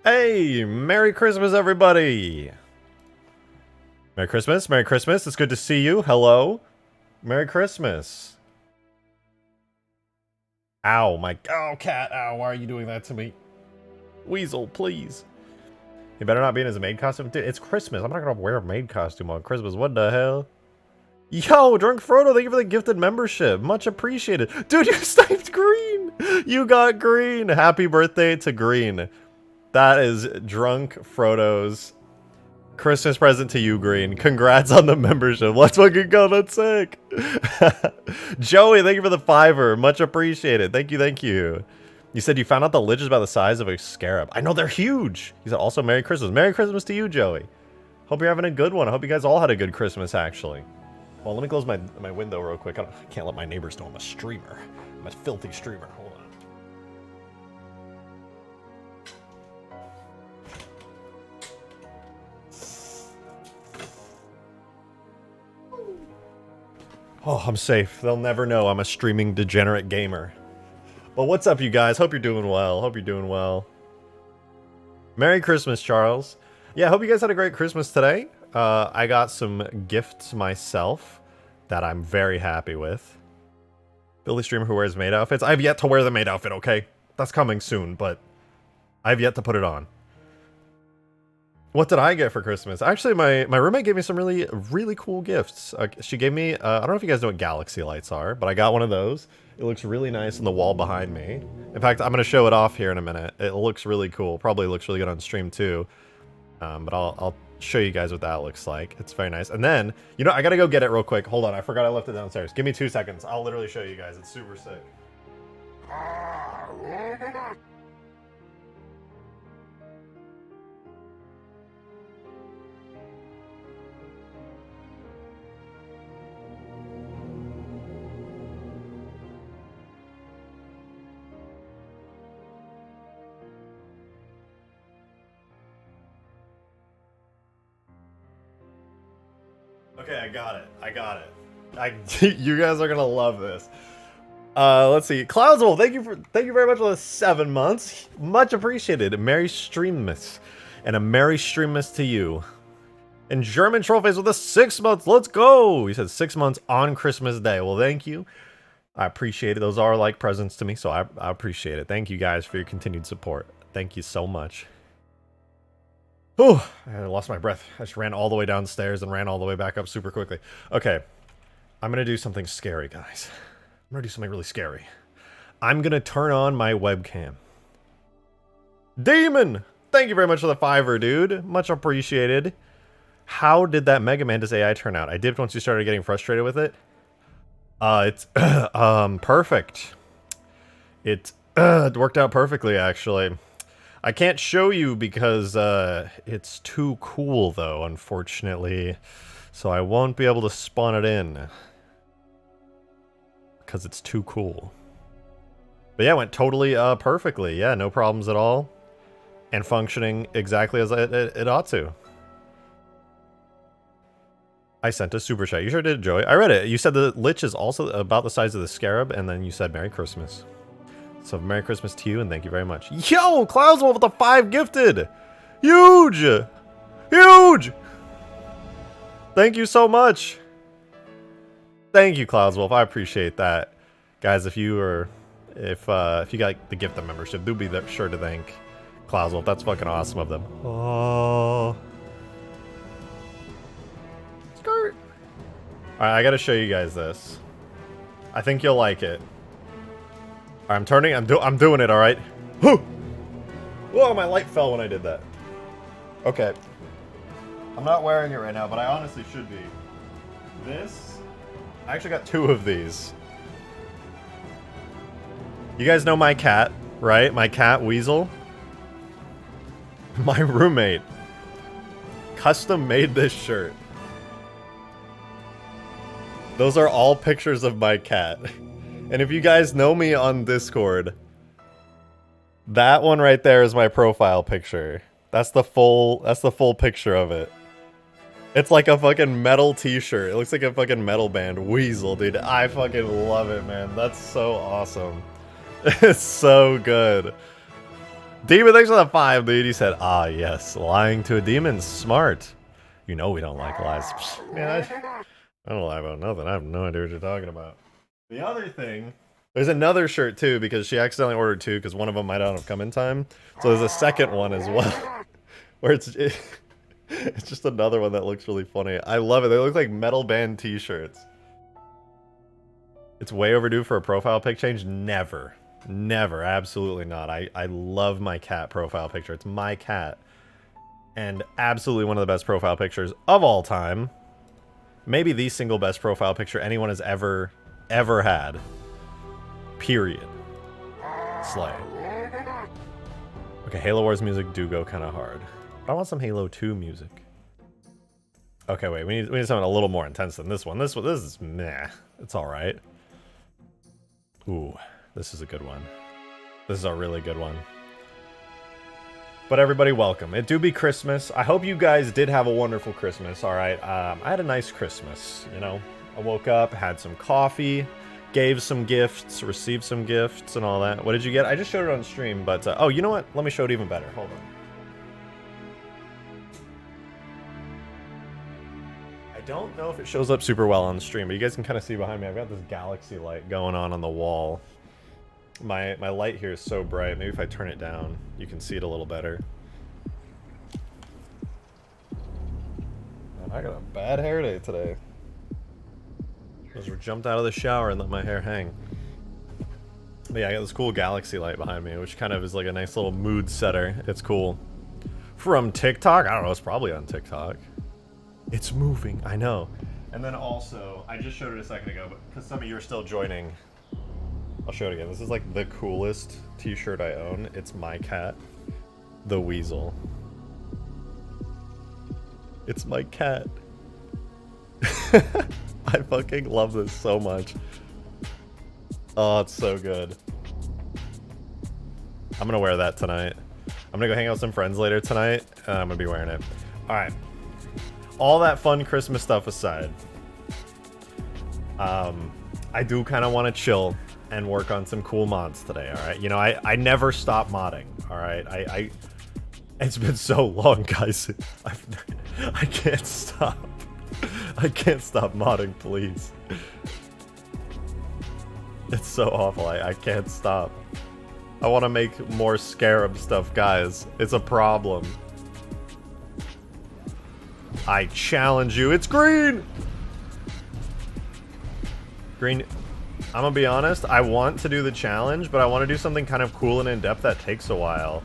Hey, Merry Christmas, everybody! Merry Christmas, Merry Christmas. It's good to see you. Hello. Merry Christmas. Ow, oh, cat, ow, why are you doing that to me? Weasel, please. You better not be in his maid costume. Dude, it's Christmas. I'm not gonna wear a maid costume on Christmas. What the hell? Yo, Drunk Frodo, thank you for the gifted membership. Much appreciated. Dude, you sniped green! You got green! Happy birthday to green. That is Drunk Frodo's Christmas present to you, Green. Congrats on the membership. Let's fucking go. That's sick. Joey, thank you for the $5. Much appreciated. Thank you, thank you. You said you found out the lich is about the size of a scarab. I know, they're huge. He said also Merry Christmas. Merry Christmas to you, Joey. Hope you're having a good one. I hope you guys all had a good Christmas, actually. Well, let me close my window real quick. I can't let my neighbors know I'm a streamer. I'm a filthy streamer. Hold on. Oh, I'm safe. They'll never know I'm a streaming degenerate gamer. Well, what's up, you guys? Hope you're doing well. Hope you're doing well. Merry Christmas, Charles. Yeah, hope you guys had a great Christmas today. I got some gifts myself that I'm very happy with. Billy streamer who wears maid outfits. I've yet to wear the maid outfit, okay? That's coming soon, but I've yet to put it on. What did I get for Christmas? Actually, my roommate gave me some really cool gifts. She gave me, I don't know if you guys know what galaxy lights are, but I got one of those. It looks really nice on the wall behind me. In fact, I'm going to show it off here in a minute. It looks really cool. Probably looks really good on stream too. But I'll show you guys what that looks like. It's very nice. And then, you know, I got to go get it real quick. Hold on, I forgot I left it downstairs. Give me 2 seconds. I'll literally show you guys. It's super sick. Okay, I got it. I got it. You guys are gonna love this. Let's see. Cloudswolf, thank you very much for the 7 months. Much appreciated. Merry Streammas. And a Merry Streammas to you. And German Trollface with the 6 months. Let's go! He said 6 months on Christmas Day. Well, thank you. I appreciate it. Those are like presents to me, so I appreciate it. Thank you guys for your continued support. Thank you so much. Oh, I lost my breath. I just ran all the way downstairs and ran all the way back up super quickly. Okay, I'm gonna do something scary, guys. I'm gonna do something really scary. I'm gonna turn on my webcam. Demon! Thank you very much for the $5, dude. Much appreciated. How did that Mega Mantis AI turn out? I dipped once you started getting frustrated with it. It's perfect. It worked out perfectly, actually. I can't show you because it's too cool, though, unfortunately. So I won't be able to spawn it in. Because it's too cool. But yeah, it went totally perfectly. Yeah, no problems at all. And functioning exactly as it ought to. I sent a super chat. You sure did, Joey. I read it. You said the lich is also about the size of the scarab, and then you said Merry Christmas. So Merry Christmas to you, and thank you very much. Yo, Cloudswolf with the 5 gifted! Huge! Huge! Thank you so much! Thank you, Cloudswolf. I appreciate that. Guys, if you got the gift of membership, do be sure to thank Cloudswolf. That's fucking awesome of them. Oh. Skirt. Alright, I gotta show you guys this. I think you'll like it. I'm turning. I'm doing it. All right. Whoa! My light fell when I did that. Okay. I'm not wearing it right now, but I honestly should be. This. I actually got 2 of these. You guys know my cat, right? My cat Weasel. My roommate custom made this shirt. Those are all pictures of my cat. And if you guys know me on Discord, that one right there is my profile picture. That's the full picture of it. It's like a fucking metal t-shirt. It looks like a fucking metal band. Weasel, dude. I fucking love it, man. That's so awesome. It's so good. Demon, thanks for the 5, dude. He said, ah, yes, lying to a demon, smart. You know we don't like lies. Man, I don't lie about nothing. I have no idea what you're talking about. The other thing, there's another shirt too, because she accidentally ordered 2 because one of them might not have come in time. So there's a second one as well, where it's just another one that looks really funny. I love it. They look like metal band t-shirts. It's way overdue for a profile pic change. Never. Never. Absolutely not. I love my cat profile picture. It's my cat. And absolutely one of the best profile pictures of all time. Maybe the single best profile picture anyone has ever had. Period. Slay. Okay, Halo Wars music do go kind of hard. I want some Halo 2 music. Okay, wait. We need something a little more intense than this one. This is meh. It's all right. Ooh, this is a good one. This is a really good one. But everybody, welcome. It do be Christmas. I hope you guys did have a wonderful Christmas, all right? I had a nice Christmas, you know? I woke up, had some coffee, gave some gifts, received some gifts, and all that. What did you get? I just showed it on stream, but... oh, you know what? Let me show it even better. Hold on. I don't know if it shows up super well on the stream, but you guys can kind of see behind me. I've got this galaxy light going on the wall. My light here is so bright. Maybe if I turn it down, you can see it a little better. Man, I got a bad hair day today. Just jumped out of the shower and let my hair hang. But yeah, I got this cool galaxy light behind me, which kind of is like a nice little mood setter. It's cool. From TikTok? I don't know, it's probably on TikTok. It's moving, I know. And then also, I just showed it a second ago, but because some of you are still joining, I'll show it again. This is like the coolest t-shirt I own. It's my cat, the Weasel. It's my cat. I fucking love this so much. Oh, it's so good. I'm gonna wear that tonight. I'm gonna go hang out with some friends later tonight, and I'm gonna be wearing it. Alright. All that fun Christmas stuff aside, I do kind of want to chill and work on some cool mods today, alright? You know, I never stop modding, alright? It's been so long, guys. I can't stop. I can't stop modding, please. It's so awful. I can't stop. I want to make more Scarab stuff, guys. It's a problem. I challenge you. It's green! Green. I'm gonna be honest. I want to do the challenge, but I want to do something kind of cool and in-depth that takes a while.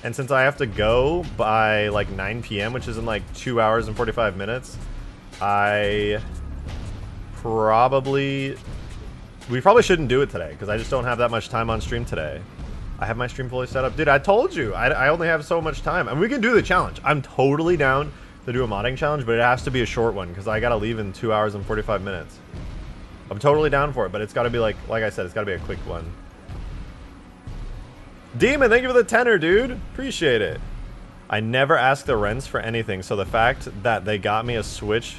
And since I have to go by like 9 p.m., which is in like 2 hours and 45 minutes, we probably shouldn't do it today, because I just don't have that much time on stream today. I have my stream fully set up. Dude, I told you, I only have so much time. And we can do the challenge. I'm totally down to do a modding challenge, but it has to be a short one, because I gotta leave in 2 hours and 45 minutes. I'm totally down for it, but it's gotta be like I said, it's gotta be a quick one. Demon, thank you for the 10er, dude. Appreciate it. I never ask the rents for anything, so the fact that they got me a Switch...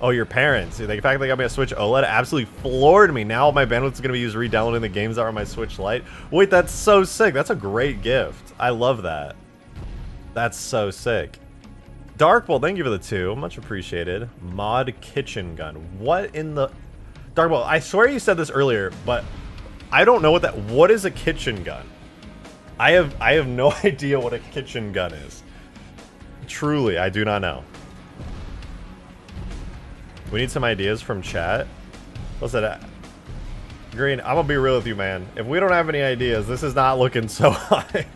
Oh, your parents. The fact they got me a Switch OLED absolutely floored me. Now all my bandwidth is going to be used re-downloading the games that are on my Switch Lite. Wait, that's so sick. That's a great gift. I love that. That's so sick. Darkbolt, thank you for the 2. Much appreciated. Mod kitchen gun. What in the... Darkbolt, I swear you said this earlier, but I don't know what is a kitchen gun? I have no idea what a kitchen gun is. Truly, I do not know. We need some ideas from chat. What's that? Green, I'm gonna be real with you, man. If we don't have any ideas, this is not looking so hot.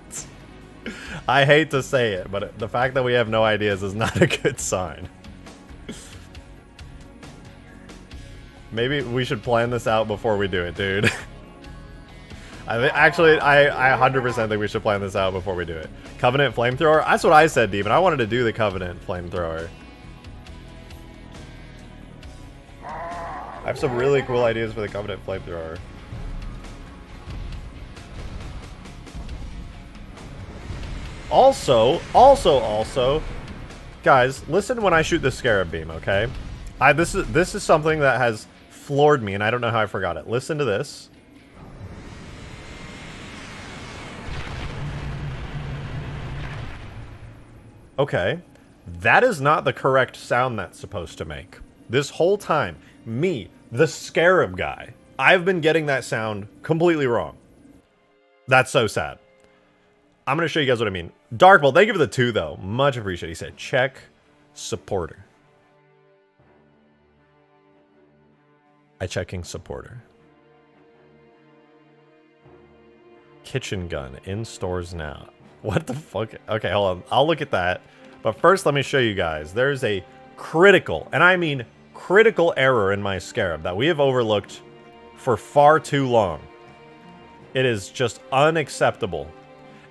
I hate to say it, but the fact that we have no ideas is not a good sign. Maybe we should plan this out before we do it, dude. Actually, I 100% think we should plan this out before we do it. Covenant flamethrower? That's what I said, Demon. I wanted to do the Covenant flamethrower. I have some really cool ideas for the Covenant flamethrower. Also, guys, listen when I shoot the Scarab beam, okay? This is something that has floored me, and I don't know how I forgot it. Listen to this. Okay. That is not the correct sound that's supposed to make. This whole time, me, the Scarab guy, I've been getting that sound completely wrong. That's so sad. I'm going to show you guys what I mean. Darkbolt, thank you for the 2, though. Much appreciated. He said, check supporter. I checking supporter. Kitchen gun in stores now. What the fuck? Okay, hold on. I'll look at that. But first, let me show you guys. There's a critical, and I mean critical error in my Scarab that we have overlooked for far too long. It is just unacceptable.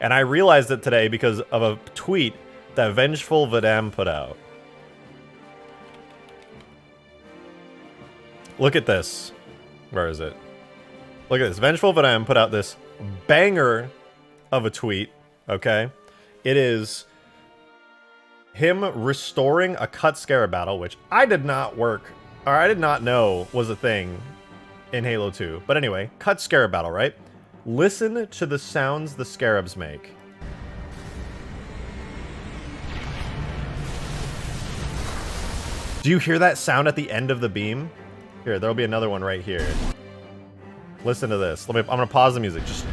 And I realized it today because of a tweet that Vengeful Vidam put out. Look at this. Where is it? Look at this. Vengeful Vidam put out this banger of a tweet, okay? It is him restoring a cut Scarab battle, which I did not know was a thing in Halo 2. But anyway, cut Scarab battle, right? Listen to the sounds the Scarabs make. Do you hear that sound at the end of the beam? Here, there'll be another one right here. Listen to this. I'm gonna pause the music. Just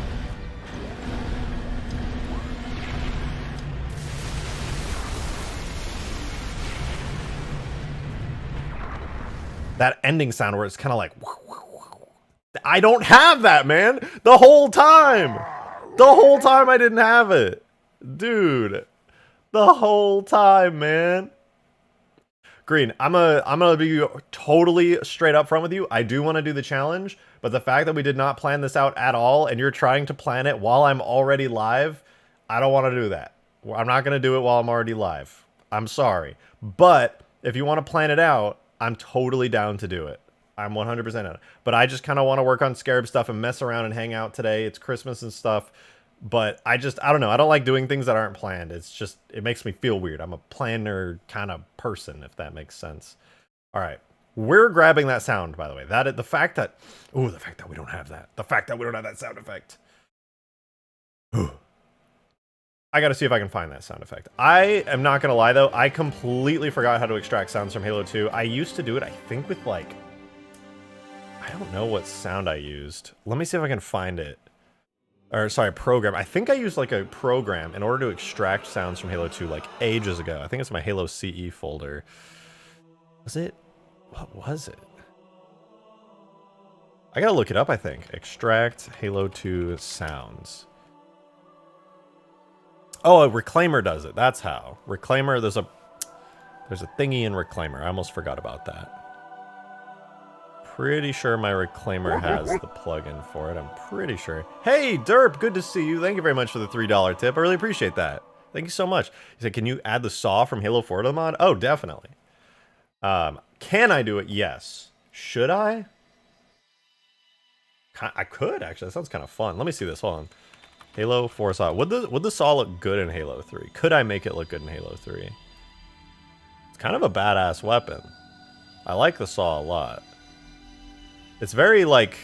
that ending sound where it's kind of like, I don't have that, man. The whole time I didn't have it, dude. The whole time, man. Green, I'm gonna be totally straight up front with you. I do want to do the challenge, but the fact that we did not plan this out at all, and you're trying to plan it while I'm already live, I don't want to do that. I'm not gonna do it while I'm already live. I'm sorry, but if you want to plan it out, I'm totally down to do it. I'm 100% on it. But I just kind of want to work on Scarab stuff and mess around and hang out today. It's Christmas and stuff. But I don't know. I don't like doing things that aren't planned. It's just, it makes me feel weird. I'm a planner kind of person, if that makes sense. All right. We're grabbing that sound, by the way. The fact that we don't have that. The fact that we don't have that sound effect. I got to see if I can find that sound effect. I am not going to lie, though. I completely forgot how to extract sounds from Halo 2. I used to do it, I think, with like, I don't know what sound I used. Let me see if I can find it. Or, sorry, program. I think I used like a program in order to extract sounds from Halo 2 like ages ago. I think it's my Halo CE folder. Was it? What was it? I gotta look it up, I think. Extract Halo 2 sounds. Oh, a Reclaimer does it. That's how. Reclaimer, there's a thingy in Reclaimer. I almost forgot about that. Pretty sure my Reclaimer has the plugin for it. I'm pretty sure. Hey, Derp, good to see you. Thank you very much for the $3 tip. I really appreciate that. Thank you so much. He said, can you add the saw from Halo 4 to the mod? Oh, definitely. Can I do it? Yes. Should I? I could, actually. That sounds kind of fun. Let me see this. Hold on. Halo 4 saw. Would the saw look good in Halo 3? Could I make it look good in Halo 3? It's kind of a badass weapon. I like the saw a lot. It's very, like,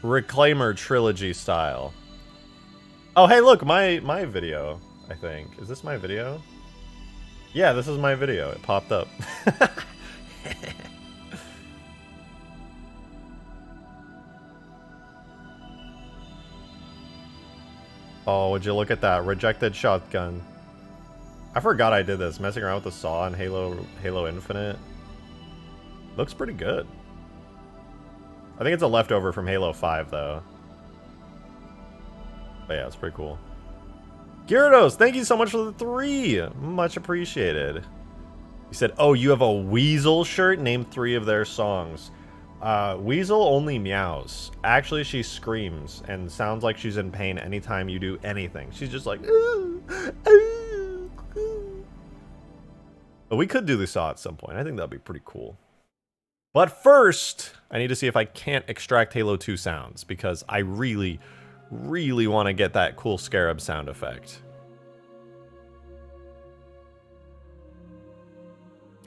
Reclaimer trilogy style. Oh, hey, look, my video, I think. Is this my video? Yeah, this is my video. It popped up. Oh, would you look at that? Rejected shotgun. I forgot I did this. Messing around with the saw in Halo Infinite. Looks pretty good. I think it's a leftover from Halo 5, though. But yeah, it's pretty cool. Gyarados, thank you so much for the 3! Much appreciated. He said, oh, you have a Weasel shirt? Name 3 of their songs. Weasel only meows. Actually, she screams and sounds like she's in pain anytime you do anything. She's just like... But we could do the saw at some point. I think that'd be pretty cool. But first, I need to see if I can't extract Halo 2 sounds, because I really, really want to get that cool Scarab sound effect.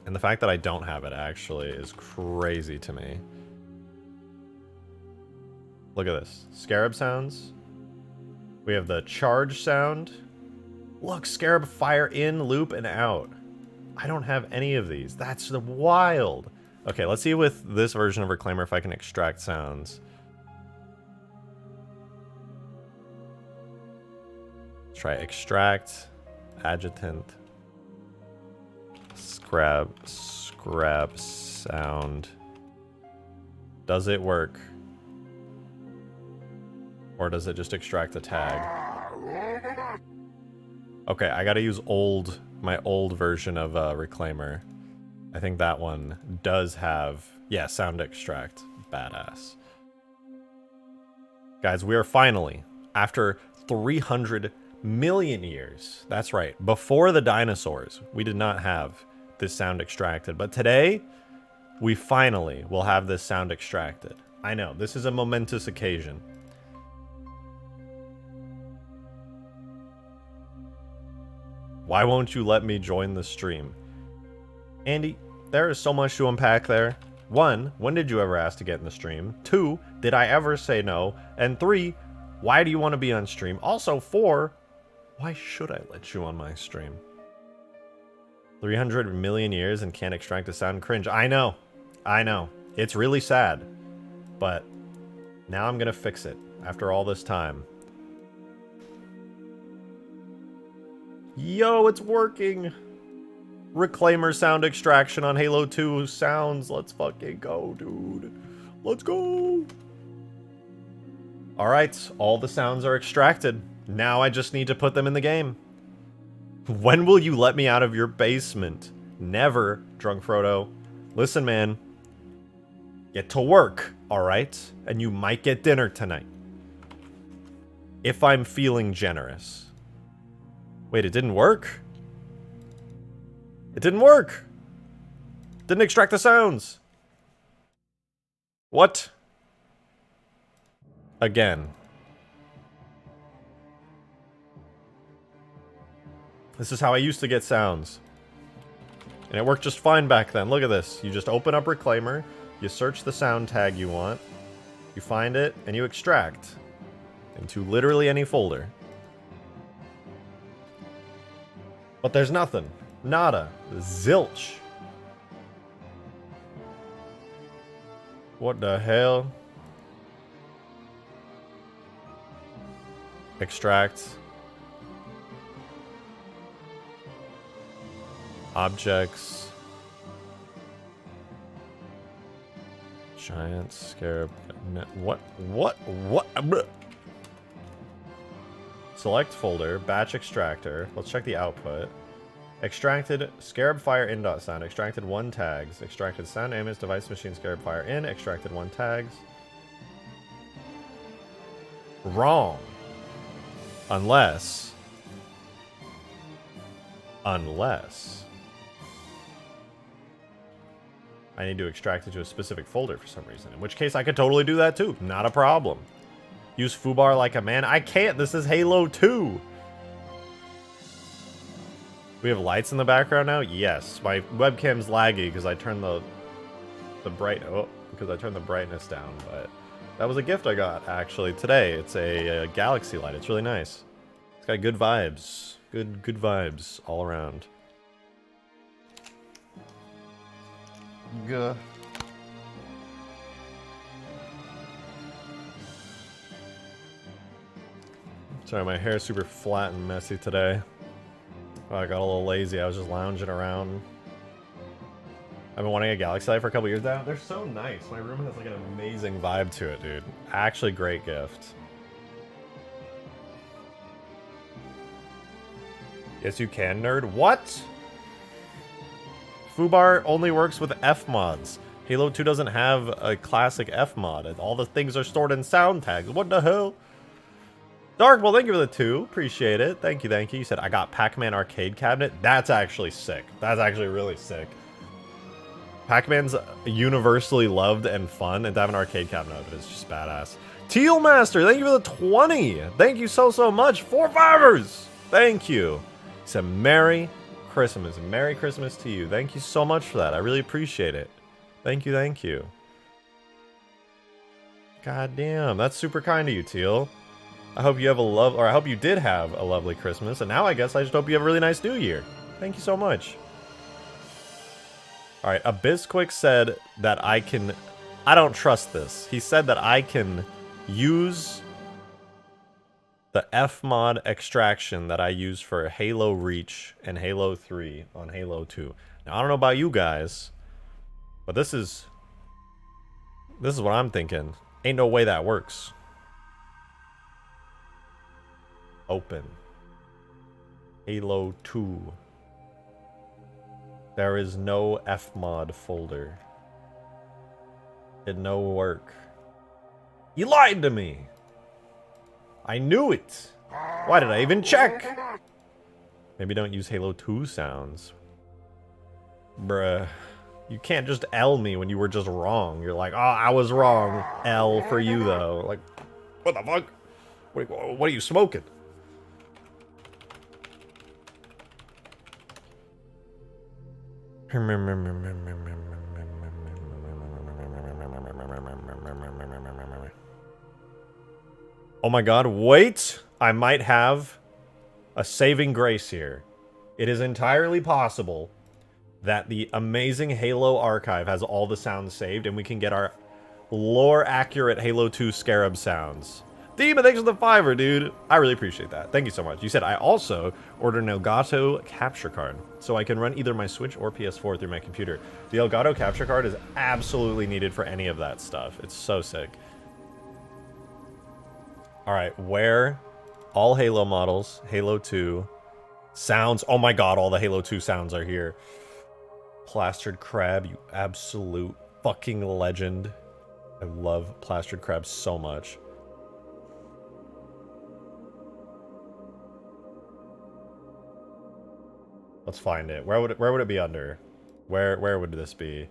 And the fact that I don't have it actually is crazy to me. Look at this. Scarab sounds. We have the charge sound. Look, Scarab fire in, loop, and out. I don't have any of these. That's wild. Okay, let's see with this version of Reclaimer if I can extract sounds. Let's try extract, adjutant, scrab sound. Does it work? Or does it just extract the tag? Okay, I gotta use my old version of Reclaimer. I think that one does have, yeah, sound extract. Badass. Guys, we are finally, after 300 million years, that's right, before the dinosaurs, we did not have this sound extracted. But today, we finally will have this sound extracted. I know, this is a momentous occasion. Why won't you let me join the stream? Andy, there is so much to unpack there. 1, when did you ever ask to get in the stream? 2, did I ever say no? And 3, why do you want to be on stream? Also 4, why should I let you on my stream? 300 million years and can't extract a sound? Cringe. I know. It's really sad. But now I'm gonna fix it after all this time. Yo, it's working! Reclaimer sound extraction on Halo 2 sounds. Let's fucking go, dude. Let's go! Alright, all the sounds are extracted. Now I just need to put them in the game. When will you let me out of your basement? Never, Drunk Frodo. Listen, man. Get to work, alright? And you might get dinner tonight. If I'm feeling generous. Wait, it didn't work? It didn't work! Didn't extract the sounds! What? Again. This is how I used to get sounds. And it worked just fine back then. Look at this. You just open up Reclaimer, you search the sound tag you want, you find it, and you extract into literally any folder. But there's nothing. Nada. Zilch. What the hell? Extract. Objects. Giant scarab. What? Select folder, batch extractor. Let's check the output. Extracted scarab fire in dot sound. Extracted 1 tags. Extracted sound image device machine scarab fire in. Extracted 1 tags. Wrong. Unless I need to extract it to a specific folder for some reason. In which case I could totally do that too. Not a problem. Use foobar like a man. I can't. This is Halo 2. We have lights in the background now? Yes. My webcam's laggy because I turned the brightness down, but that was a gift I got actually today. It's a galaxy light. It's really nice. It's got good vibes. Good vibes all around. Gah. Sorry, my hair's super flat and messy today. Oh, I got a little lazy. I was just lounging around. I've been wanting a galaxy light for a couple years now. They're so nice. My room has like an amazing vibe to it, dude. Actually, great gift. Yes, you can, nerd. What? Foobar only works with F mods. Halo 2 doesn't have a classic F mod. All the things are stored in sound tags. What the hell? Dark, well, thank you for the 2. Appreciate it. Thank you, thank you. You said, I got Pac-Man arcade cabinet. That's actually sick. That's actually really sick. Pac-Man's universally loved and fun, and to have an arcade cabinet of it is just badass. Teal Master, thank you for the 20. Thank you so much. 4 fivers. Thank you. He said, Merry Christmas. Merry Christmas to you. Thank you so much for that. I really appreciate it. Thank you, thank you. God damn, that's super kind of you, Teal. I hope you have I hope you did have a lovely Christmas, and now I guess I just hope you have a really nice New Year. Thank you so much. Alright, Abyssquick said that I don't trust this. He said that I can use the Fmod extraction that I use for Halo Reach and Halo 3 on Halo 2. Now, I don't know about you guys, but this is what I'm thinking. Ain't no way that works. Open. Halo 2. There is no Fmod folder. It no work. You lied to me! I knew it! Why did I even check? Maybe don't use Halo 2 sounds. Bruh. You can't just L me when you were just wrong. You're like, oh, I was wrong. L for you, though. Like, what the fuck? What are you smoking? Oh my god, wait! I might have a saving grace here. It is entirely possible that the amazing Halo archive has all the sounds saved and we can get our lore-accurate Halo 2 Scarab sounds. Demon, thanks for the $5, dude. I really appreciate that. Thank you so much. You said I also ordered an Elgato capture card, so I can run either my Switch or PS4 through my computer. The Elgato capture card is absolutely needed for any of that stuff. It's so sick. Alright, where all Halo models, Halo 2, sounds. Oh my god, all the Halo 2 sounds are here. Plastered Crab, you absolute fucking legend. I love Plastered Crab so much. Let's find it. Where would it be under? Where would this be?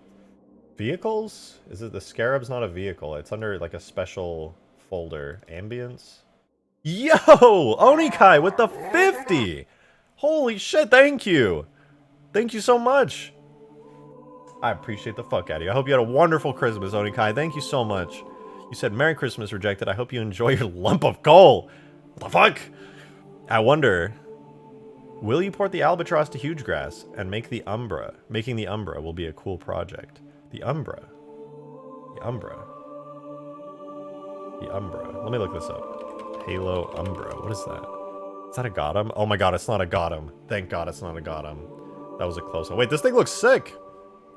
Vehicles? Is it the Scarab's not a vehicle? It's under like a special folder. Ambience? Yo! Onikai with the 50! Holy shit, thank you! Thank you so much! I appreciate the fuck out of you. I hope you had a wonderful Christmas, Onikai. Thank you so much. You said, Merry Christmas, Rejected. I hope you enjoy your lump of coal. What the fuck? I wonder, will you port the Albatross to Hugegrass and make the Umbra? Making the Umbra will be a cool project. The Umbra. The Umbra. The Umbra. Let me look this up. Halo Umbra. What is that? Is that a Gotham? Oh my god, it's not a Gotham. Thank god it's not a Gotham. That was a close one. Wait, this thing looks sick!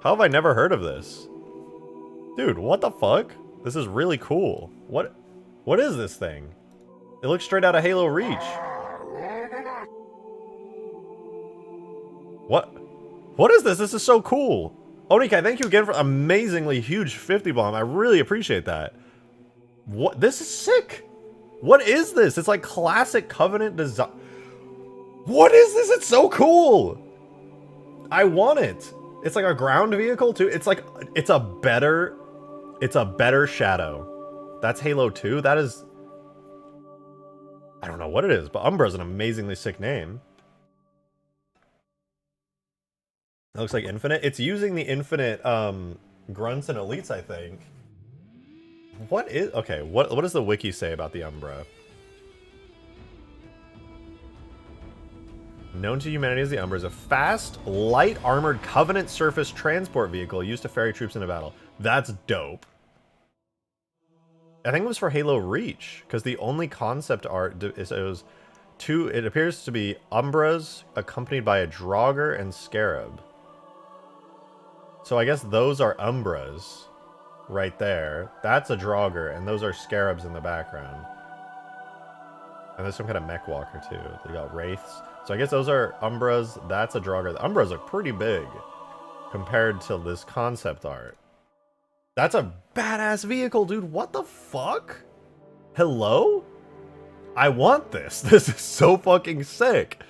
How have I never heard of this? Dude, what the fuck? This is really cool. What is this thing? It looks straight out of Halo Reach. What is this? This is so cool. Onikai, thank you again for amazingly huge 50 bomb. I really appreciate that. What? This is sick. What is this? It's like classic Covenant design. What is this? It's so cool. I want it. It's like a ground vehicle too. It's like, it's a better Shadow. That's Halo 2. That is, I don't know what it is, but Umbra is an amazingly sick name. It looks like Infinite. It's using the Infinite grunts and elites, I think. What is, okay, what does the wiki say about the Umbra? Known to humanity as the Umbra is a fast, light armored Covenant surface transport vehicle used to ferry troops into battle. That's dope. I think it was for Halo Reach, because the only concept art it appears to be Umbras accompanied by a Draugr and Scarab. So I guess those are Umbras right there. That's a Draugr, and those are Scarabs in the background. And there's some kind of mech walker too. They got Wraiths. So I guess those are Umbras. That's a Draugr. The Umbras look pretty big compared to this concept art. That's a badass vehicle, dude. What the fuck? Hello? I want this. This is so fucking sick.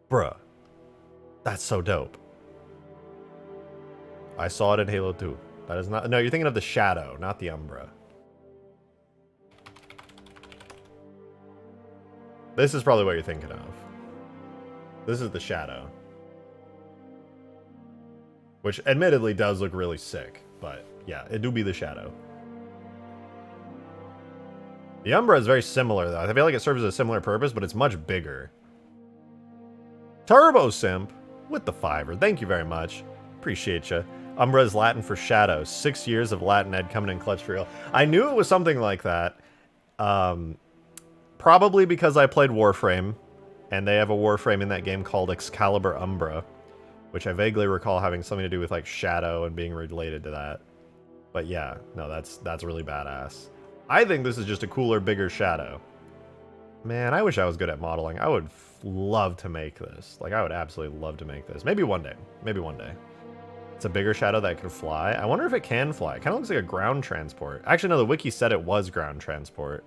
Bruh. That's so dope. I saw it in Halo 2. That is not... No, you're thinking of the Shadow, not the Umbra. This is probably what you're thinking of. This is the Shadow. Which admittedly does look really sick. But yeah, it do be the Shadow. The Umbra is very similar, though. I feel like it serves a similar purpose, but it's much bigger. Turbo Simp with the $5. Thank you very much. Appreciate you. Umbra is Latin for shadow. 6 years of Latin ed coming in clutch for real. I knew it was something like that. Probably because I played Warframe, and they have a Warframe in that game called Excalibur Umbra, which I vaguely recall having something to do with like shadow and being related to that. But yeah, no, that's really badass. I think this is just a cooler, bigger shadow. Man, I wish I was good at modeling. I would love to make this. Like, I would absolutely love to make this. Maybe one day. Maybe one day. It's a bigger shadow that can fly. I wonder if it can fly. It kind of looks like a ground transport. Actually, no, the wiki said it was ground transport.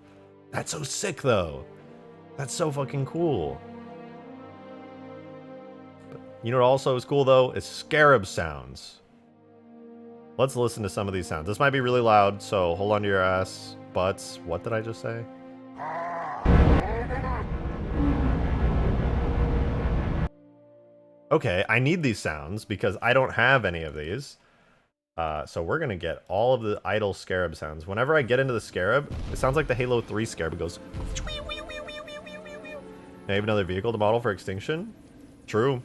That's so sick, though. That's so fucking cool. But you know what also is cool, though? Is scarab sounds. Let's listen to some of these sounds. This might be really loud, so hold on to your ass butts. What did I just say? Okay, I need these sounds because I don't have any of these. So we're going to get all of the idle scarab sounds. Whenever I get into the scarab, it sounds like the Halo 3 scarab. It goes... I have another vehicle to model for extinction? True.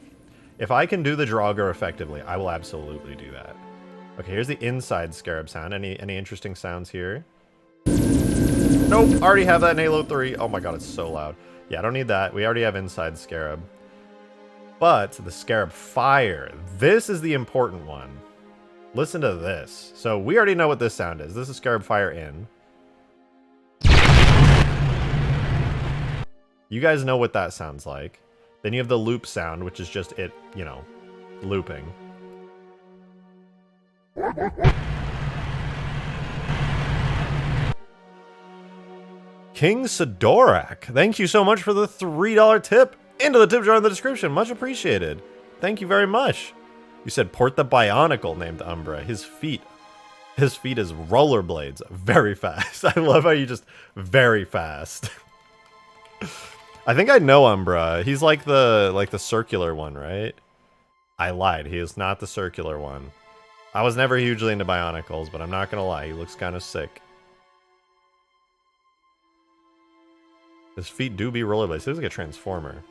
If I can do the Draugr effectively, I will absolutely do that. Okay, here's the inside scarab sound. Any interesting sounds here? Nope, already have that in Halo 3. Oh my god, it's so loud. Yeah, I don't need that. We already have inside scarab. But the scarab fire, this is the important one. Listen to this. So we already know what this sound is. This is scarab fire in. You guys know what that sounds like. Then you have the loop sound, which is just it, you know, looping. King Sidorak, thank you so much for the $3 tip into the tip jar in the description. Much appreciated. Thank you very much. You said port the Bionicle named Umbra. His feet is rollerblades. Very fast. I love how you just very fast. I think I know Umbra. He's like the circular one, right? I lied. He is not the circular one. I was never hugely into Bionicles, but I'm not gonna lie. He looks kind of sick. His feet do be rollerblades. He looks like a transformer.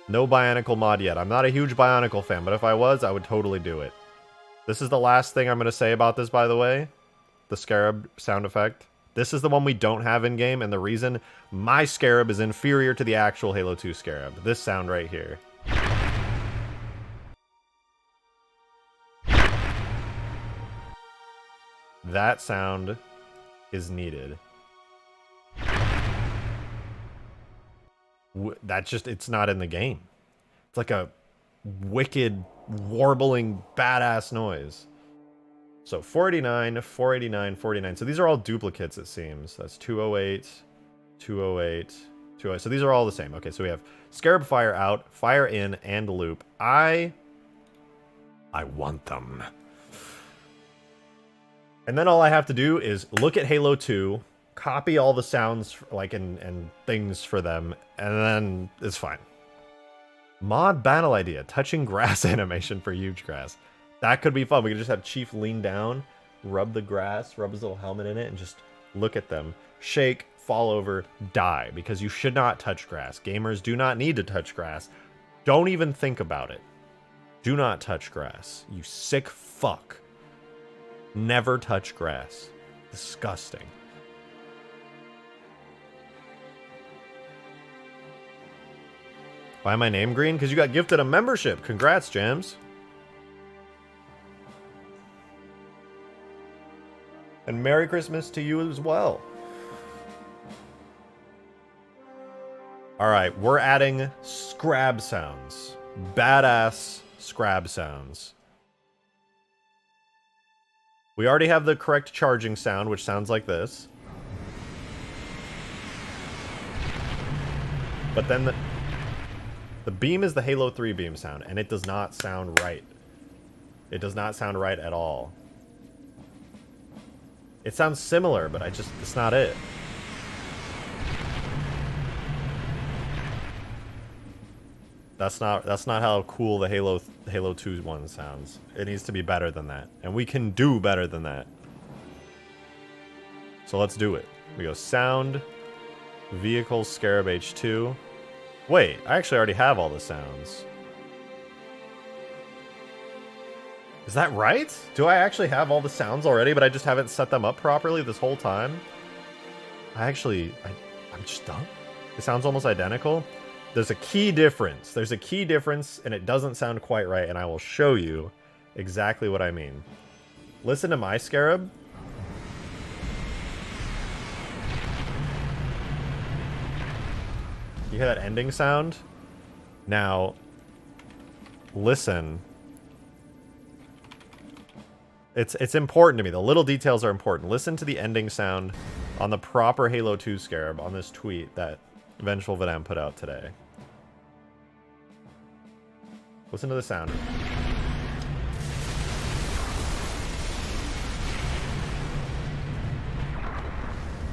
No Bionicle mod yet. I'm not a huge Bionicle fan, but if I was, I would totally do it. This is the last thing I'm going to say about this, by the way. The Scarab sound effect. This is the one we don't have in-game, and the reason my Scarab is inferior to the actual Halo 2 Scarab. This sound right here. That sound is needed. That's just, it's not in the game. It's like a wicked, warbling, badass noise. So 489, 489, 489. So these are all duplicates, it seems. That's 208, 208, 208. So these are all the same. Okay, so we have Scarab fire out, fire in, and loop. I want them. And then all I have to do is look at Halo 2, copy all the sounds like and things for them, and then it's fine. Mod battle idea, touching grass animation for huge grass. That could be fun. We could just have Chief lean down, rub the grass, rub his little helmet in it, and just look at them. Shake, fall over, die, because you should not touch grass. Gamers do not need to touch grass. Don't even think about it. Do not touch grass. You sick fuck. Never touch grass. Disgusting. Why am I name green? Because you got gifted a membership. Congrats, Jams. And Merry Christmas to you as well. Alright, we're adding Scarab sounds. Badass Scarab sounds. We already have the correct charging sound, which sounds like this. But then the beam is the Halo 3 beam sound, and it does not sound right. It does not sound right at all. It sounds similar, but it's not it. That's not how cool the Halo 2 one sounds. It needs to be better than that. And we can do better than that. So let's do it. We go sound, vehicle, Scarab H2. Wait, I actually already have all the sounds. Is that right? Do I actually have all the sounds already, but I just haven't set them up properly this whole time? I'm just dumb. It sounds almost identical. There's a key difference. There's a key difference, and it doesn't sound quite right, and I will show you exactly what I mean. Listen to my Scarab. You hear that ending sound? Now, listen. It's important to me. The little details are important. Listen to the ending sound on the proper Halo 2 Scarab on this tweet that Vengeful Vidam put out today. Listen to the sound.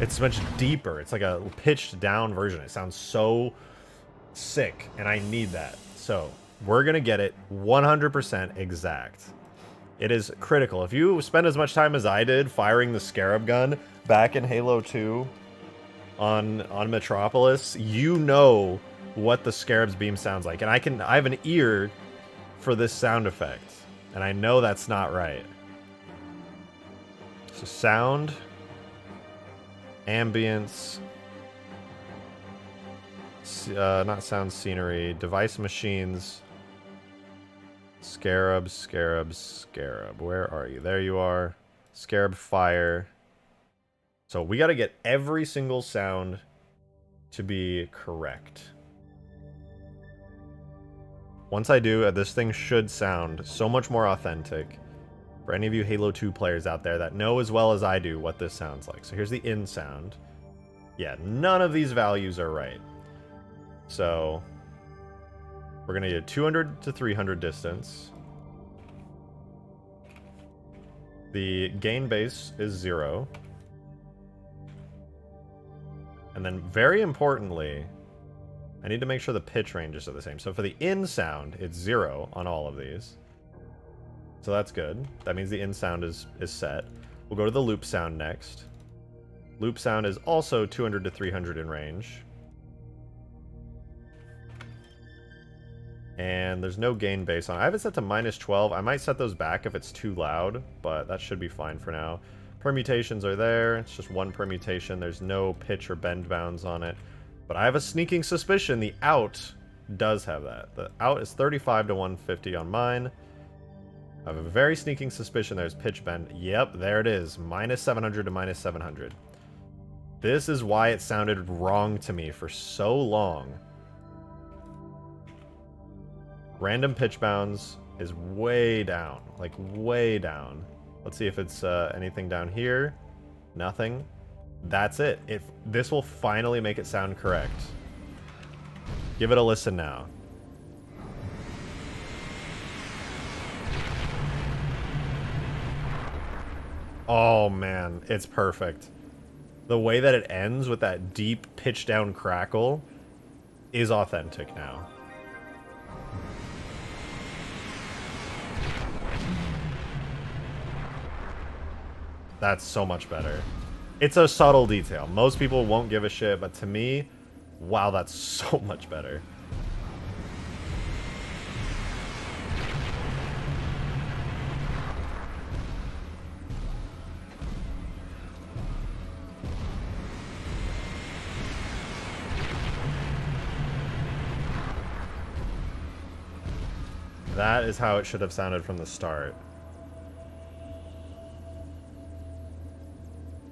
It's much deeper. It's like a pitched down version. It sounds so sick, and I need that. So we're going to get it 100% exact. It is critical. If you spend as much time as I did firing the Scarab gun back in Halo 2 on Metropolis, you know what the Scarab's beam sounds like. And I have an ear for this sound effect, and I know that's not right. So sound, ambience, not sound, scenery, device machines, Scarab, Scarab, Scarab. Where are you? There you are. Scarab fire. So we got to get every single sound to be correct. Once I do, this thing should sound so much more authentic. For any of you Halo 2 players out there that know as well as I do what this sounds like. So here's the in sound. Yeah, none of these values are right. So we're going to get 200 to 300 distance. The gain base is 0. And then very importantly, I need to make sure the pitch ranges are the same. So for the in sound, it's 0 on all of these. So that's good. That means the in sound is set. We'll go to the loop sound next. Loop sound is also 200 to 300 in range. And there's no gain base on. I have it set to -12. I might set those back if it's too loud, but that should be fine for now. Permutations are there. It's just one permutation. There's no pitch or bend bounds on it. But I have a sneaking suspicion the out does have that. The out is 35 to 150 on mine. I have a very sneaking suspicion there's pitch bend. Yep, there it is. -700 to -700. This is why it sounded wrong to me for so long. Random pitch bounds is way down. Like, way down. Let's see if it's anything down here. Nothing. That's it. This will finally make it sound correct. Give it a listen now. Oh man, it's perfect. The way that it ends with that deep pitch down crackle is authentic now. That's so much better. It's a subtle detail. Most people won't give a shit, but to me, wow, that's so much better. That is how it should have sounded from the start.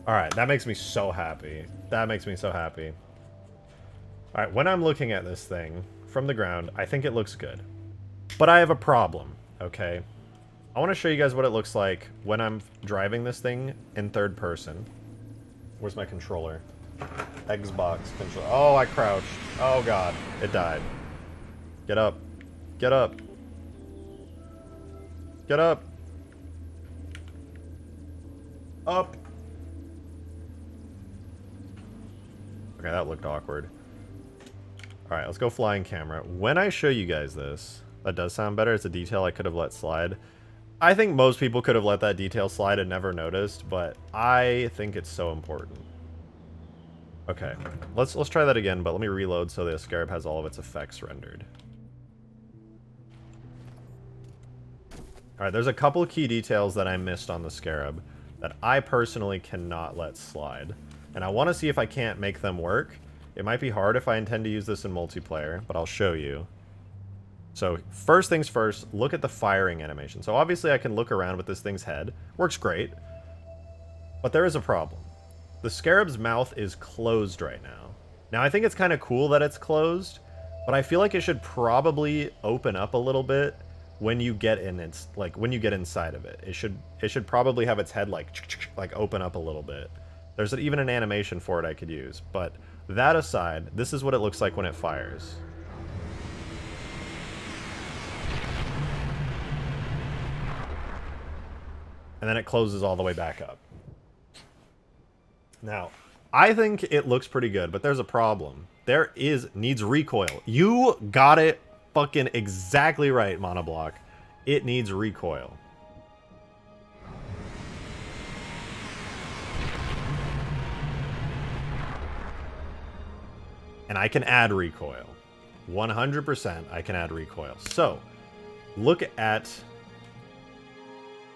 Alright, that makes me so happy. That makes me so happy. Alright, when I'm looking at this thing from the ground, I think it looks good. But I have a problem, okay? I want to show you guys what it looks like when I'm driving this thing in third person. Where's my controller? Xbox controller. Oh, I crouched. Oh god, it died. Get up. Get up. Get up. Up. Okay, that looked awkward. Alright, let's go flying camera. When I show you guys this, that does sound better. It's a detail I could have let slide. I think most people could have let that detail slide and never noticed, but I think it's so important. Okay, let's try that again, but let me reload so the Scarab has all of its effects rendered. Alright, there's a couple of key details that I missed on the Scarab that I personally cannot let slide. And I want to see if I can't make them work. It might be hard if I intend to use this in multiplayer, but I'll show you. So, first things first, look at the firing animation. So obviously I can look around with this thing's head. Works great. But there is a problem. The Scarab's mouth is closed right now. Now, I think it's kind of cool that it's closed, but I feel like it should probably open up a little bit when you get in its, like, when you get inside of it. It should probably have its head like open up a little bit. There's even an animation for it I could use, but that aside, this is what it looks like when it fires. And then it closes all the way back up. Now, I think it looks pretty good, but there's a problem. Needs recoil. You got it fucking exactly right, Monoblock. It needs recoil. And I can add recoil. 100% I can add recoil. So, look at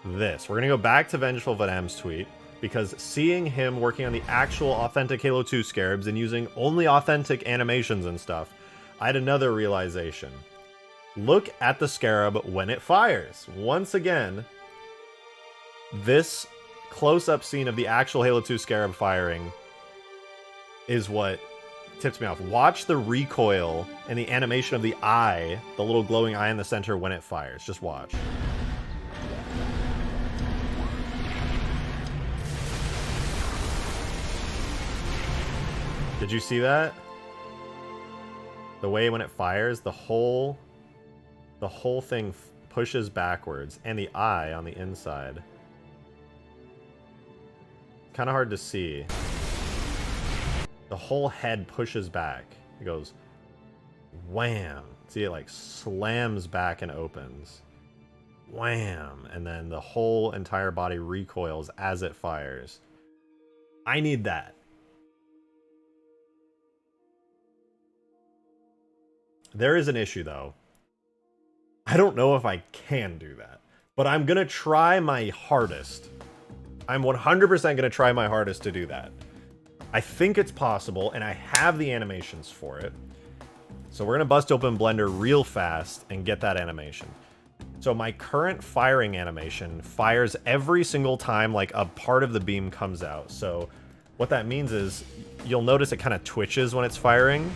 this. We're going to go back to Vengeful Vanam's tweet, because seeing him working on the actual authentic Halo 2 Scarabs and using only authentic animations and stuff, I had another realization. Look at the Scarab when it fires. Once again, this close-up scene of the actual Halo 2 Scarab firing is what tips me off. Watch the recoil and the animation of the eye, the little glowing eye in the center when it fires. Just watch. Did you see that? The way when it fires, the whole thing pushes backwards, and the eye on the inside. Kind of hard to see. The whole head pushes back. It goes wham. See, it like slams back and opens. Wham. And then the whole entire body recoils as it fires. I need that. There is an issue, though. I don't know if I can do that, but I'm going to try my hardest. I'm 100% going to try my hardest to do that. I think it's possible, and I have the animations for it. So we're going to bust open Blender real fast and get that animation. So my current firing animation fires every single time like a part of the beam comes out. So what that means is you'll notice it kind of twitches when it's firing.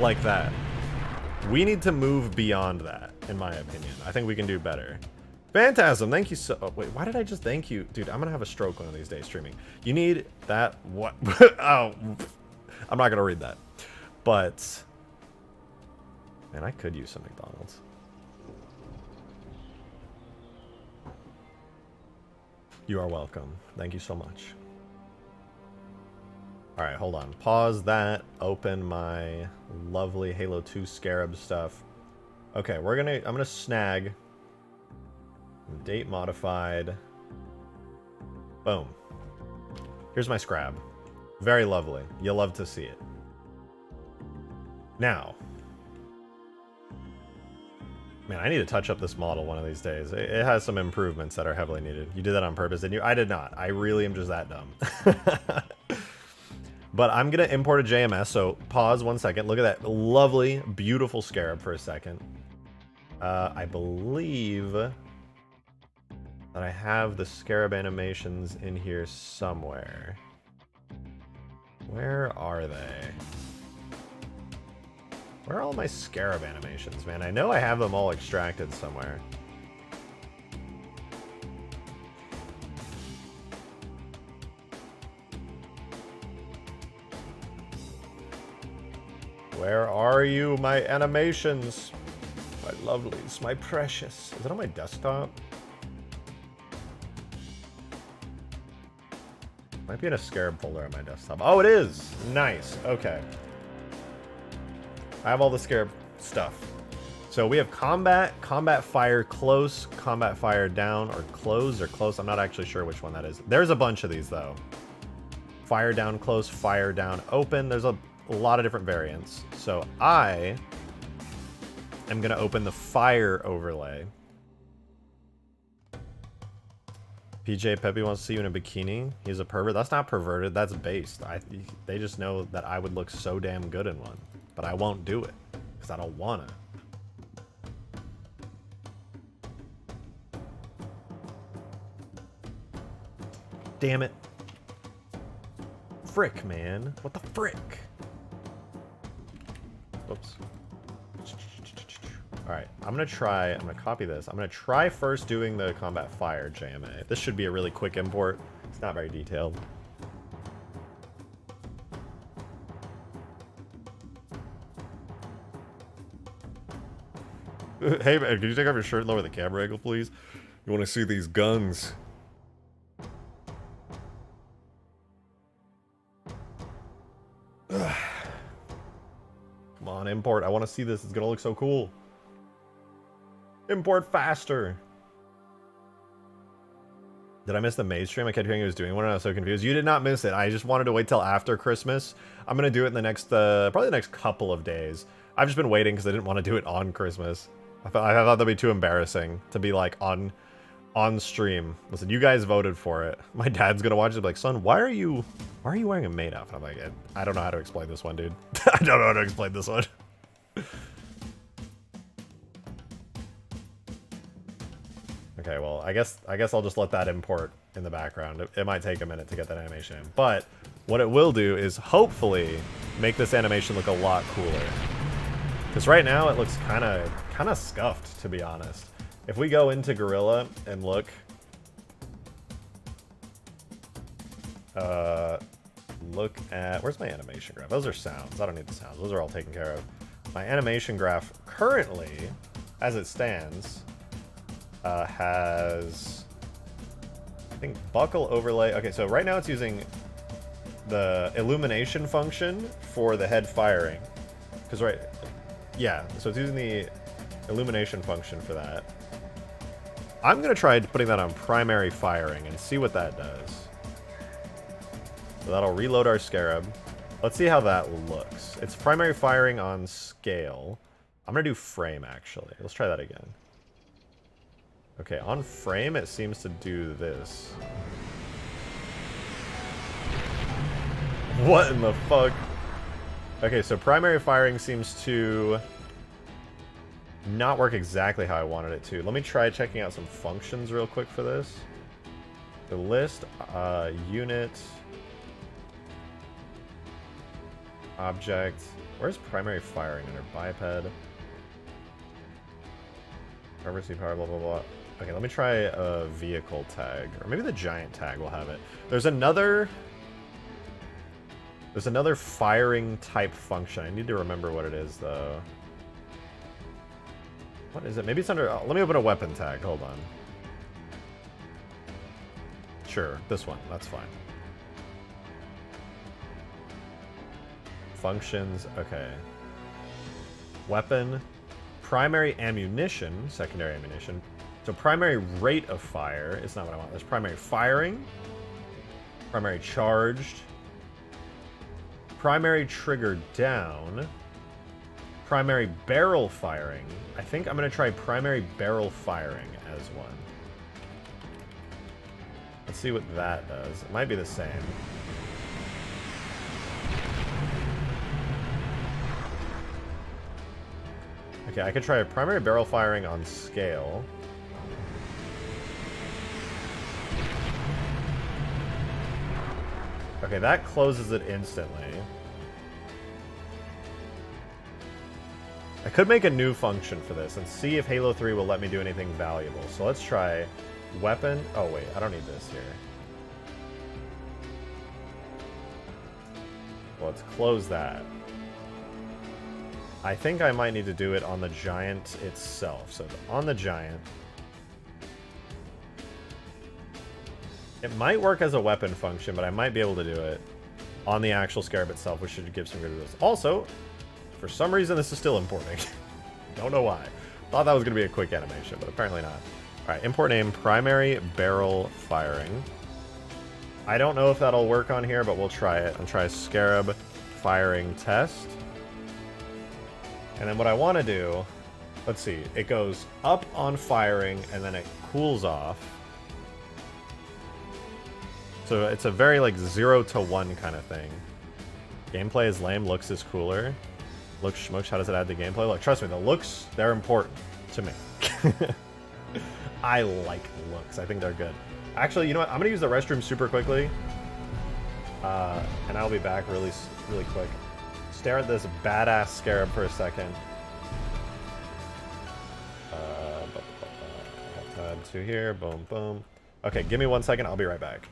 Like that. We need to move beyond that, in my opinion. I think we can do better. Phantasm, thank you so... Oh, wait, why did I just thank you? Dude, I'm gonna have a stroke one of these days streaming. You need that... What? Oh. I'm not gonna read that. But... Man, I could use some McDonald's. You are welcome. Thank you so much. Alright, hold on. Pause that. Open my lovely Halo 2 Scarab stuff. Okay, I'm gonna snag. Date modified. Boom. Here's my Scarab. Very lovely. You'll love to see it. Now. Man, I need to touch up this model one of these days. It has some improvements that are heavily needed. You did that on purpose, didn't you? I did not. I really am just that dumb. But I'm going to import a JMS, so pause 1 second. Look at that lovely, beautiful Scarab for a second. I believe that I have the Scarab animations in here somewhere. Where are they? Where are all my Scarab animations, man? I know I have them all extracted somewhere. Where are you, my animations? My lovelies, my precious. Is it on my desktop? Might be in a Scarab folder on my desktop. Oh, it is! Nice. Okay. I have all the Scarab stuff. So we have combat, combat fire close, combat fire down, or close, or close. I'm not actually sure which one that is. There's a bunch of these, though. Fire down close, fire down open. There's a lot of different variants. So I am going to open the fire overlay. PJ Pepe wants to see you in a bikini. He's a pervert. That's not perverted. That's based. They just know that I would look so damn good in one. But I won't do it. Because I don't want to. Damn it. Frick, man. What the frick? Whoops. Alright, I'm gonna copy this. I'm gonna try first doing the combat fire JMA. This should be a really quick import. It's not very detailed. Hey man, can you take off your shirt and lower the camera angle, please? You wanna see these guns? Come on, import. I want to see this. It's going to look so cool. Import faster. Did I miss the maze stream? I kept hearing he was doing one and I was so confused. You did not miss it. I just wanted to wait till after Christmas. I'm going to do it in the next, probably the next couple of days. I've just been waiting because I didn't want to do it on Christmas. I thought that'd be too embarrassing to be like on stream. Listen, you guys voted for it. My dad's gonna watch it and be like, son, why are you wearing a maid outfit? I'm like, I don't know how to explain this one, dude. I don't know how to explain this one. Okay, well, I guess I'll just let that import in the background. It might take a minute to get that animation in. But what it will do is hopefully make this animation look a lot cooler. Because right now it looks kind of scuffed, to be honest. If we go into Gorilla and look, look at, where's my animation graph? Those are sounds. I don't need the sounds. Those are all taken care of. My animation graph currently, as it stands, has, I think, buckle overlay. Okay, so right now it's using the illumination function for the head firing. Because yeah, so it's using the illumination function for that. I'm going to try putting that on primary firing and see what that does. So that'll reload our Scarab. Let's see how that looks. It's primary firing on scale. I'm going to do frame, actually. Let's try that again. Okay, on frame, it seems to do this. What in the fuck? Okay, so primary firing seems to not work exactly how I wanted it to. Let me try checking out some functions real quick for this. The list, unit, object. Where's primary firing under biped? Emergency power, blah, blah, blah. Okay, let me try a vehicle tag. Or maybe the giant tag will have it. There's another firing type function. I need to remember what it is, though. What is it? Maybe it's under... let me open a weapon tag. Hold on. Sure, this one. That's fine. Functions. Okay. Weapon. Primary ammunition. Secondary ammunition. So primary rate of fire is not what I want. There's primary firing. Primary charged. Primary trigger down. Primary barrel firing. I think I'm going to try primary barrel firing as one. Let's see what that does. It might be the same. Okay, I could try a primary barrel firing on scale. Okay, that closes it instantly. I could make a new function for this and see if Halo 3 will let me do anything valuable. So let's try weapon. Oh wait, I don't need this here. Well, let's close that. I think I might need to do it on the giant itself. So on the giant. It might work as a weapon function, but I might be able to do it on the actual Scarab itself, which should give some good results. Also, for some reason, this is still importing. Don't know why. Thought that was going to be a quick animation, but apparently not. Alright, import name, primary barrel firing. I don't know if that'll work on here, but we'll try it. I'll try Scarab firing test. And then what I want to do, let's see, it goes up on firing and then it cools off. So it's a very like 0 to 1 kind of thing. Gameplay is lame, looks is cooler. Looks schmooks, how does it add to gameplay? Look, trust me, the looks, they're important to me. I like looks, I think they're good. Actually, you know what, I'm gonna use the restroom super quickly. And I'll be back really quick. Stare at this badass scarab for a second. Tab 2 here, boom, boom. Okay, give me 1 second, I'll be right back.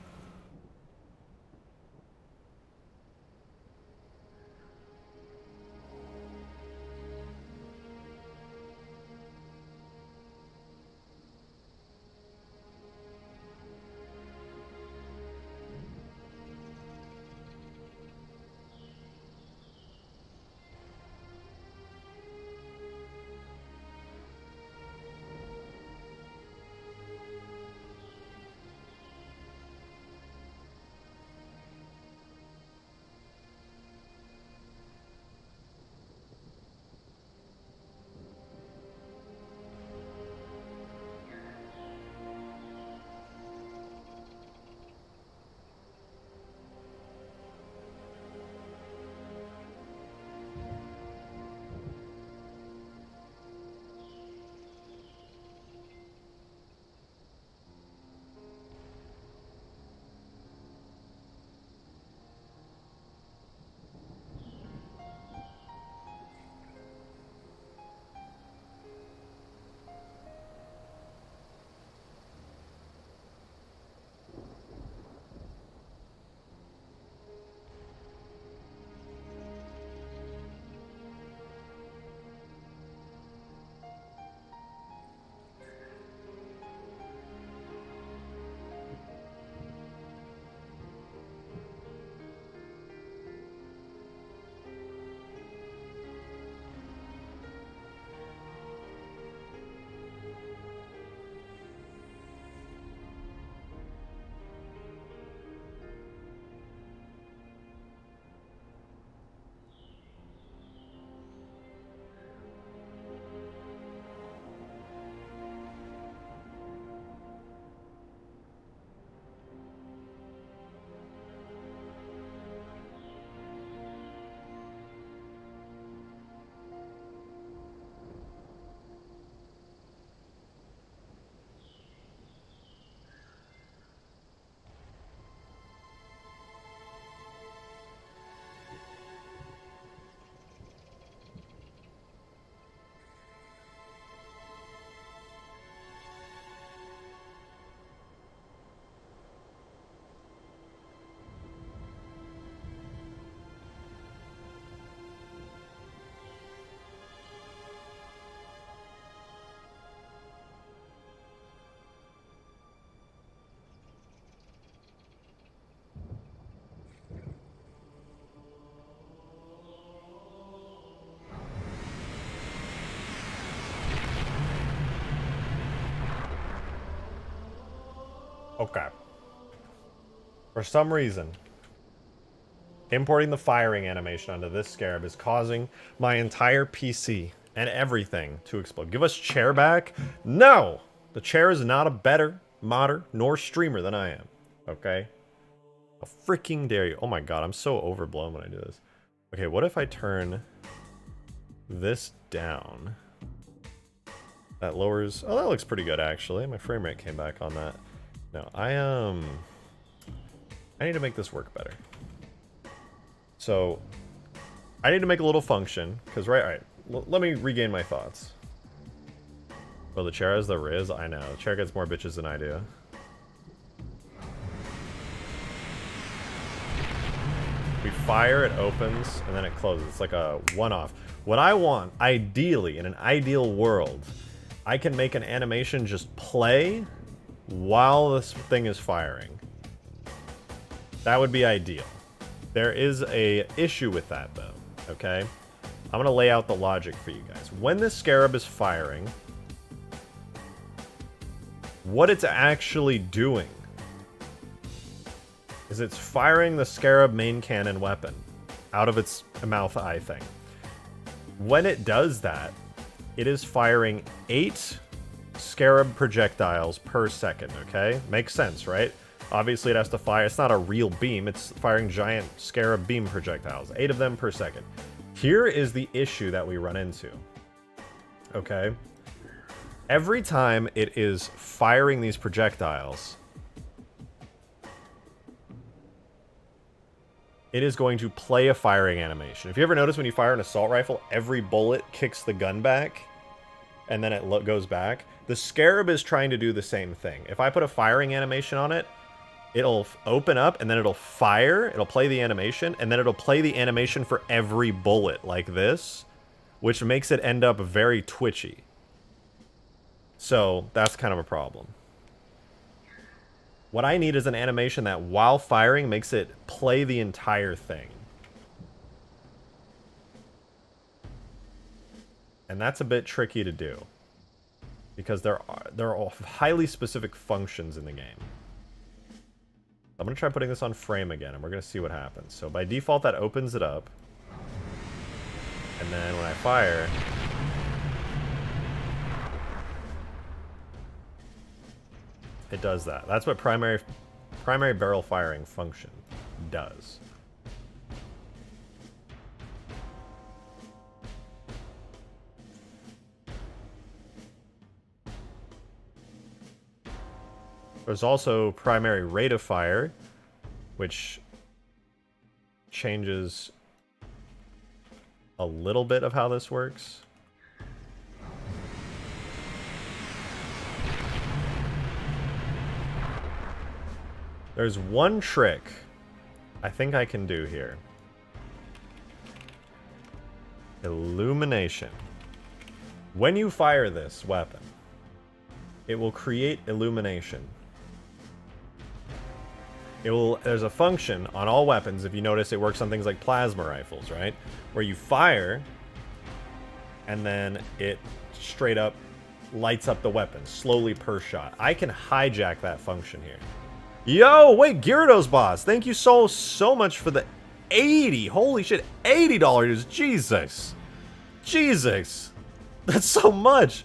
Okay. For some reason, importing the firing animation onto this scarab is causing my entire PC and everything to explode. Give us chair back? No! The chair is not a better modder nor streamer than I am. Okay? How freaking dare you? Oh my god, I'm so overblown when I do this. Okay, what if I turn this down? That lowers... Oh, that looks pretty good, actually. My frame rate came back on that. No, I need to make this work better. So, I need to make a little function, because, alright, let me regain my thoughts. Well, the chair has the Riz, I know. The chair gets more bitches than I do. We fire, it opens, and then it closes. It's like a one-off. What I want, ideally, in an ideal world, I can make an animation just play while this thing is firing. That would be ideal. There is a issue with that, though, okay? I'm going to lay out the logic for you guys. When this scarab is firing, what it's actually doing is it's firing the scarab main cannon weapon out of its mouth eye thing. When it does that, it is firing 8 scarab projectiles per second, okay? Makes sense, right? Obviously, it has to fire. It's not a real beam. It's firing giant scarab beam projectiles. 8 of them per second. Here is the issue that we run into, okay? Every time it is firing these projectiles, it is going to play a firing animation. If you ever notice when you fire an assault rifle, every bullet kicks the gun back, and then it goes back. The Scarab is trying to do the same thing. If I put a firing animation on it, it'll open up, and then it'll fire, it'll play the animation, and then it'll play the animation for every bullet, like this, which makes it end up very twitchy. So, that's kind of a problem. What I need is an animation that, while firing, makes it play the entire thing. And that's a bit tricky to do, because there are highly specific functions in the game. I'm going to try putting this on frame again, and we're going to see what happens. So by default, that opens it up. And then when I fire, it does that. That's what primary barrel firing function does. There's also primary rate of fire, which changes a little bit of how this works. There's one trick I think I can do here. Illumination. When you fire this weapon, it will create illumination. There's a function on all weapons, if you notice it works on things like plasma rifles, right? Where you fire, and then it straight up lights up the weapon, slowly per shot. I can hijack that function here. Yo, wait, Gyarados boss, thank you so much for the 80. Holy shit, $80, Jesus. Jesus. That's so much.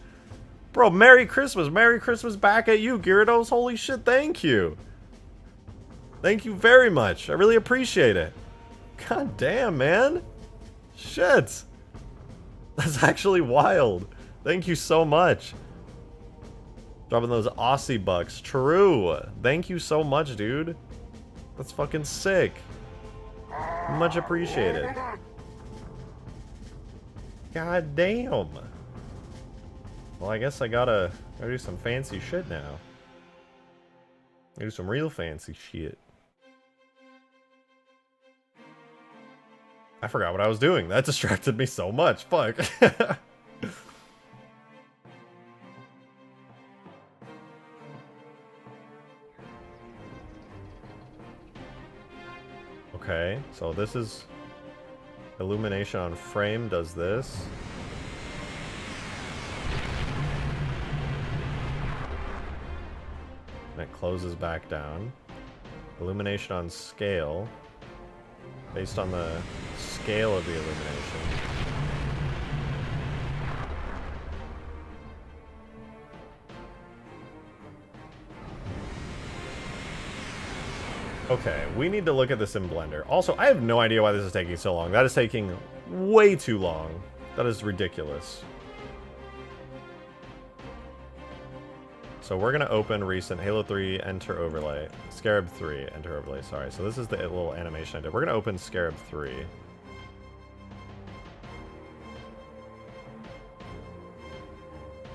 Bro, Merry Christmas. Merry Christmas back at you, Gyarados. Holy shit, thank you. Thank you very much. I really appreciate it. God damn, man. Shit. That's actually wild. Thank you so much. Dropping those Aussie bucks. True. Thank you so much, dude. That's fucking sick. Much appreciated. God damn. Well, I guess I gotta do some fancy shit now. Do some real fancy shit. I forgot what I was doing. That distracted me so much. Fuck. Okay, so this is illumination on frame, does this. And it closes back down. Illumination on scale, based on the scale of the illumination. Okay, we need to look at this in Blender. Also, I have no idea why this is taking so long. That is taking way too long. That is ridiculous. So we're going to open recent Halo 3 enter overlay. Scarab 3 enter overlay, sorry. So this is the little animation I did. We're going to open Scarab 3.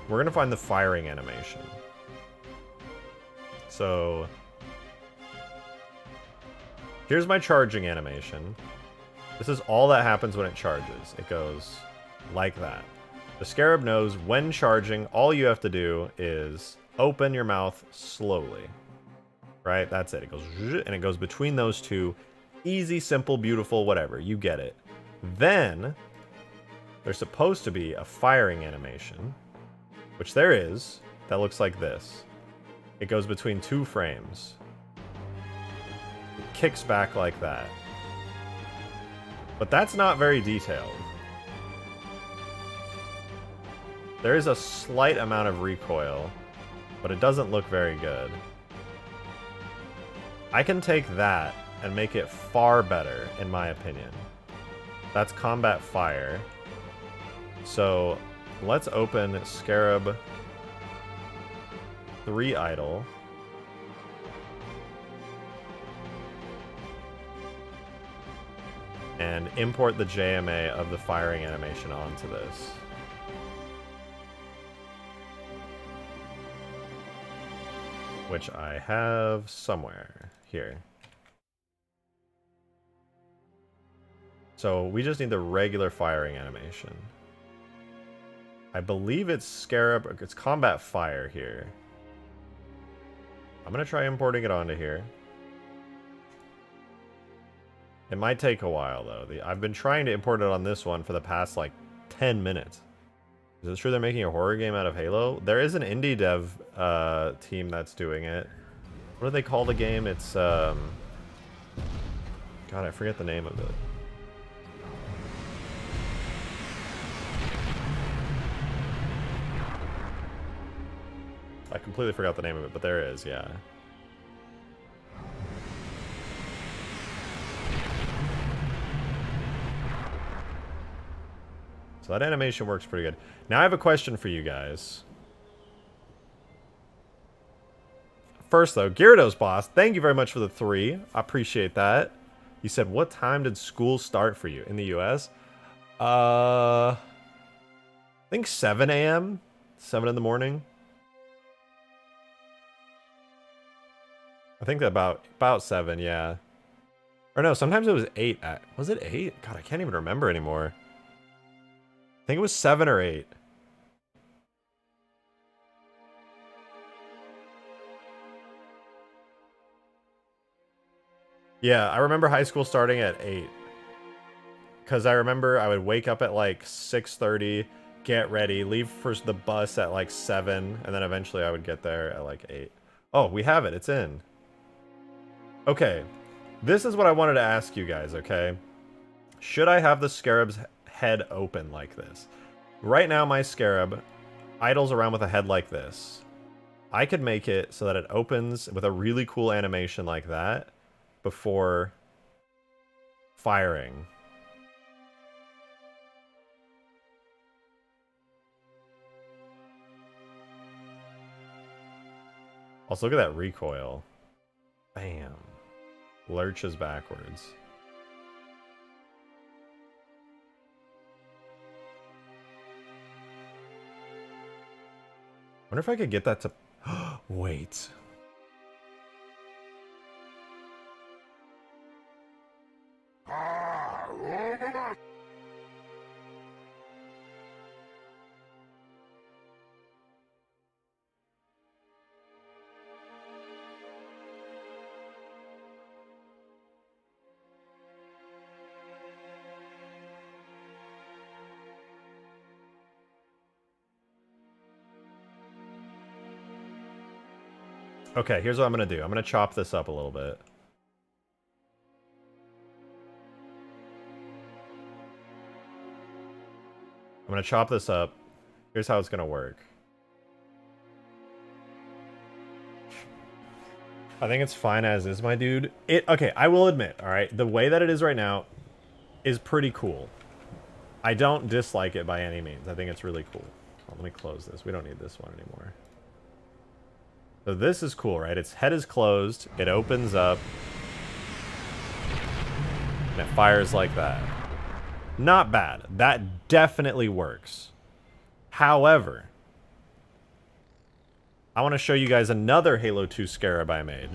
We're going to find the firing animation. So here's my charging animation. This is all that happens when it charges. It goes like that. The Scarab knows when charging, all you have to do is open your mouth slowly. Right? That's it. It goes, and it goes between those two. Easy, simple, beautiful, whatever. You get it. Then, there's supposed to be a firing animation, which there is, that looks like this. It goes between 2 frames. It kicks back like that. But that's not very detailed. There is a slight amount of recoil, but it doesn't look very good. I can take that and make it far better, in my opinion. That's combat fire. So let's open Scarab 3 idle. And import the JMA of the firing animation onto this. Which I have somewhere here. So we just need the regular firing animation. I believe it's Scarab, it's combat fire here. I'm gonna try importing it onto here. It might take a while though. I've been trying to import it on this one for the past like 10 minutes. Is it true they're making a horror game out of Halo? There is an indie dev team that's doing it. What do they call the game? It's God, I forget the name of it. I completely forgot the name of it, but there it is, yeah. So that animation works pretty good. Now I have a question for you guys. First though, Gyarados boss, thank you very much for the 3. I appreciate that. You said, what time did school start for you in the US? I think 7 a.m. 7 in the morning. I think that about 7, yeah. Or no, sometimes it was 8. Was it 8? God, I can't even remember anymore. I think it was 7 or 8. Yeah, I remember high school starting at 8. Because I remember I would wake up at like 6:30, get ready, leave for the bus at like 7, and then eventually I would get there at like 8. Oh, we have it. It's in. Okay. This is what I wanted to ask you guys, okay? Should I have the Scarab's head open like this? Right now my Scarab idles around with a head like this. I could make it so that it opens with a really cool animation like that before firing. Also, look at that recoil. Bam. Lurches backwards. Wonder if I could get that to... Wait. Okay, here's what I'm going to do. I'm going to chop this up a little bit. I'm going to chop this up. Here's how it's going to work. I think it's fine as is, my dude. Okay, I will admit, all right, the way that it is right now is pretty cool. I don't dislike it by any means. I think it's really cool. Oh, let me close this. We don't need this one anymore. So this is cool, right? Its head is closed. It opens up. And it fires like that. Not bad. That definitely works. However, I want to show you guys another Halo 2 Scarab I made.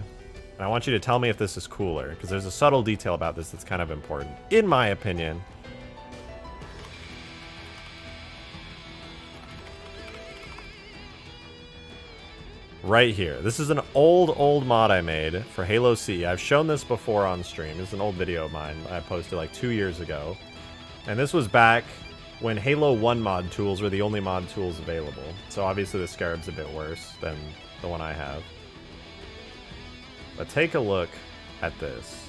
And I want you to tell me if this is cooler, because there's a subtle detail about this that's kind of important, in my opinion. Right here. This is an old mod I made for Halo C. I've shown this before on stream. This is an old video of mine I posted like 2 years ago. And this was back when Halo 1 mod tools were the only mod tools available. So obviously the Scarab's a bit worse than the one I have. But take a look at this.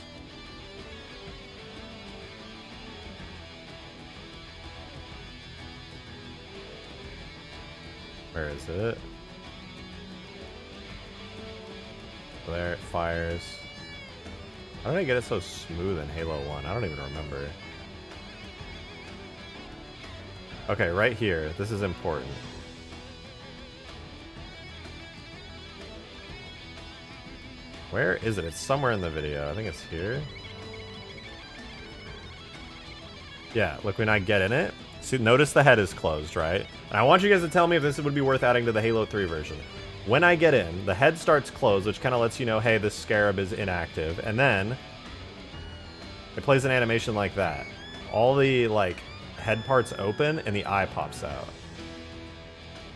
Where is it? There it fires. How did I get it so smooth in Halo 1? I don't even remember. Okay, right here. This is important. Where is it? It's somewhere in the video. I think it's here. Yeah, look, when I get in it, see, notice the head is closed, right? And I want you guys to tell me if this would be worth adding to the Halo 3 version. When I get in, the head starts closed, which kind of lets you know, hey, this Scarab is inactive. And then it plays an animation like that. All the, like, head parts open and the eye pops out.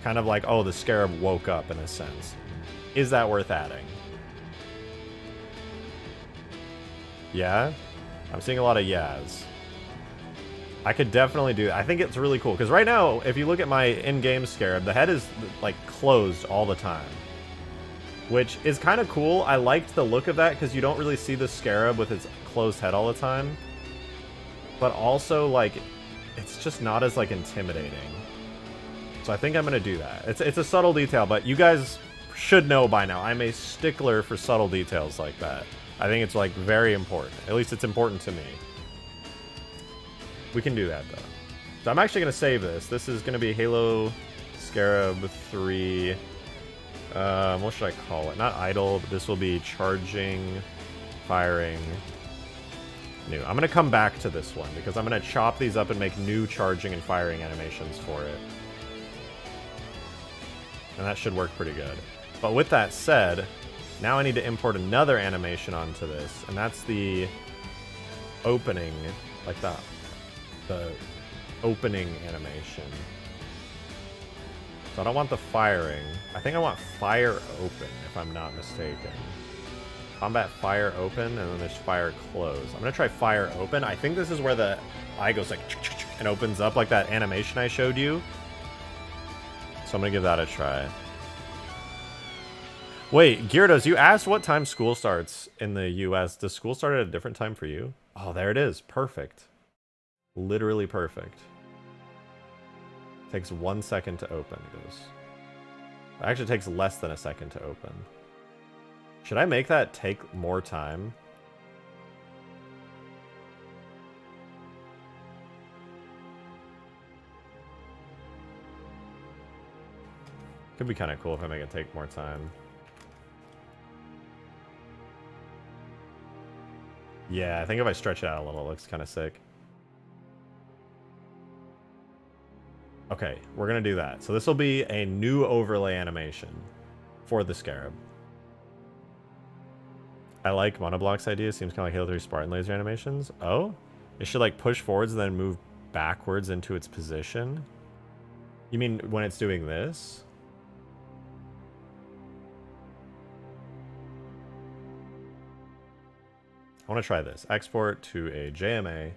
Kind of like, oh, the Scarab woke up in a sense. Is that worth adding? Yeah? I'm seeing a lot of yeahs. I could definitely do that. I think it's really cool. Because right now, if you look at my in-game Scarab, the head is, like, closed all the time. Which is kind of cool. I liked the look of that because you don't really see the Scarab with its closed head all the time. But also, like, it's just not as, like, intimidating. So I think I'm going to do that. It's a subtle detail, but you guys should know by now. I'm a stickler for subtle details like that. I think it's, like, very important. At least it's important to me. We can do that, though. So I'm actually going to save this. This is going to be Halo Scarab 3. What should I call it? Not idle, but this will be charging, firing, new. I'm going to come back to this one because I'm going to chop these up and make new charging and firing animations for it. And that should work pretty good. But with that said, now I need to import another animation onto this, and that's the opening, like that. The opening animation. So I don't want the firing. I think I want fire open, if I'm not mistaken. Combat fire open, and then there's fire close. I'm gonna try fire open. I think this is where the eye goes like and opens up like that animation I showed you. So I'm gonna give that a try. Wait, Gyarados, you asked what time school starts in the US. Does school start at a different time for you? Oh, there it is. Perfect. Literally perfect. Takes 1 second to open. It goes. It actually takes less than a second to open. Should I make that take more time? Could be kind of cool if I make it take more time. Yeah, I think if I stretch it out a little, it looks kind of sick. Okay, we're going to do that. So this will be a new overlay animation for the Scarab. I like Monoblock's idea. Seems kind of like Halo 3 Spartan laser animations. Oh? It should like push forwards and then move backwards into its position? You mean when it's doing this? I want to try this. Export to a JMA.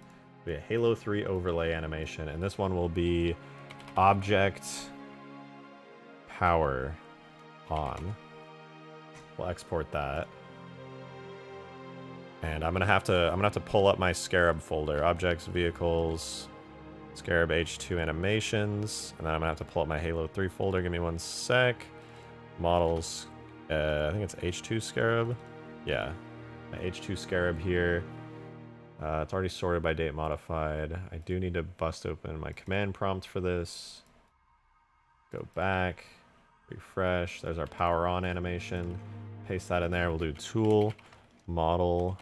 Be a Halo 3 overlay animation. And this one will be object power on. We'll export that. And I'm gonna have to pull up my Scarab folder. Objects, vehicles, Scarab H2 animations, and then I'm gonna have to pull up my Halo 3 folder. Give me 1 sec. Models, I think it's H2 Scarab. Yeah, my H2 Scarab here. It's already sorted by date modified. I do need to bust open my command prompt for this. Go back, refresh. There's our power on animation. Paste that in there. We'll do tool, model,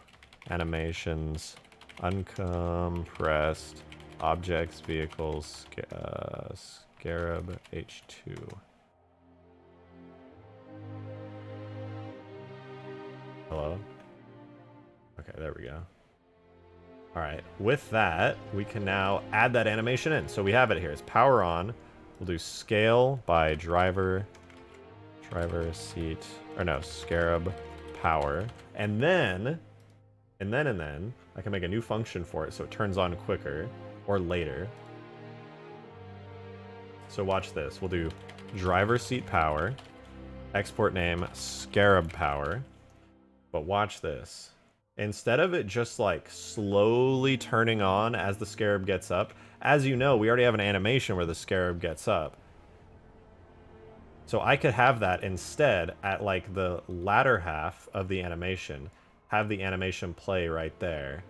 animations, uncompressed, objects, vehicles, Scarab H2. Hello? Okay, there we go. All right, with that, we can now add that animation in. So we have it here. It's power on. We'll do scale by driver seat, or no, Scarab power. And then I can make a new function for it so it turns on quicker or later. So watch this. We'll do driver seat power, export name Scarab power. But watch this. Instead of it just like slowly turning on as the Scarab gets up, as you know, we already have an animation where the Scarab gets up. So I could have that instead at like the latter half of the animation, have the animation play right there.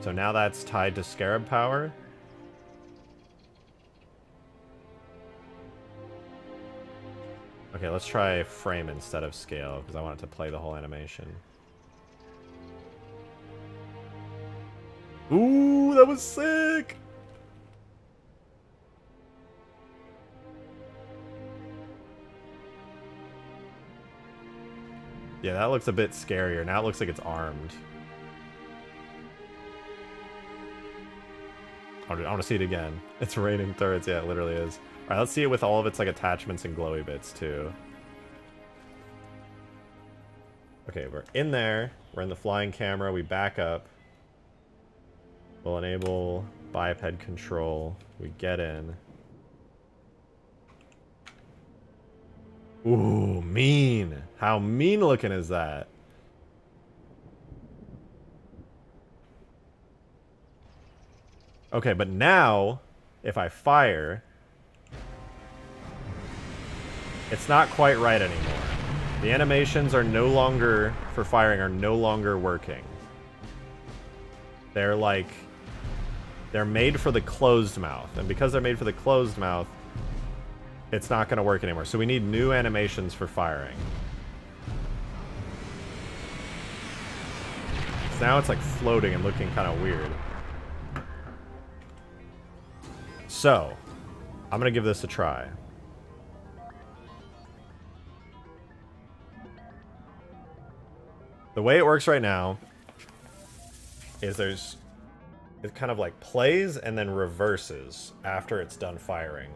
So now that's tied to Scarab power. Okay, let's try frame instead of scale because I want it to play the whole animation. Ooh, that was sick! Yeah, that looks a bit scarier. Now it looks like it's armed. I want to see it again. It's raining turrets. Yeah, it literally is. Alright, let's see it with all of its like attachments and glowy bits too. Okay, we're in there. We're in the flying camera. We back up. We'll enable biped control. We get in. Ooh, mean. How mean looking is that? Okay, but now, if I fire, it's not quite right anymore. The animations are no longer, for firing, are no longer working. They're like, they're made for the closed mouth. And because they're made for the closed mouth, it's not going to work anymore. So we need new animations for firing. So now it's like floating and looking kind of weird. So, I'm going to give this a try. The way it works right now is it kind of like plays and then reverses after it's done firing.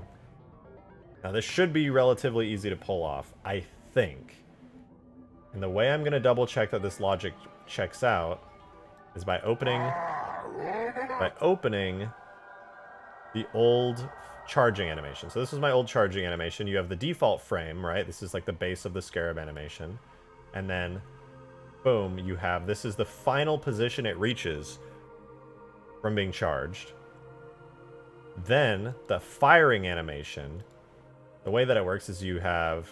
Now this should be relatively easy to pull off, I think. And the way I'm going to double check that this logic checks out is by opening the old charging animation. So this is my old charging animation. You have the default frame, right? This is like the base of the Scarab animation. And then, boom, you have, this is the final position it reaches from being charged. Then, the firing animation, the way that it works is you have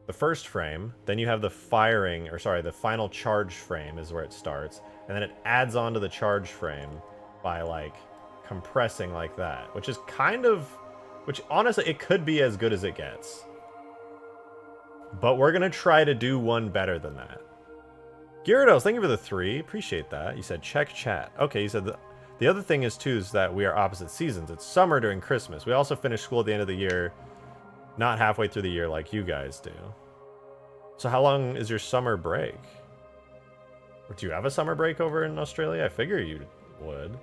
the first frame, then you have the firing, or sorry, the final charge frame is where it starts, and then it adds on to the charge frame by like compressing like that, which is kind of, which honestly it could be as good as it gets, but we're gonna try to do one better than that. Gyarados, thank you for the 3, appreciate that. You said check chat. Okay, you said the other thing is too is that we are opposite seasons. It's summer during Christmas. We also finish school at the end of the year, not halfway through the year like you guys do. So how long is your summer break? Or do you have a summer break over in Australia? I figure you would.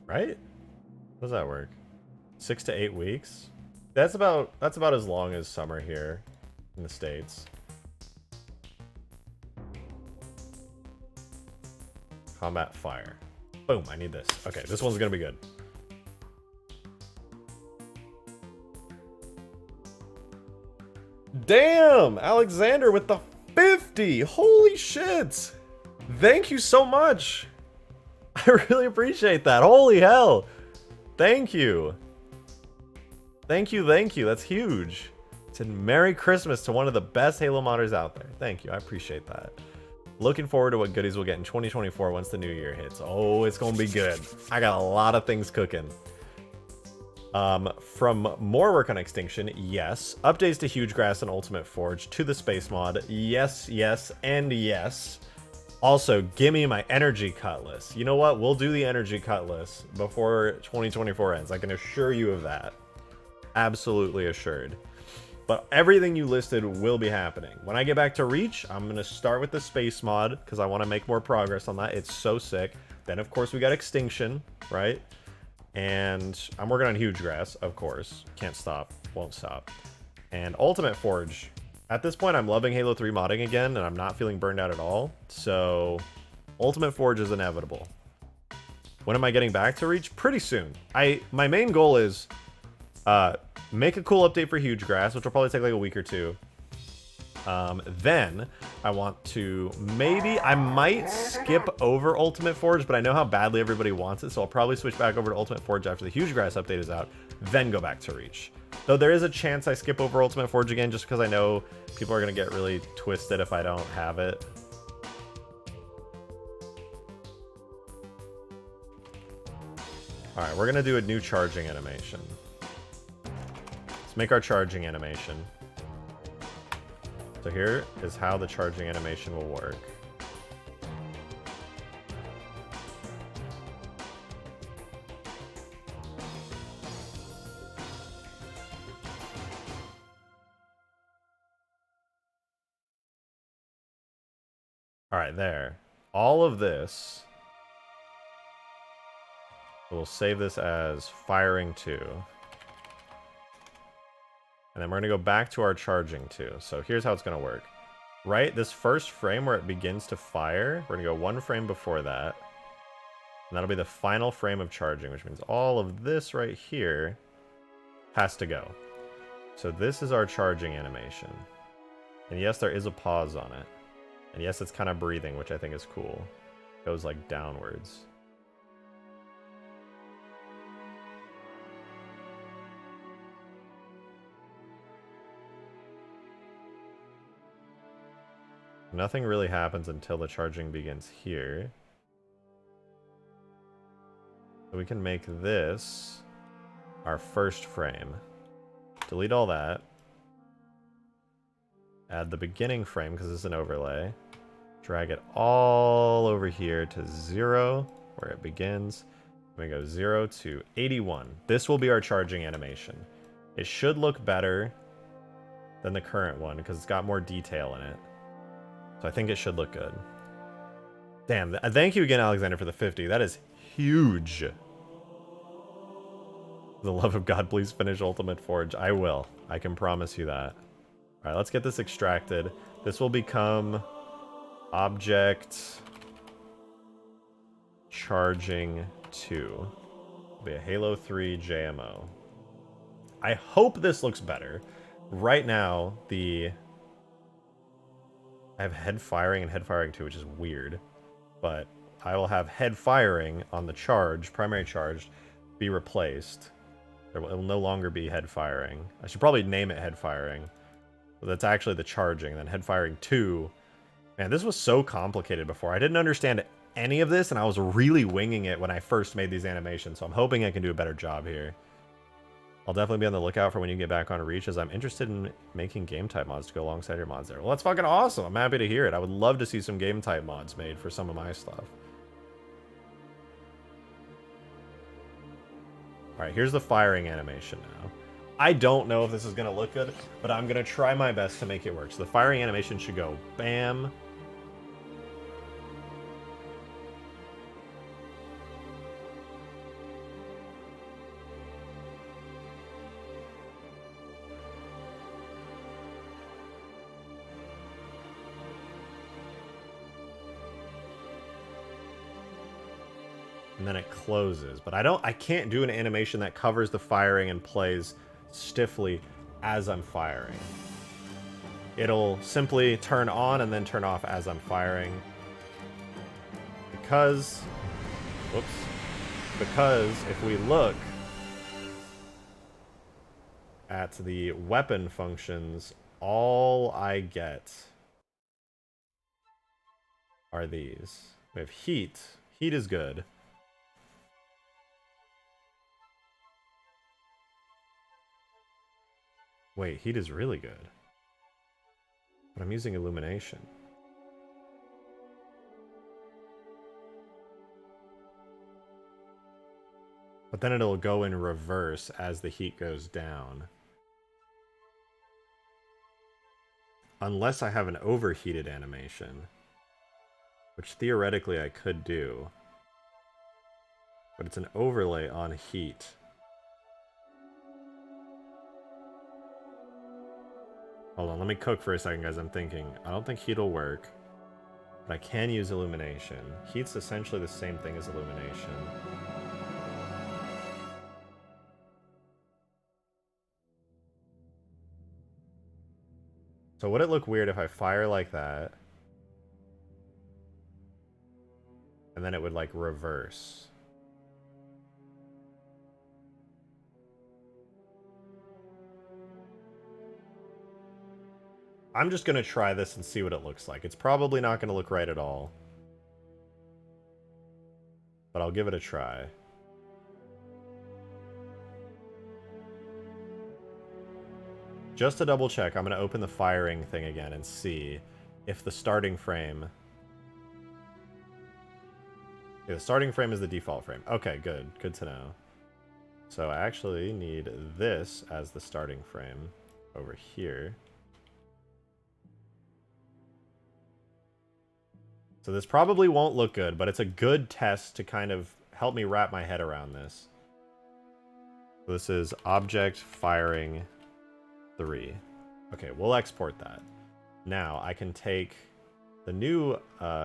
Right? How does that work? 6 to 8 weeks? That's about as long as summer here in the States. Combat fire. Boom, I need this. Okay, this one's gonna be good. Damn! Alexander with the 50! Holy shit! Thank you so much! I really appreciate that. Holy hell! Thank you. Thank you, thank you. That's huge. It said Merry Christmas to one of the best Halo modders out there. Thank you, I appreciate that. Looking forward to what goodies we'll get in 2024 once the new year hits. Oh, it's gonna be good. I got a lot of things cooking. From more work on Extinction, yes. Updates to Huge Grass and Ultimate Forge to the Space Mod, yes, yes, and yes. Also, gimme my energy cutlass. You know what? We'll do the energy cutlass before 2024 ends. I can assure you of that. Absolutely assured. But everything you listed will be happening. When I get back to Reach, I'm going to start with the space mod because I want to make more progress on that. It's so sick. Then, of course, we got Extinction, right? And I'm working on Huge Grass, of course. Can't stop, won't stop. And Ultimate Forge. At this point, I'm loving Halo 3 modding again, and I'm not feeling burned out at all. So, Ultimate Forge is inevitable. When am I getting back to Reach? Pretty soon. My main goal is make a cool update for Huge Grass, which will probably take like a week or two. Then I want to I might skip over Ultimate Forge, but I know how badly everybody wants it, so I'll probably switch back over to Ultimate Forge after the Huge Grass update is out, then go back to Reach. Though there is a chance I skip over Ultimate Forge again, just because I know people are going to get really twisted if I don't have it. Alright, we're going to do a new charging animation. Let's make our charging animation. So here is how the charging animation will work. All right, there. All of this, we'll save this as firing 2. And then we're going to go back to our charging 2. So here's how it's going to work. Right, this first frame where it begins to fire, we're going to go 1 frame before that. And that'll be the final frame of charging, which means all of this right here has to go. So this is our charging animation. And yes, there is a pause on it. And yes, it's kind of breathing, which I think is cool. It goes like downwards. Nothing really happens until the charging begins here. So we can make this our first frame. Delete all that. Add the beginning frame because it's an overlay. Drag it all over here to 0, where it begins. We go 0 to 81. This will be our charging animation. It should look better than the current one because it's got more detail in it. So I think it should look good. Damn, thank you again, Alexander, for the 50. That is huge. For the love of God, please finish Ultimate Forge. I will. I can promise you that. All right, let's get this extracted. This will become object charging 2. It'll be a Halo 3 JMO. I hope this looks better. Right now, I have head firing and head firing 2, which is weird. But I will have head firing on the primary charge, be replaced. It will no longer be head firing. I should probably name it head firing. But that's actually the charging. Then head firing 2. Man, this was so complicated before. I didn't understand any of this, and I was really winging it when I first made these animations. So I'm hoping I can do a better job here. I'll definitely be on the lookout for when you get back on Reach, as I'm interested in making game type mods to go alongside your mods there. Well, that's fucking awesome. I'm happy to hear it. I would love to see some game type mods made for some of my stuff. Alright, here's the firing animation now. I don't know if this is going to look good, but I'm going to try my best to make it work. So the firing animation should go bam. And then it closes. But I can't do an animation that covers the firing and plays stiffly as I'm firing. It'll simply turn on and then turn off as I'm firing. Because if we look at the weapon functions, all I get are these. We have heat. Heat is good. Wait, heat is really good. But I'm using illumination. But then it'll go in reverse as the heat goes down. Unless I have an overheated animation. Which theoretically I could do. but it's an overlay on heat. Hold on, let me cook for a second, guys. I'm thinking. I don't think heat will work, but I can use illumination. Heat's essentially the same thing as illumination. So would it look weird if I fire like that? And then it would like reverse. I'm just going to try this and see what it looks like. It's probably not going to look right at all, but I'll give it a try. Just to double check, I'm going to open the firing thing again and see if the starting frame... Yeah, the starting frame is the default frame. Okay, good. Good to know. So I actually need this as the starting frame over here. So this probably won't look good, but it's a good test to kind of help me wrap my head around this. So this is object firing 3. Okay, we'll export that. Now I can take the new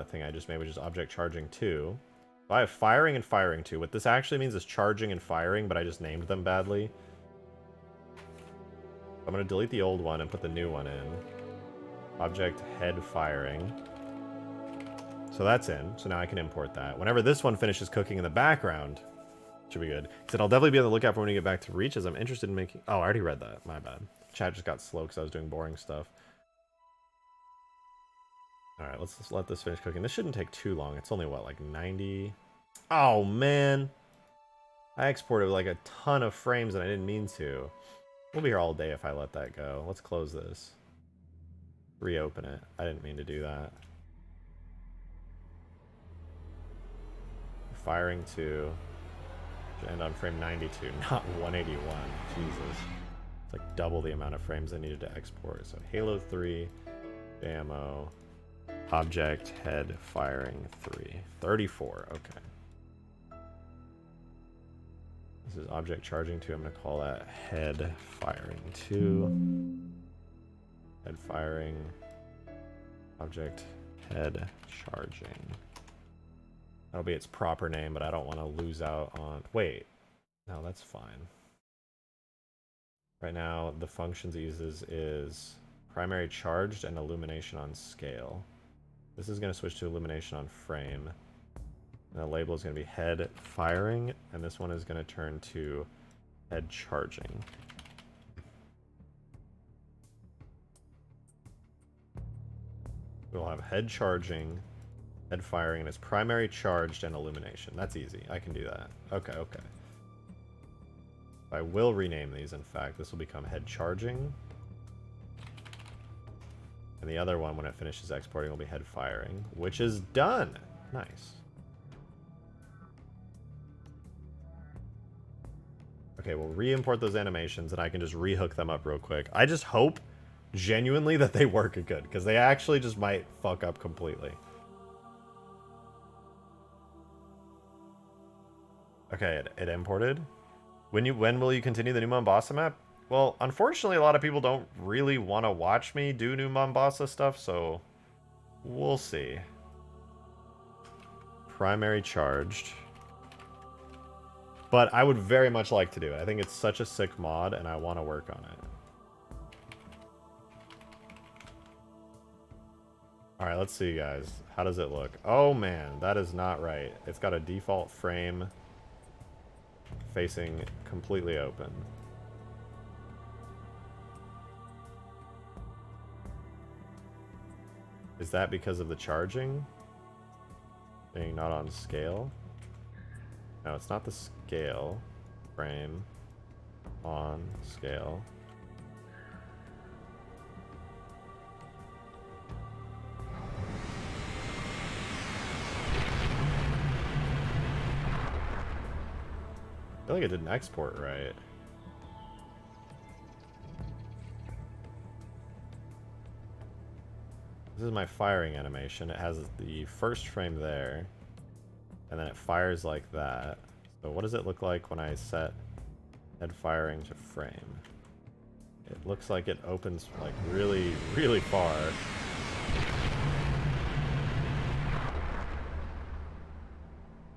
thing I just made, which is object charging 2. So I have firing and firing 2. What this actually means is charging and firing, but I just named them badly. I'm going to delete the old one and put the new one in. Object head firing. So that's in. So now I can import that. Whenever this one finishes cooking in the background, should be good. Because I'll definitely be on the lookout for when you get back to Reach, as I'm interested in making... Oh, I already read that. My bad. Chat just got slow because I was doing boring stuff. Alright, let's just let this finish cooking. This shouldn't take too long. It's only, what, like 90... Oh, man! I exported like a ton of frames and I didn't mean to. We'll be here all day if I let that go. Let's close this. Reopen it. I didn't mean to do that. Firing 2. Should end on frame 92, not 181. Jesus. It's like double the amount of frames I needed to export. So Halo 3, ammo, object head firing 3. 34, okay. This is object charging 2. I'm going to call that head firing 2. Head firing, object head charging. That'll be its proper name, but I don't want to lose out on... Wait. No, that's fine. Right now, the functions it uses is primary charged and illumination on scale. This is going to switch to illumination on frame. And the label is going to be head firing, and this one is going to turn to head charging. We'll have head charging, head firing, and it's primary charged and illumination. That's easy. I can do that. Okay, okay. I will rename these, in fact. This will become head charging. And the other one, when it finishes exporting, will be head firing, which is done. Nice. Okay, we'll re-import those animations, and I can just re-hook them up real quick. I just hope, genuinely, that they work good, because they actually just might fuck up completely. Okay, it imported. When will you continue the new Mombasa map? Well, unfortunately, a lot of people don't really want to watch me do new Mombasa stuff, so we'll see. Primary charged. But I would very much like to do it. I think it's such a sick mod, and I want to work on it. Alright, let's see, guys. How does it look? Oh, man, that is not right. It's got a default frame facing completely open. Is that because of the charging being not on scale? No, it's not the scale. Frame on scale. I feel like it didn't export right. This is my firing animation. It has the first frame there, and then it fires like that. So what does it look like when I set head firing to frame? It looks like it opens like really, really far.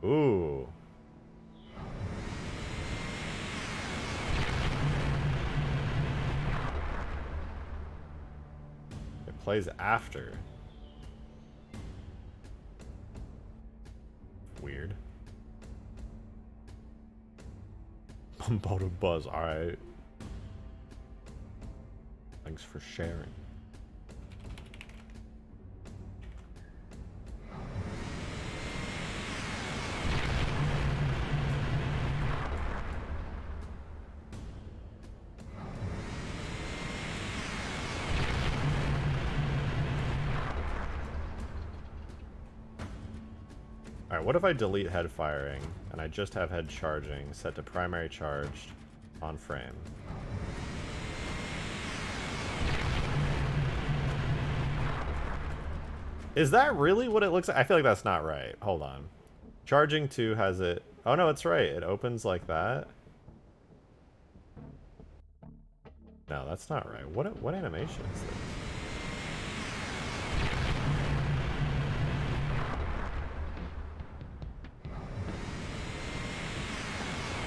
Ooh. It plays after. Weird. Bumbo buzz, alright. Thanks for sharing. Alright, what if I delete head firing and I just have head charging set to primary charged on frame? Is that really what it looks like? I feel like that's not right. Hold on. Charging 2 has it... Oh no, it's right. It opens like that. No, that's not right. What animation is this?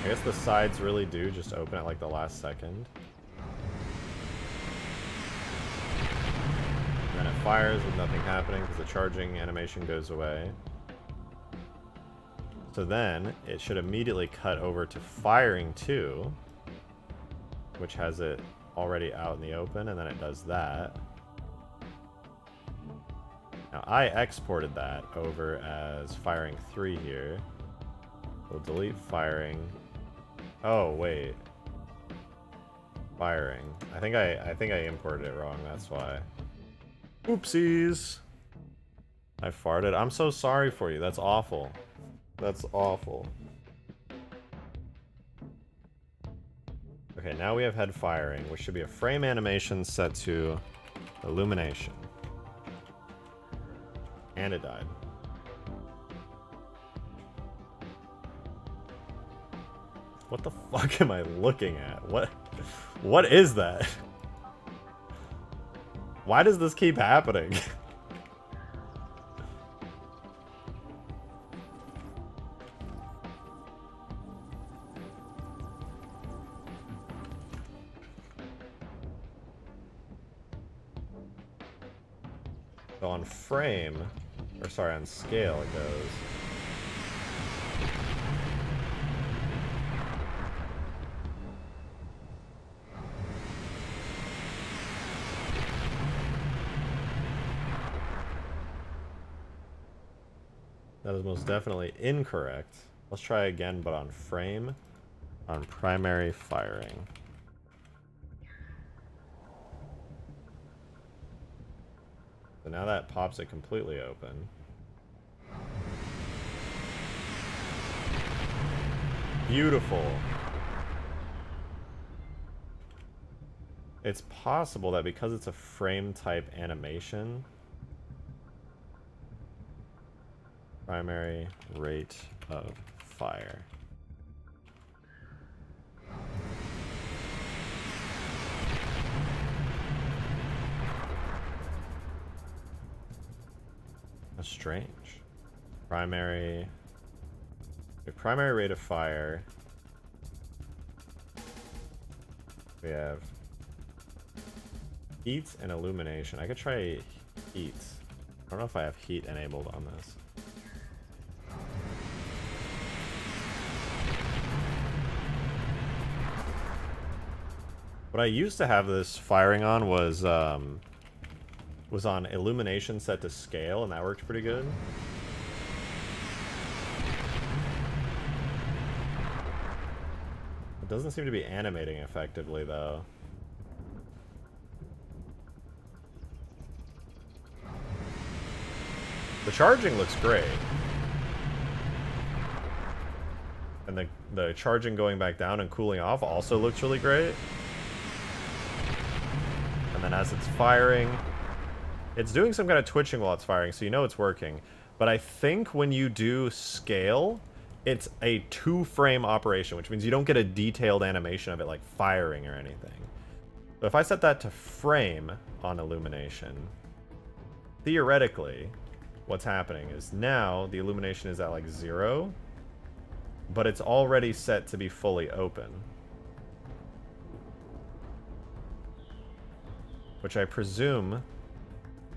I guess the sides really do just open at like the last second. And then it fires with nothing happening because the charging animation goes away. So then it should immediately cut over to firing 2, which has it already out in the open, and then it does that. Now I exported that over as firing 3 here. We'll delete firing. Oh wait, firing. I think I imported it wrong. That's why. Oopsies. I farted. I'm so sorry for you. That's awful. That's awful. Okay, now we have head firing, which should be a frame animation set to illumination. And it died. What the fuck am I looking at? What is that? Why does this keep happening? So on frame, or sorry, on scale it goes. That is most definitely incorrect. Let's try again, but on frame, on primary firing. So now that pops it completely open. Beautiful. It's possible that because it's a frame type animation, primary rate of fire. That's strange. Primary rate of fire. We have heat and illumination. I could try heat. I don't know if I have heat enabled on this. What I used to have this firing on was on illumination set to scale, and that worked pretty good. It doesn't seem to be animating effectively, though. The charging looks great. And the charging going back down and cooling off also looks really great. And then as it's firing, it's doing some kind of twitching while it's firing, so you know it's working. But I think when you do scale, it's a 2-frame operation, which means you don't get a detailed animation of it like firing or anything. So if I set that to frame on illumination, theoretically, what's happening is now the illumination is at like 0, but it's already set to be fully open. Which I presume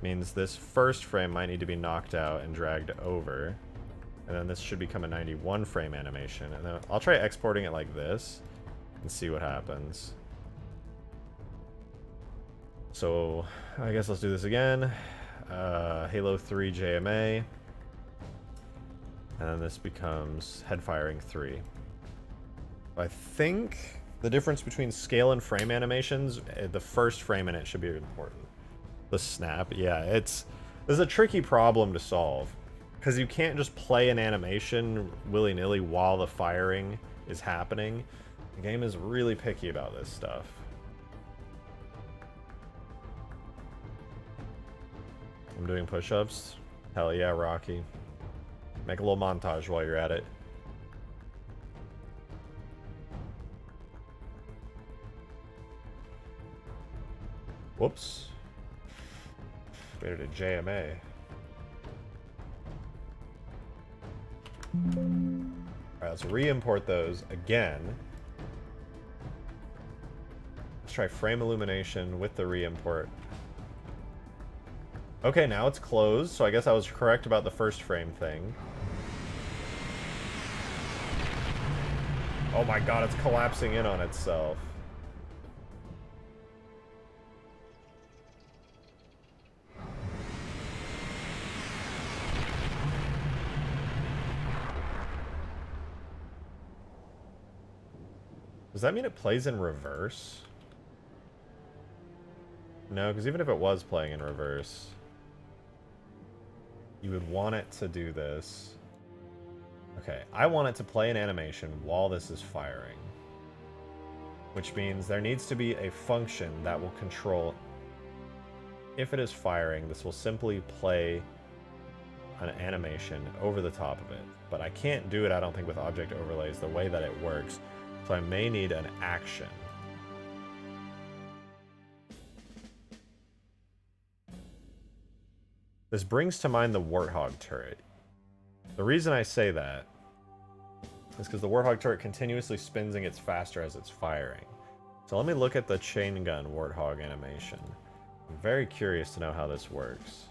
means this first frame might need to be knocked out and dragged over. And then this should become a 91 frame animation. And then I'll try exporting it like this and see what happens. So I guess let's do this again. Halo 3 JMA. And then this becomes head firing 3. I think the difference between scale and frame animations, the first frame in it should be important. The snap, yeah, this is a tricky problem to solve. Because you can't just play an animation willy-nilly while the firing is happening. The game is really picky about this stuff. I'm doing push-ups. Hell yeah, Rocky. Make a little montage while you're at it. Whoops. Created a JMA. Alright, let's re-import those again. Let's try frame illumination with the re-import. Okay, now it's closed, so I guess I was correct about the first frame thing. Oh my god, it's collapsing in on itself. Does that mean it plays in reverse? No, because even if it was playing in reverse, you would want it to do this. Okay, I want it to play an animation while this is firing. Which means there needs to be a function that will control if it is firing, this will simply play an animation over the top of it. But I can't do it, I don't think, with object overlays the way that it works. So I may need an action. This brings to mind the Warthog turret. The reason I say that is because the Warthog turret continuously spins and gets faster as it's firing. So let me look at the chain gun Warthog animation. I'm very curious to know how this works.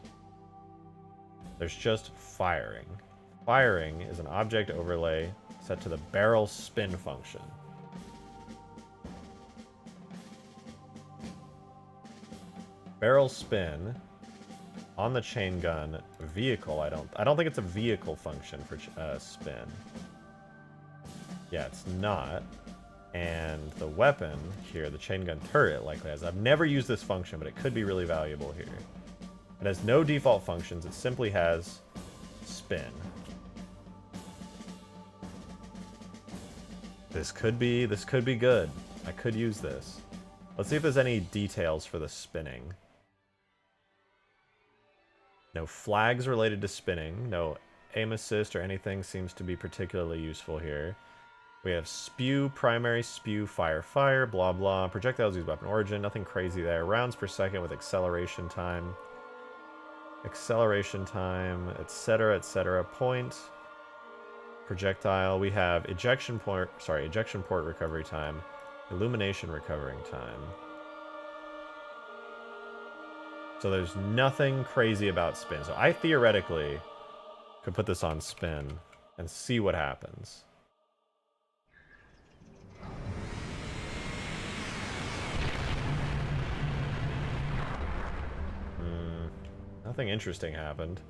There's just firing. Firing is an object overlay set to the barrel spin function. Barrel spin on the chain gun vehicle. I don't think it's a vehicle function for spin. Yeah, it's not. And the weapon here, the chain gun turret, likely has. I've never used this function, but it could be really valuable here. It has no default functions. It simply has spin. This could be good. I could use this. Let's see if there's any details for the spinning. No flags related to spinning. No aim assist or anything seems to be particularly useful here. We have spew, primary spew, fire, fire, blah blah. Projectiles use weapon origin. Nothing crazy there. Rounds per second with acceleration time. Acceleration time, etc., etc. Point. Projectile. We have ejection port recovery time. Illumination recovering time. So there's nothing crazy about spin. So I theoretically could put this on spin and see what happens. Nothing interesting happened.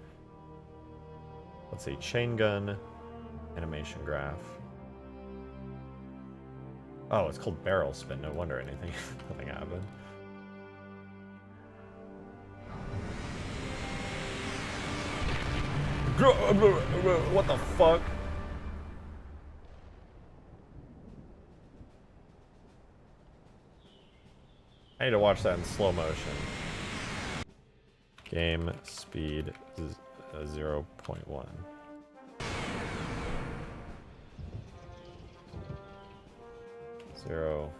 Let's see, chain gun, animation graph. Oh, it's called barrel spin. No wonder nothing happened. What the fuck? I need to watch that in slow motion. Game speed 0.1. 0.1.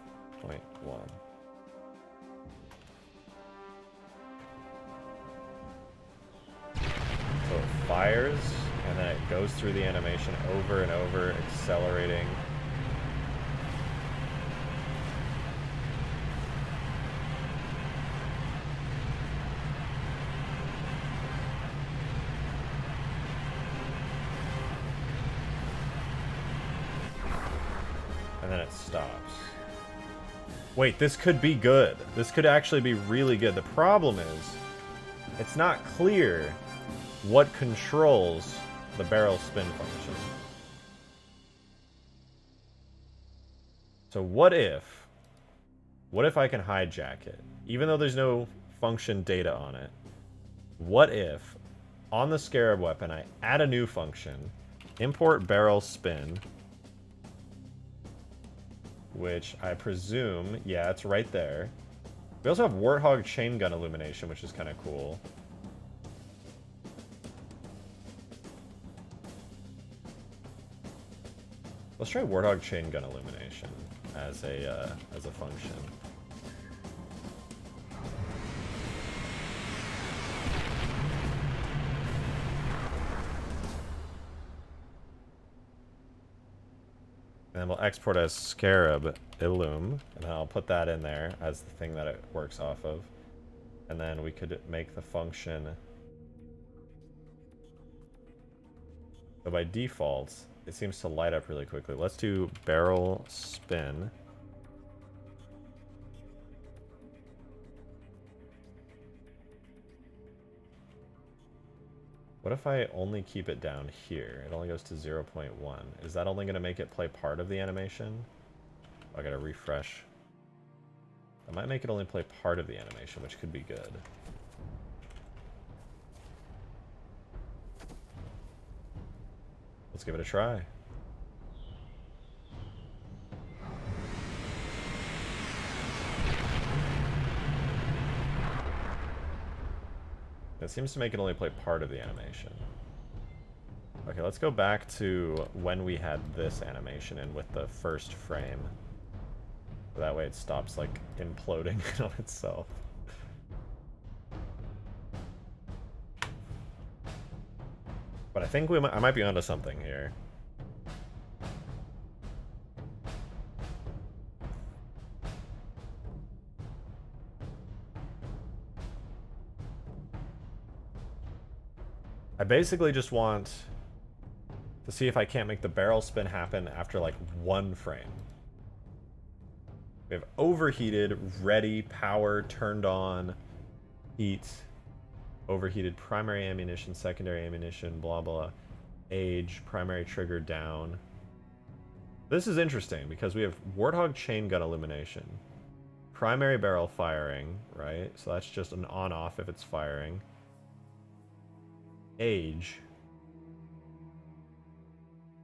So it fires, and then it goes through the animation over and over, accelerating. And then it stops. Wait, this could be good. This could actually be really good. The problem is, it's not clear what controls the barrel spin function. So what if I can hijack it? Even though there's no function data on it, what if on the Scarab weapon I add a new function, import barrel spin, which I presume, yeah, it's right there. We also have Warthog chain gun illumination, which is kind of cool. Let's try Warthog chain gun illumination as a function. And then we'll export as Scarab Illum, and I'll put that in there as the thing that it works off of. And then we could make the function. So by default, it seems to light up really quickly. Let's do barrel spin. What if I only keep it down here? It only goes to 0.1. Is that only going to make it play part of the animation? Oh, I gotta refresh. I might make it only play part of the animation, which could be good. Let's give it a try. It seems to make it only play part of the animation. Okay, let's go back to when we had this animation in with the first frame. So that way it stops, like, imploding on itself. But I think I might be onto something here. I basically just want to see if I can't make the barrel spin happen after like one frame. We have overheated, ready, power, turned on, heat, overheated primary ammunition, secondary ammunition, blah blah, age, primary trigger down. This is interesting because we have Warthog chain gun illumination, primary barrel firing, right? So that's just an on-off if it's firing. Age.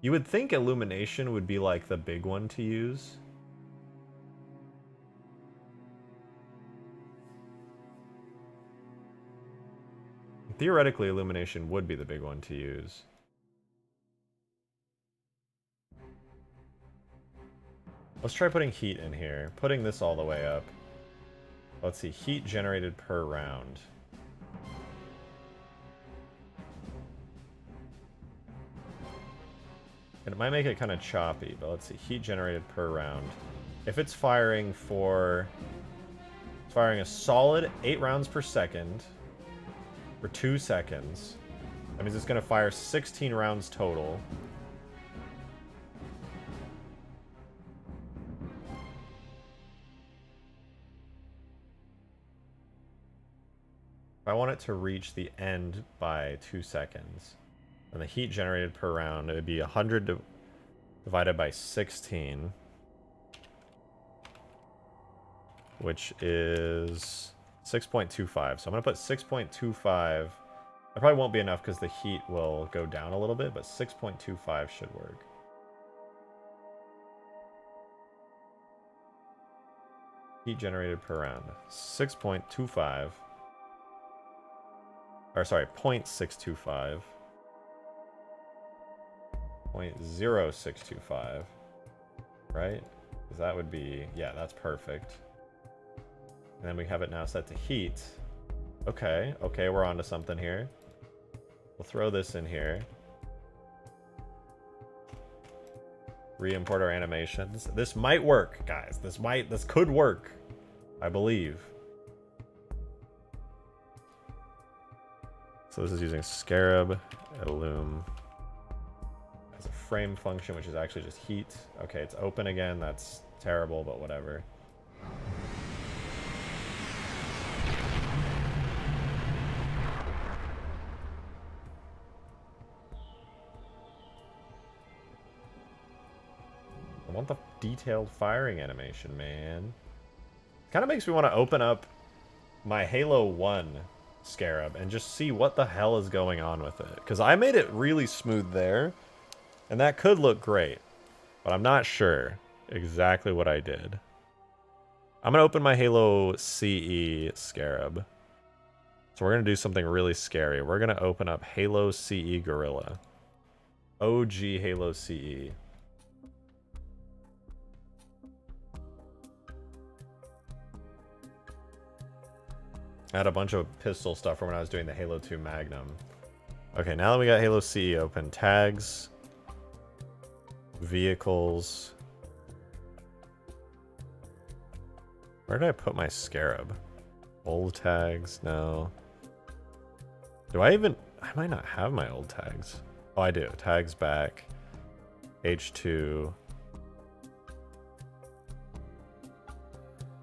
You would think illumination would be like the big one to use. Theoretically, illumination would be the big one to use. Let's try putting heat in here. Putting this all the way up. Let's see, heat generated per round. And it might make it kind of choppy, but let's see, heat generated per round. If it's firing a solid 8 rounds per second for 2 seconds, that means it's going to fire 16 rounds total. If I want it to reach the end by 2 seconds, and the heat generated per round, it would be 100 divided by 16, which is 6.25. So I'm going to put 6.25. That probably won't be enough because the heat will go down a little bit, but 6.25 should work. Heat generated per round. 6.25. Or sorry, 0.625. 0.0625, right? Because that would be, yeah, that's perfect. And then we have it now set to heat. Okay, okay, we're on to something here. We'll throw this in here. Re-import our animations. This might work, guys. This could work. I believe. So this is using Scarab, Illum as a frame function, which is actually just heat. Okay, it's open again. That's terrible, but whatever. I want the detailed firing animation, man. Kind of makes me want to open up my Halo 1 Scarab and just see what the hell is going on with it. Because I made it really smooth there, and that could look great. But I'm not sure exactly what I did. I'm going to open my Halo CE Scarab. So we're going to do something really scary. We're going to open up Halo CE Gorilla. OG Halo CE. I had a bunch of pistol stuff from when I was doing the Halo 2 Magnum. Okay, now that we got Halo CE open, tags, vehicles. Where did I put my Scarab? Old tags? No. Do I even... I might not have my old tags. Oh, I do. Tags back. H2.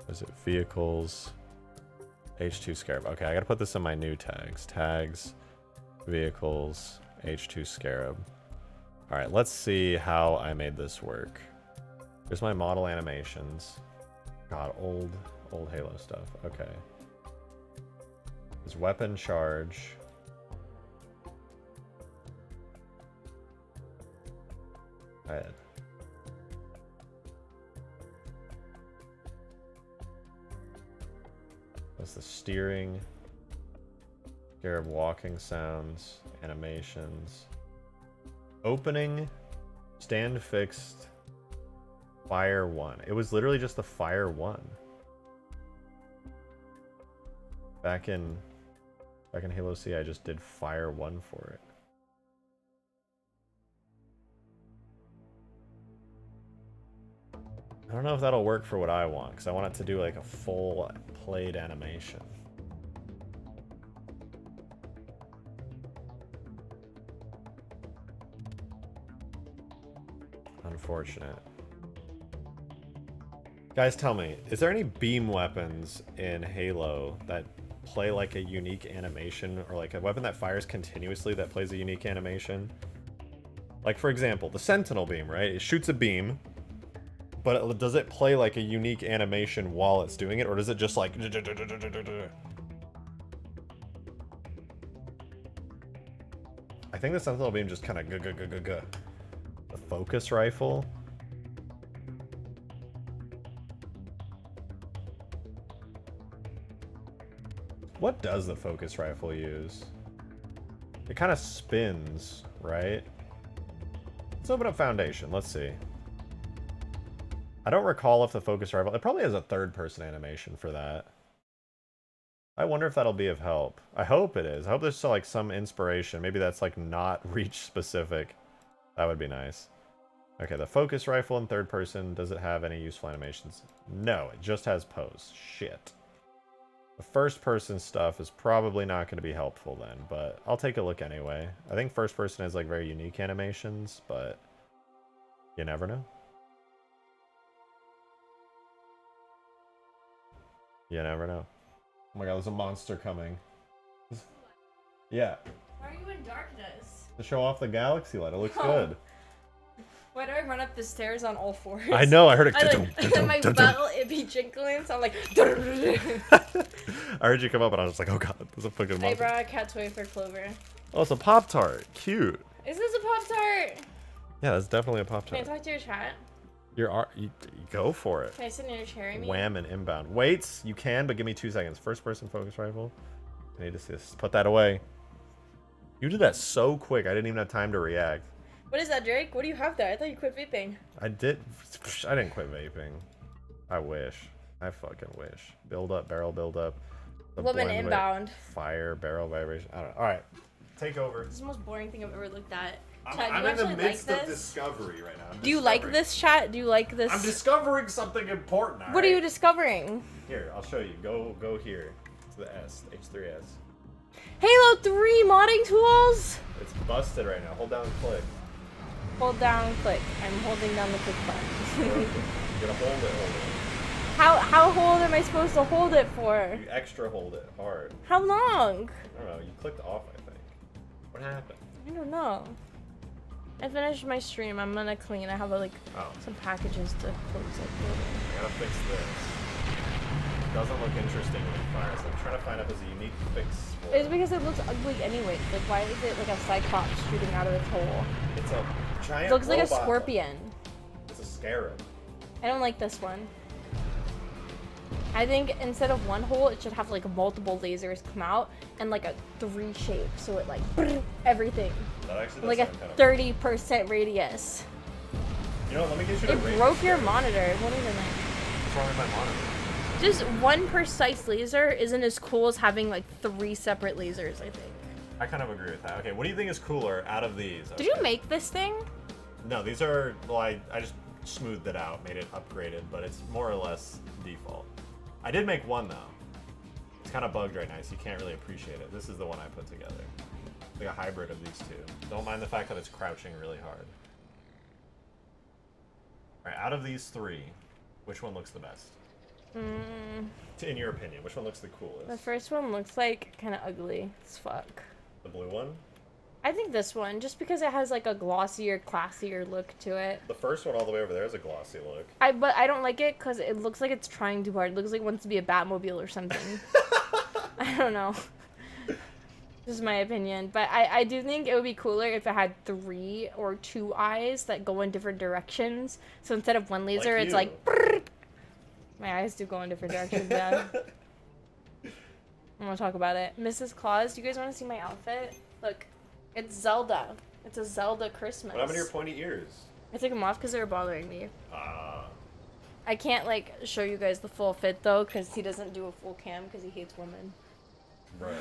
Is it vehicles? H2 Scarab. Okay, I gotta put this in my new tags. Tags, vehicles, H2 Scarab. Alright, let's see how I made this work. Here's my model animations. God, old Halo stuff. Okay. There's weapon charge. Head. That's the steering. Scarab walking sounds, animations. Opening, stand fixed, fire 1. It was literally just the fire 1. Back in Halo C, I just did fire 1 for it. I don't know if that'll work for what I want, because I want it to do like a full played animation. Unfortunate. Guys, tell me, is there any beam weapons in Halo that play like a unique animation, or like a weapon that fires continuously that plays a unique animation? Like, for example, the Sentinel beam, right? It shoots a beam. But does it play like a unique animation while it's doing it, or does it just like... I think the Sentinel beam just kind of The focus rifle. What does the focus rifle use? It kind of spins, right? Let's open up Foundation. Let's see. I don't recall if the focus rifle... It probably has a third-person animation for that. I wonder if that'll be of help. I hope it is. I hope there's like some inspiration. Maybe that's like not reach-specific. That would be nice. Okay, the focus rifle in third person, does it have any useful animations? No, it just has pose. Shit. The first-person stuff is probably not going to be helpful then, but I'll take a look anyway. I think first-person has like very unique animations, but you never know. You never know. Oh my god, there's a monster coming. Yeah. Why are you in darkness? To show off the galaxy light. It looks good. Why do I run up the stairs on all fours? I know, I heard it. My bell, it'd be jiggling, so I'm like... I heard you come up and I was just like, oh god, there's a fucking monster. I brought a cat toy for Clover. Oh, it's a Pop-Tart. Cute. Is this a Pop-Tart? Yeah, that's definitely a Pop-Tart. Can I talk to your chat? You go for it. Can I sit in your chair? Wham and inbound. Wait, you can, but give me 2 seconds. First person focus rifle. I need to see this. Put that away. You did that so quick, I didn't even have time to react. What is that, Drake? What do you have there? I thought you quit vaping. I didn't quit vaping. I wish. I fucking wish. Build up, barrel build up. The Woman blend inbound. rate, fire, barrel vibration. I don't know. All right, take over. This is the most boring thing I've ever looked at. I'm Chat, in do you the actually midst like of this? discovery right now. Do you like this, chat? Do you like this? I'm discovering something important. What are you discovering? Here, I'll show you. Go here. To the S, H3S. Halo 3 modding tools? It's busted right now. Hold down and click. Hold down, click. I'm holding down the click button. You gotta hold it. How hold am I supposed to hold it for? You extra hold it hard. How long? I don't know. You clicked off, I think. What happened? I don't know. I finished my stream. I'm gonna clean. I have some packages to close up. I gotta fix this. It doesn't look interesting when it fires. I'm trying to find if there's a unique fix for It's because it looks ugly anyway. Like, why is it like a cyclops shooting out of its hole? It's a giant It looks like a robot. scorpion. It's a scarab. I don't like this one. I think instead of one hole, it should have like multiple lasers come out and like a 3 shape, so it like everything. That actually does Like a sound kind of 30% radius. You know what, let me get you to It rate broke this your thing. monitor. What even like? What's wrong with my monitor? Just one precise laser isn't as cool as having like 3 separate lasers, I think. I kind of agree with that. Okay, what do you think is cooler out of these? Did you make this thing? No, these are, well, I just smoothed it out, made it upgraded, but it's more or less default. I did make one, though. It's kind of bugged right now, so you can't really appreciate it. This is the one I put together. Like a hybrid of these two. Don't mind the fact that it's crouching really hard. Alright, out of these 3, which one looks the best? In your opinion, which one looks the coolest? The first one looks like kind of ugly as fuck. The blue one? I think this one, just because it has like a glossier, classier look to it. The first one all the way over there is a glossy look. But I don't like it because it looks like it's trying too hard. It looks like it wants to be a Batmobile or something. I don't know. This is my opinion. But I do think it would be cooler if it had 3 or 2 eyes that go in different directions. So instead of one laser, Like it's you. like... brrr. My eyes do go in different directions, yeah. I'm gonna talk about it. Mrs. Claus, do you guys want to see my outfit? Look. It's Zelda. It's a Zelda Christmas. What happened to your pointy ears? I took them off because they were bothering me. Ah. I can't, like, show you guys the full fit, though, because he doesn't do a full cam because he hates women. Right.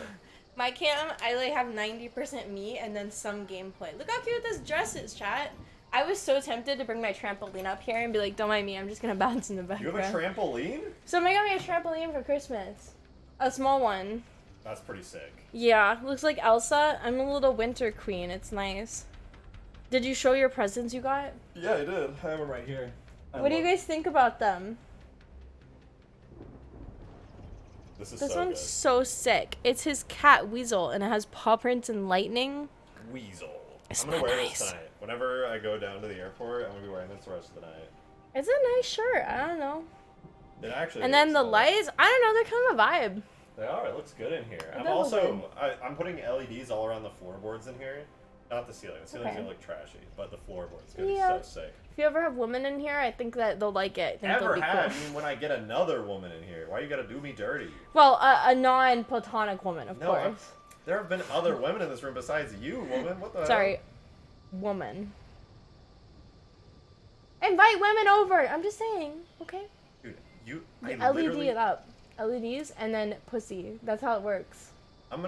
My cam, I, like, have 90% me and then some gameplay. Look how cute this dress is, chat. I was so tempted to bring my trampoline up here and be like, don't mind me, I'm just gonna bounce in the You background. have a trampoline? Somebody got me a trampoline for Christmas. A small one. That's pretty sick. Yeah, looks like Elsa. I'm a little winter queen. It's nice. Did you show your presents you got? Yeah, I did. I have them right here. What do you guys think about them? This is This so one's so sick. It's his cat Weasel, and it has paw prints and lightning. good. Weasel. Isn't I'm gonna that wear nice? this tonight. Whenever I go down to the airport, I'm gonna be wearing this the rest of the night. It's a nice shirt. I don't know. It actually. And then is, the though. lights, I don't know. They're kind of a vibe. They are. It looks good in here. It I'm does look also. I'm putting LEDs all around the floorboards in here. Not the ceiling. The ceiling's Okay. gonna look trashy, but the floorboard's gonna Yeah. be so sick. If you ever have women in here, I think that they'll like it. I think they'll Ever be have? cool. I mean, when I get another woman in here, why you gotta do me dirty? Well, a non-platonic woman, of No, course. there have been other women in this room besides you, woman. What the Sorry, woman. Invite women over. I'm just saying. Okay. hell? Dude, I LED literally. it up. LEDs and then pussy. That's how it works. I'm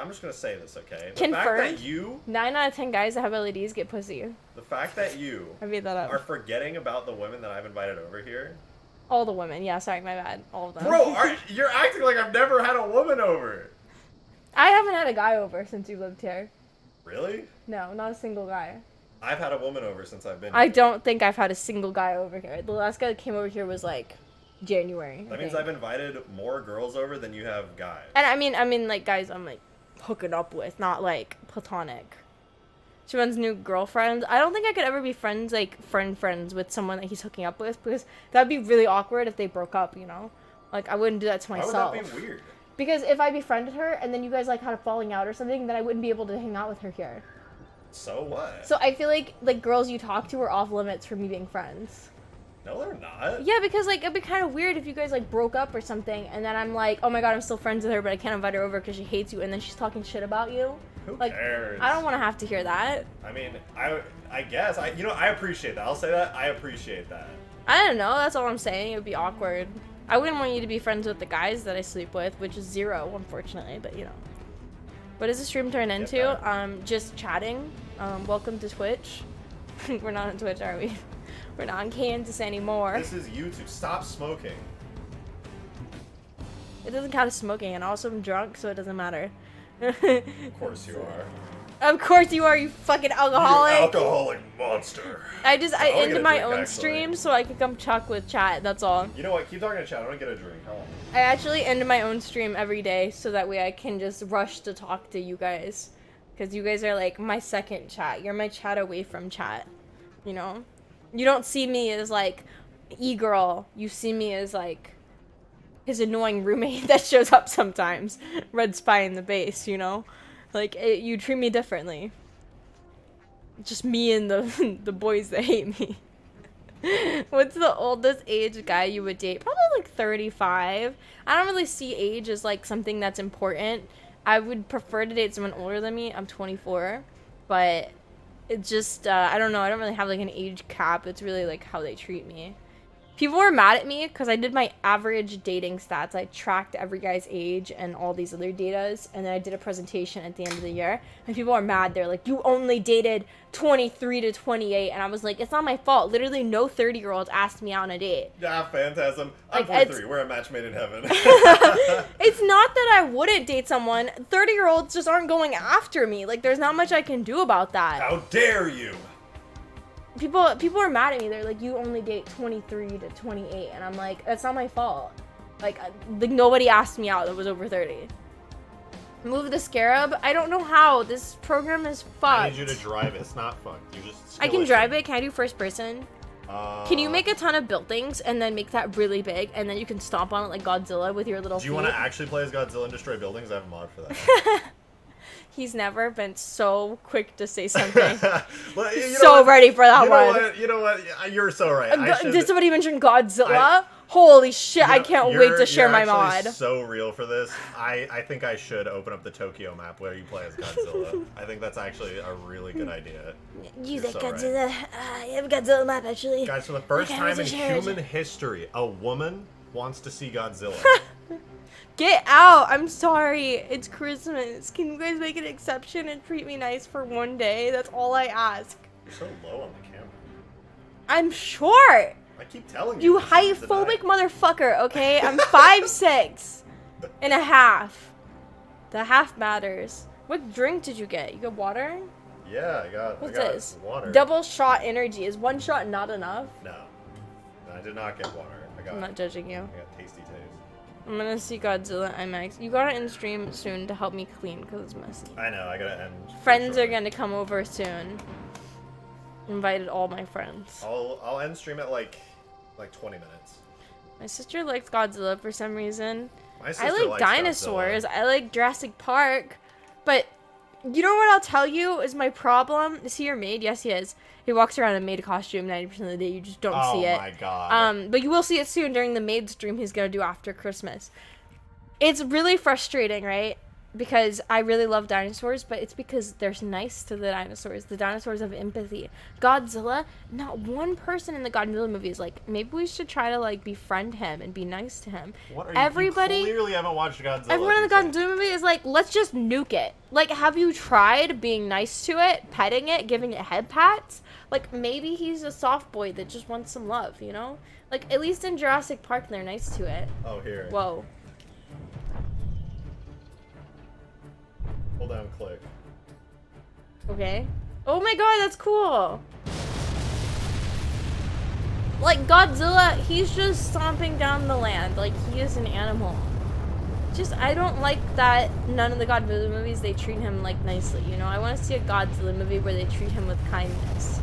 just gonna say this, okay? The Confirmed. fact that you, 9 out of 10 guys that have LEDs get pussy. the fact that you I made that up. are forgetting about the women that I've invited over here. All the women. Yeah, sorry, my bad. All of them. Bro, you're acting like I've never had a woman over. I haven't had a guy over since you lived here. Really? No, not a single guy. I've had a woman over since I've been I here. don't think I've had a single guy over here. The last guy that came over here was like January. That means I've invited more girls over than you have guys. And I mean, like guys I'm like hooking up with, not like platonic. She runs new girlfriends. I don't think I could ever be friends friends with someone that he's hooking up with because that'd be really awkward if they broke up. You know, like I wouldn't do that to Why myself. would that be weird? Because if I befriended her and then you guys like had a falling out or something, then I wouldn't be able to hang out with her here. So what? So I feel like girls you talk to are off limits for me being friends. No, they're not. Yeah, because like it'd be kind of weird if you guys like broke up or something, and then I'm like, oh my god, I'm still friends with her, but I can't invite her over because she hates you, and then she's talking shit about you. Who Like, cares? I don't want to have to hear that. I mean, I guess I appreciate that. I'll say that I appreciate that. I don't know. That's all I'm saying. It would be awkward. I wouldn't want you to be friends with the guys that I sleep with, which is 0, unfortunately. But you know, what does the stream turn into? Just chatting. Welcome to Twitch. We're not on Twitch, are we? We're not on Kansas anymore. This is YouTube. Stop smoking. It doesn't count as smoking, and also I'm drunk, so it doesn't matter. Of course you are. Of course you are, you fucking alcoholic. You alcoholic monster. I I'll end get a my drink, own actually. stream so I could come chuck with chat. That's all. You know what? Keep talking to chat. I want to get a drink. Hold on. I actually end my own stream every day so that way I can just rush to talk to you guys. Because you guys are like my second chat. You're my chat away from chat. You know? You don't see me as like e-girl. You see me as like his annoying roommate that shows up sometimes. Red Spy in the base, you know? Like, you treat me differently. Just me and the boys that hate me. What's the oldest age guy you would date? Probably like 35. I don't really see age as like something that's important. I would prefer to date someone older than me. I'm 24. But it just, I don't know. I don't really have like an age cap. It's really like how they treat me. People were mad at me because I did my average dating stats. I tracked every guy's age and all these other datas, and then I did a presentation at the end of the year. And people are mad. They're like, you only dated 23 to 28. And I was like, it's not my fault. Literally no 30-year-olds asked me out on a date. Yeah, phantasm. I'm Like, 43. We're a match made in heaven. It's not that I wouldn't date someone. 30-year-olds just aren't going after me. Like, there's not much I can do about that. How dare you? People are mad at me. They're like, you only date 23 to 28. And I'm like, that's not my fault. Like nobody asked me out that was over 30. Move the Scarab? I don't know how. This program is fucked. I need you to drive it. It's not fucked. You just. I can drive it. Can I do first person? Can you make a ton of buildings and then make that really big and then you can stomp on it like Godzilla with your little feet? Do you want to actually play as Godzilla and destroy buildings? I have a mod for that. He's never been so quick to say something. Well, So ready for that one. You know what? You're so right. Did somebody mention Godzilla? Holy shit, I can't wait to share my you're mod. actually so real for this. I think I should open up the Tokyo map where you play as Godzilla. I think that's actually a really good idea. You You're like so Godzilla? I have a Godzilla map, actually. Guys, for the first Okay, time in let's share it. human history, a woman wants to see Godzilla. Get out! I'm sorry. It's Christmas. Can you guys make an exception and treat me nice for one day? That's all I ask. You're so low on the camera. I'm short! I keep telling you. You height phobic motherfucker, okay? I'm 5'6" and a half. The half matters. What drink did you get? You got water? Yeah, I got This? water. Double shot energy. Is one shot not enough? No, I did not get water. I'm not judging you. I got tasty taste. I'm gonna see Godzilla IMAX. You gotta end stream soon to help me clean because it's messy. I know, I gotta end. Friends are gonna come over soon. Invited all my friends. I'll end stream at like 20 minutes. My sister likes Godzilla for some reason. My sister I like likes dinosaurs. Godzilla. I like Jurassic Park. But you know what I'll tell you is my problem? Is he your maid? Yes, he is. He walks around in a maid costume 90% of the day. You just don't see it. Oh my god. But you will see it soon during the maid stream he's gonna do after Christmas. It's really frustrating, right? Because I really love dinosaurs, but it's because they're nice to the dinosaurs. The dinosaurs have empathy. Godzilla, not one person in the Godzilla movie is like, maybe we should try to like befriend him and be nice to him. What are Everybody, you clearly haven't watched Godzilla. everyone in the Godzilla movie is like, let's just nuke it. Like, have you tried being nice to it, petting it, giving it head pats? Like, maybe he's a soft boy that just wants some love, you know? Like, at least in Jurassic Park, they're nice to it. Oh, here. Whoa. Hold down, click. Okay. Oh my god, that's cool! Like, Godzilla, he's just stomping down the land. Like, he is an animal. Just, I don't like that none of the Godzilla movies, they treat him, like, nicely, you know? I want to see a Godzilla movie where they treat him with kindness.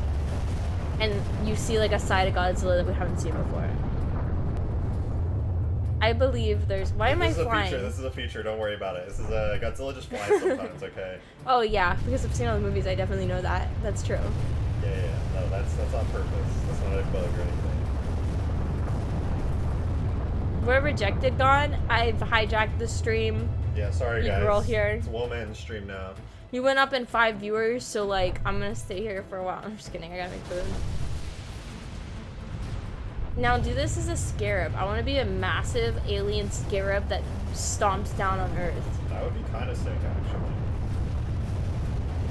And you see, like, a side of Godzilla that we haven't seen before. I believe there's... Why am I flying? This is a feature, don't worry about it. This is a... Godzilla just flies sometimes, okay? Oh, yeah, because I've seen all the movies, I definitely know that. That's true. Yeah. No, that's on purpose. That's not a bug or anything. We're rejected gone. I've hijacked the stream. Yeah, sorry You guys. girl here. It's a woman stream now. You went up in 5 viewers, so like I'm gonna stay here for a while. I'm just kidding. I gotta make food. Now do this as a scarab. I want to be a massive alien scarab that stomps down on Earth. That would be kind of sick, actually.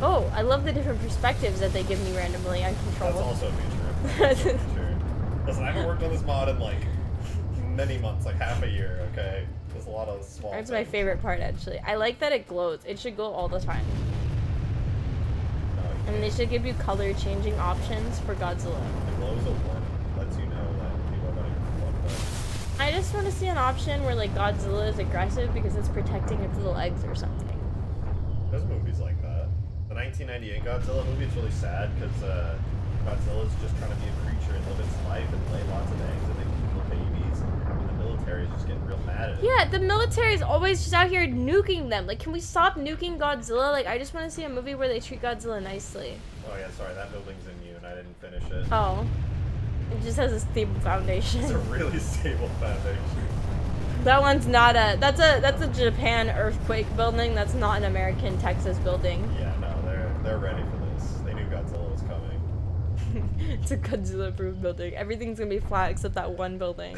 Oh, I love the different perspectives that they give me randomly uncontrolled. That's also a feature. That's also a feature. Listen, I haven't worked on this mod in like many months, like half a year, okay? There's a lot of small That's things. my favorite part, actually. I like that it glows. It should glow all the time. And they should give you color changing options for Godzilla. It glows a warning. Lets you know that people are about to get fucked up. I just want to see an option where like Godzilla is aggressive because it's protecting its little eggs or something. There's movies like that. The 1998 Godzilla movie is really sad because Godzilla's just trying to be a creature and live its life and lay lots of eggs and make little babies. And the military is just getting real mad at it. Yeah, the military is always just out here nuking them. Like, can we stop nuking Godzilla? Like, I just want to see a movie where they treat Godzilla nicely. Oh yeah, sorry, that building's in you and I didn't finish it. Oh. It just has a stable foundation. It's a really stable foundation. That one's not a... That's a Japan earthquake building. That's not an American Texas building. Yeah, no, they're ready for this. They knew Godzilla was coming. It's a Godzilla-proof building. Everything's gonna be flat except that one building.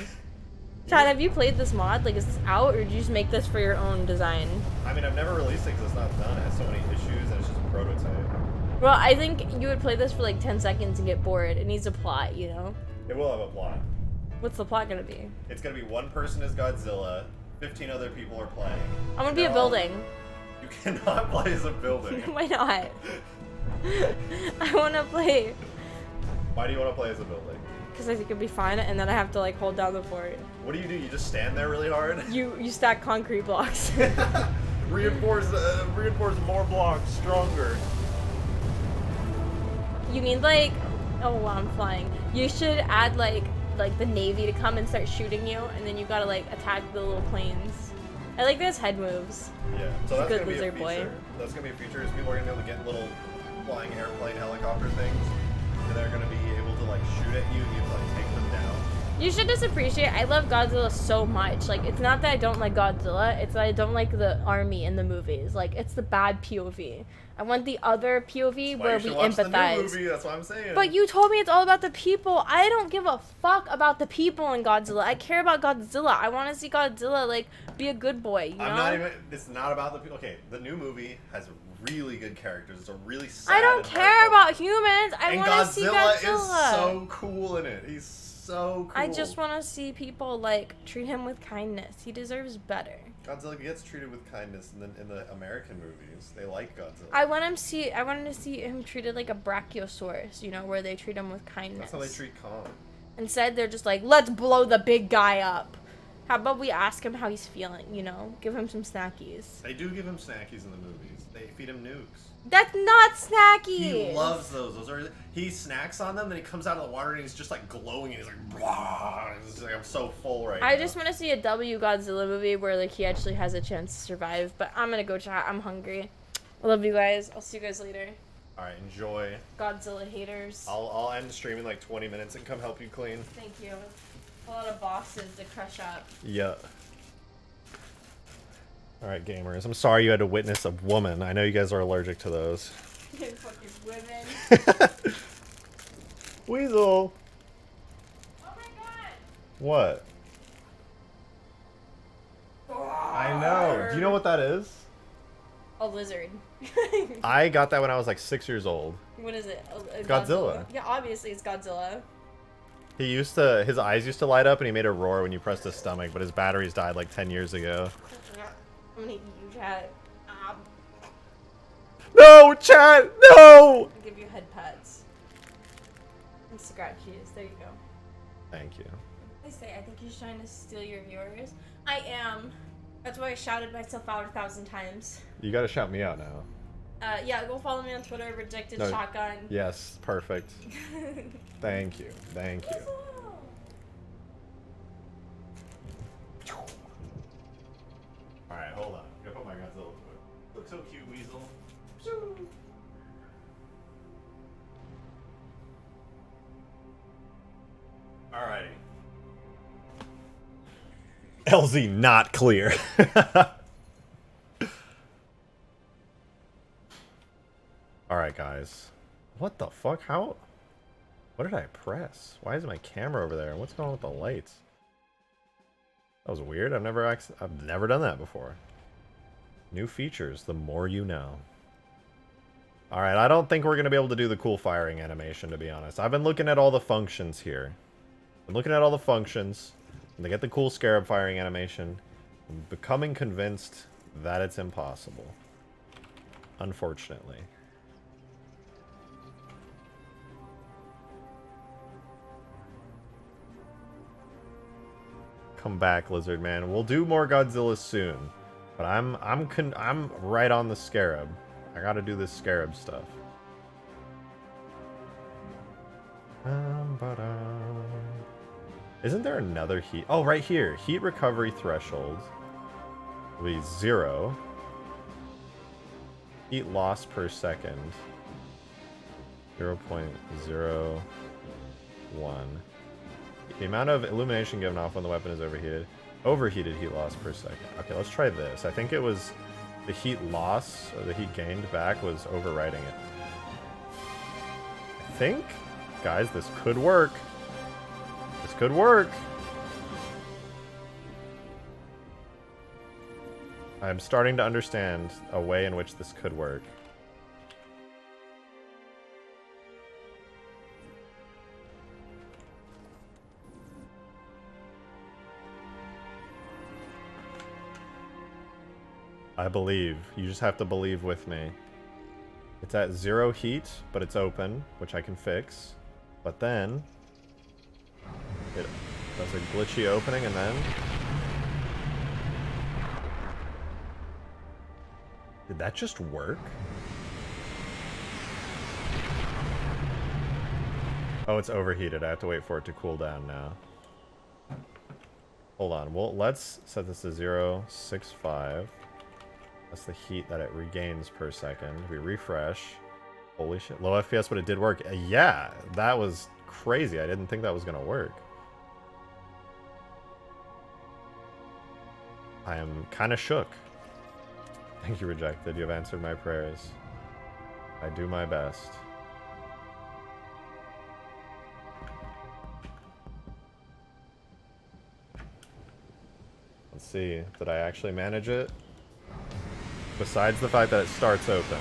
Chad, have you played this mod? Like, is this out, or did you just make this for your own design? I mean, I've never released it because it's not done. It has so many issues and it's just a prototype. Well, I think you would play this for like 10 seconds and get bored. It needs a plot, you know? It will have a plot. What's the plot gonna be? It's gonna be one person is Godzilla, 15 other people are playing. I'm gonna be a building. You cannot play as a building. Why not? I wanna play. Why do you want to play as a building? Because I think it'd be fun, and then I have to like hold down the fort. What do? You just stand there really hard? You stack concrete blocks. reinforce more blocks, stronger. You need like, oh wow, I'm flying. You should add like the Navy to come and start shooting you, and then you gotta like attack the little planes. I like those head moves. Yeah, so that's Good gonna be a lizard feature. boy. That's gonna be a feature. Is people are gonna be able to get little flying airplane helicopter things, and they're gonna be able to like shoot at you and you have to like take them down. You should just appreciate, I love Godzilla so much. Like, it's not that I don't like Godzilla, it's that I don't like the army in the movies. Like, it's the bad POV. I want the other POV where we empathize. The new movie, that's what I'm saying. But you told me it's all about the people. I don't give a fuck about the people in Godzilla. I care about Godzilla. I want to see Godzilla, like, be a good boy, you know? I'm not even, it's not about the people. Okay, the new movie has really good characters. It's a really sad I don't and care heartfelt- about humans. I want to see Godzilla Godzilla. is so cool in it. He's so cool. I just want to see people, like, treat him with kindness. He deserves better. Godzilla gets treated with kindness in the American movies. They like Godzilla. I want to see him treated like a brachiosaurus, you know, where they treat him with kindness. That's how they treat Kong. Instead, they're just like, let's blow the big guy up. How about we ask him how he's feeling, you know? Give him some snackies. They do give him snackies in the movies. They feed him nukes. That's not snackies! He loves those. Those are. He snacks on them, then he comes out of the water and he's just like glowing and he's like, blah. It's like I'm so full right now. I just want to see a W Godzilla movie where like he actually has a chance to survive. But I'm gonna go chat. I'm hungry. I love you guys. I'll see you guys later. All right, enjoy. Godzilla haters. I'll end the stream in like 20 minutes and come help you clean. Thank you. A lot of bosses to crush up. Yeah. All right, gamers. I'm sorry you had to witness a woman. I know you guys are allergic to those. You fucking women. Weasel. Oh my god. What? I know. Do you know what that is? A lizard. I got that when I was like 6 years old. What is it? A Godzilla. Yeah, obviously it's Godzilla. His eyes used to light up and he made a roar when you pressed his stomach, but his batteries died like 10 years ago. I'm gonna eat you, chat. No, chat, no! I'll give you head pats. And scratchies. There you go. Thank you. I say, I think he's trying to steal your viewers. I am. That's why I shouted myself out 1,000 times. You gotta shout me out now. Yeah, go follow me on Twitter, Rejected No. Shotgun. Yes, perfect. Thank you, thank you. Alright, hold on. I'm gonna put my Godzilla to it. Look so cute, Weasel. Alrighty. LZ not clear. Alright, guys. What the fuck? How? What did I press? Why is my camera over there? What's going on with the lights? That was weird. I've never done that before. New features, the more you know. Alright, I don't think we're going to be able to do the cool firing animation, to be honest. I've been looking at all the functions here. I'm looking at all the functions. And to get the cool scarab firing animation, I'm becoming convinced that it's impossible. Unfortunately. Come back, Lizard Man. We'll do more Godzilla soon. But I'm right on the scarab. I gotta do this scarab stuff. Isn't there another heat? Oh, right here. Heat recovery threshold will be 0. Heat loss per second. 0.01. The amount of illumination given off when the weapon is overheated. Overheated heat loss per second. Okay, let's try this. I think it was the heat loss, or the heat gained back, was overriding it. I think? Guys, this could work. This could work. I'm starting to understand a way in which this could work. I believe. You just have to believe with me. It's at 0 heat, but it's open, which I can fix. But then it does a glitchy opening, and then did that just work? Oh, it's overheated. I have to wait for it to cool down now. Hold on. Well, let's set this to 0.65. That's the heat that it regains per second. We refresh. Holy shit. Low FPS, but it did work. Yeah, that was crazy. I didn't think that was going to work. I am kind of shook. Thank you, Rejected. You have answered my prayers. I do my best. Let's see. Did I actually manage it? Besides the fact that it starts open.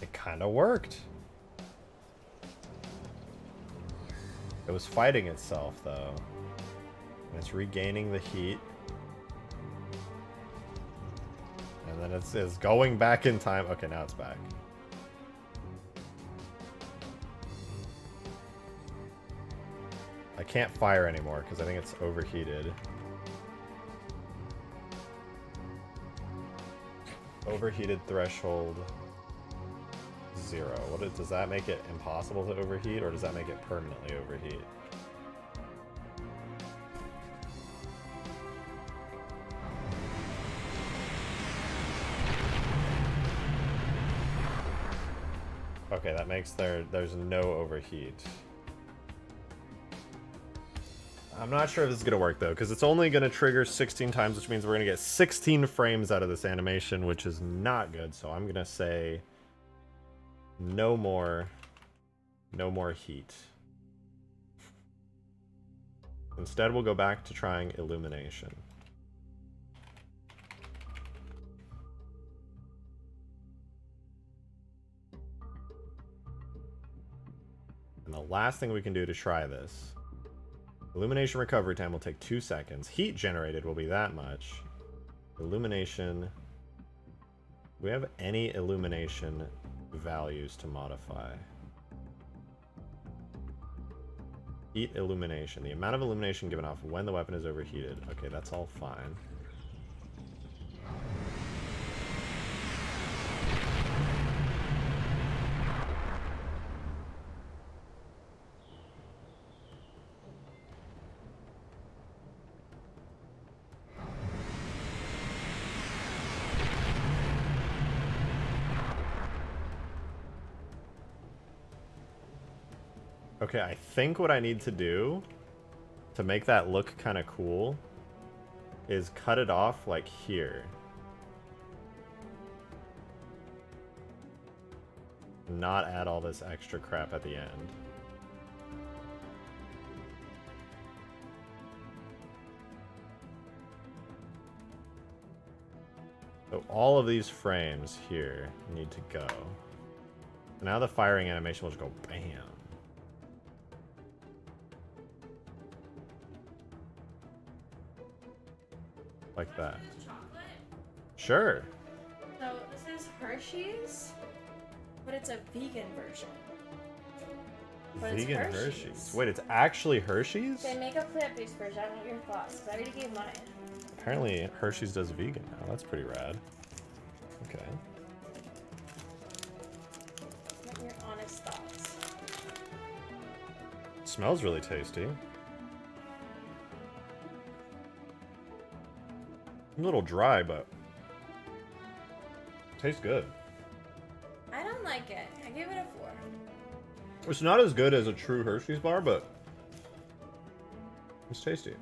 It kind of worked. It was fighting itself, though. And it's regaining the heat. And then it's going back in time. Okay, now it's back. I can't fire anymore because I think it's overheated. Overheated threshold 0. Does that make it impossible to overheat, or does that make it permanently overheat? Okay, that makes there's no overheat. I'm not sure if this is going to work, though, because it's only going to trigger 16 times, which means we're going to get 16 frames out of this animation, which is not good. So I'm going to say no more heat. Instead, we'll go back to trying illumination. And the last thing we can do to try this. Illumination recovery time will take 2 seconds. Heat generated will be that much. Illumination. Do we have any illumination values to modify? Heat illumination. The amount of illumination given off when the weapon is overheated. Okay, that's all fine. Okay, I think what I need to do to make that look kind of cool is cut it off like here. Not add all this extra crap at the end. So all of these frames here need to go. Now the firing animation will just go bam. Like that. Sure. So this is Hershey's, but it's a vegan version. But it's Vegan Hershey's. Wait, it's actually Hershey's? They make a plant-based version. I want your thoughts, because I already gave mine. Apparently Hershey's does vegan now. That's pretty rad. Okay. What your honest thoughts? Smells really tasty. A little dry, but tastes good. I don't like it. I give it a 4. It's not as good as a true Hershey's bar, but it's tasty.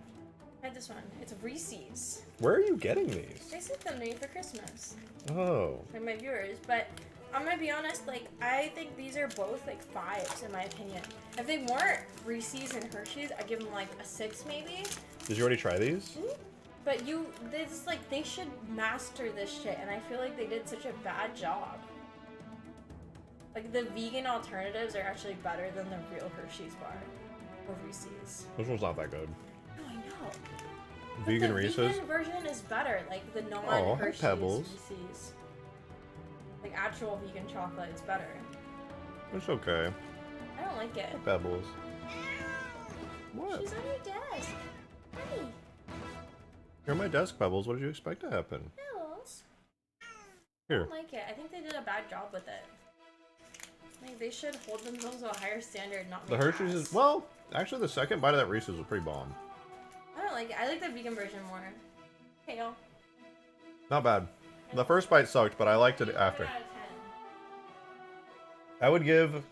Try this one. It's Reese's. Where are you getting these? They sent them to me for Christmas. Oh. Like my viewers, but I'm gonna be honest, like, I think these are both like 5s in my opinion. If they weren't Reese's and Hershey's, I'd give them like a 6 maybe. Did you already try these? But this like, they should master this shit, and I feel like they did such a bad job. Like, the vegan alternatives are actually better than the real Hershey's bar or Reese's. This one's not that good. No, I know. Vegan The Reese's? vegan version is better, like the Oh, non-Hershey's Pebbles. Reese's. Like actual vegan chocolate, it's better. It's okay. I don't like it. Pebbles. What? She's on your desk. Hey, You're on my desk, Pebbles. What did you expect to happen? Pebbles. I Here. don't like it. I think they did a bad job with it. Like, they should hold themselves to a higher standard, not The make Hershey's ass. is... Well, actually the second bite of that Reese's was pretty bomb. I don't like it. I like the vegan version more. Kale. Not bad. The first bite sucked, but I liked it after. 10 out of 10. I would give...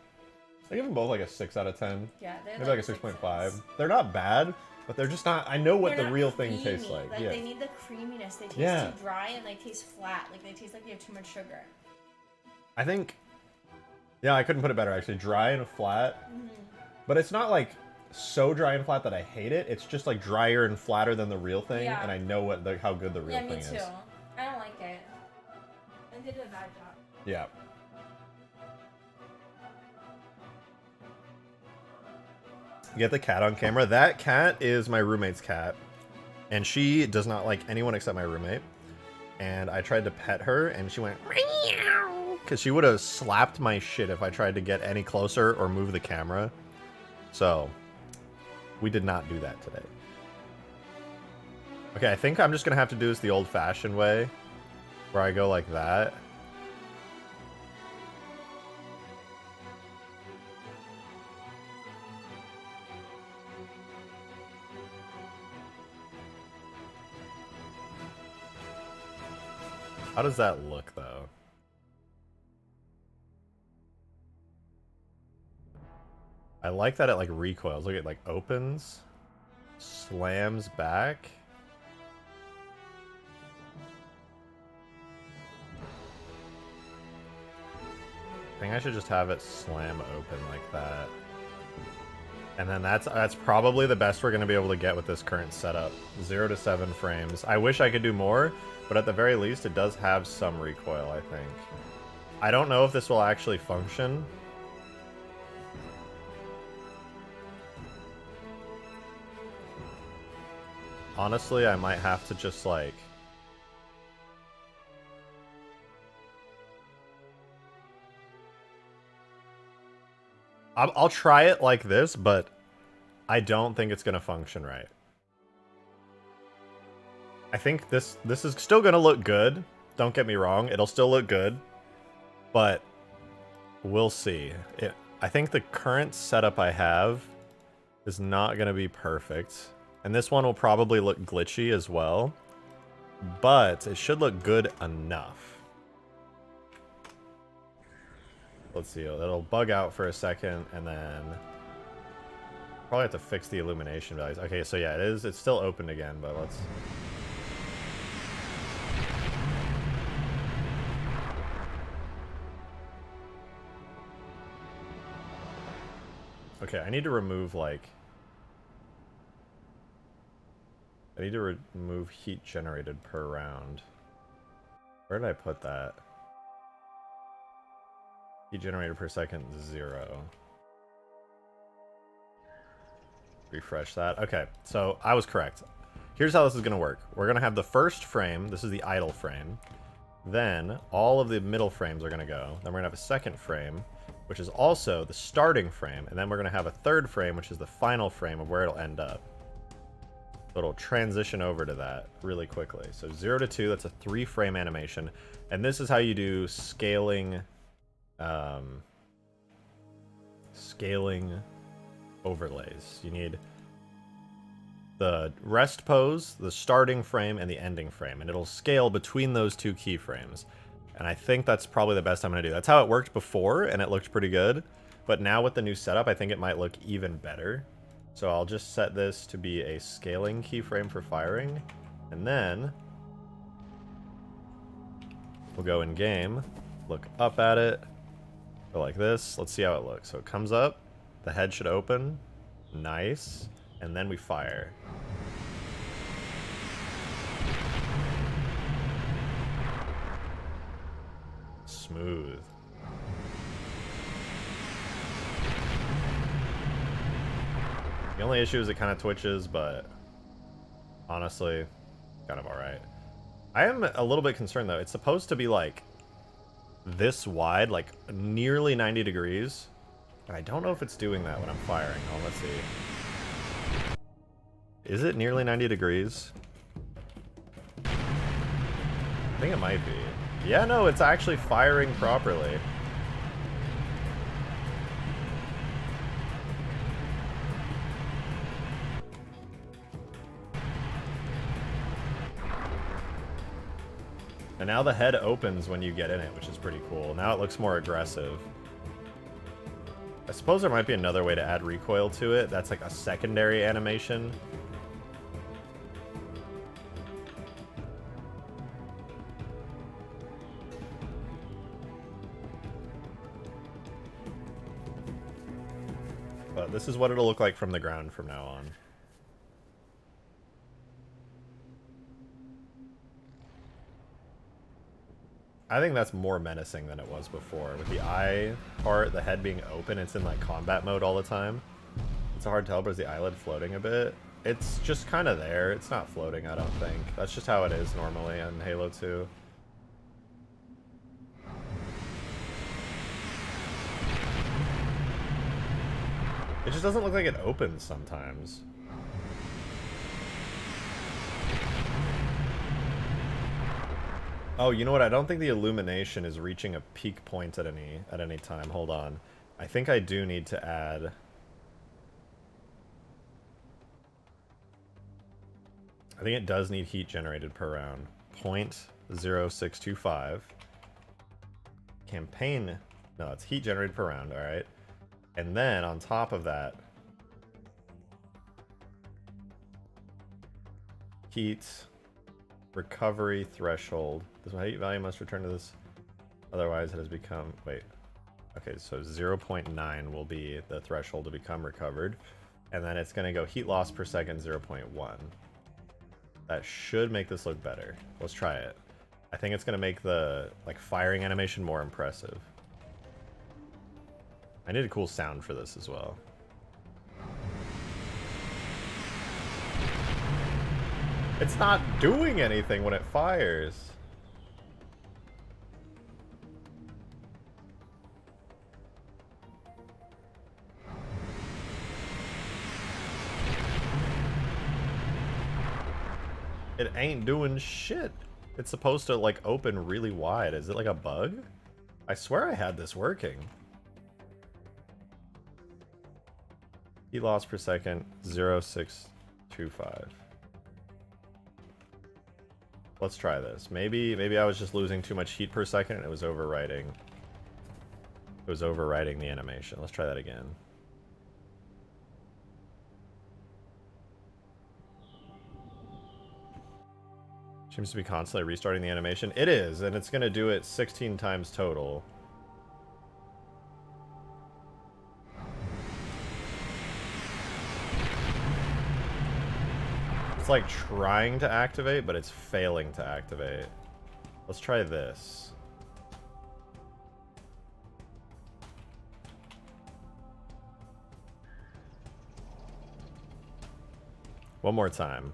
I give them both like a 6 out of 10. Yeah, they're Maybe like a 6.5. They're not bad, but they're just not... I know what They're the not real thing creamy. tastes like. Yeah. They need the creaminess. They taste Yeah. too dry and they taste flat. Like, they taste like they have too much sugar. I think... Yeah, I couldn't put it better, actually. Dry and flat. But it's not like so dry and flat that I hate it. It's just like drier and flatter than the real thing, Yeah. and I know what how good the real Yeah, thing me too. is. I don't like it. They did a bad job. Yeah. Get the cat on camera. That cat is my roommate's cat, and she does not like anyone except my roommate. And I tried to pet her, and she went meow, because she would have slapped my shit if I tried to get any closer or move the camera. So we did not do that today. Okay, I think I'm just gonna have to do this the old-fashioned way, where I go like that. How does that look, though? I like that it, like, recoils. Look, it, like, opens, slams back. I think I should just have it slam open like that. And then that's probably the best we're going to be able to get with this current setup. 0 to 7 frames. I wish I could do more, but at the very least, it does have some recoil, I think. I don't know if this will actually function. Honestly, I might have to just, like... I'll try it like this, but I don't think it's going to function right. I think this is still going to look good. Don't get me wrong. It'll still look good. But we'll see. I think the current setup I have is not going to be perfect. And this one will probably look glitchy as well. But it should look good enough. Let's see. It'll bug out for a second, and then probably have to fix the illumination values. Okay, so yeah, it's still open again, but let's... Okay, I need to remove, like... I need to remove heat generated per round. Where did I put that? Heat generated per second, 0. Refresh that. Okay, so I was correct. Here's how this is going to work. We're going to have the first frame. This is the idle frame. Then all of the middle frames are going to go. Then we're going to have a second frame, which is also the starting frame. And then we're going to have a third frame, which is the final frame of where it'll end up. So it'll transition over to that really quickly. So 0 to 2, that's a 3-frame animation. And this is how you do scaling, scaling overlays. You need the rest pose, the starting frame, and the ending frame. And it'll scale between those two keyframes. And I think that's probably the best I'm going to do. That's how it worked before, and it looked pretty good. But now with the new setup, I think it might look even better. So I'll just set this to be a scaling keyframe for firing. And then we'll go in game, look up at it, go like this. Let's see how it looks. So it comes up, the head should open, nice, and then we fire. Smooth. The only issue is it kind of twitches, but honestly, kind of alright. I am a little bit concerned though. It's supposed to be like this wide, like nearly 90 degrees. And I don't know if it's doing that when I'm firing. Oh, let's see. Is it nearly 90 degrees? I think it might be. Yeah, no, it's actually firing properly. And now the head opens when you get in it, which is pretty cool. Now it looks more aggressive. I suppose there might be another way to add recoil to it. That's like a secondary animation. But this is what it'll look like from the ground from now on. I think that's more menacing than it was before. With the eye part, the head being open, it's in like combat mode all the time. It's a hard tell, but is the eyelid floating a bit? It's just kind of there. It's not floating, I don't think. That's just how it is normally in Halo 2. It just doesn't look like it opens sometimes. Oh, you know what? I don't think the illumination is reaching a peak point at any time. Hold on. I think I do need to add... I think it does need heat generated per round. 0.0625. Campaign... No, it's heat generated per round, alright. And then, on top of that... Heat... Recovery threshold. This heat value must return to this, otherwise it has become... Wait. Okay, so 0.9 will be the threshold to become recovered. And then it's going to go heat loss per second 0.1. That should make this look better. Let's try it. I think it's going to make the like firing animation more impressive. I need a cool sound for this as well. It's not doing anything when it fires. It ain't doing shit. It's supposed to like open really wide. Is it like a bug? I swear I had this working. Heat loss per second 0.625. Let's try this. Maybe I was just losing too much heat per second and it was overwriting. It was overwriting the animation. Let's try that again. Seems to be constantly restarting the animation. It is, and it's going to do it 16 times total. It's like trying to activate, but it's failing to activate. Let's try this. One more time.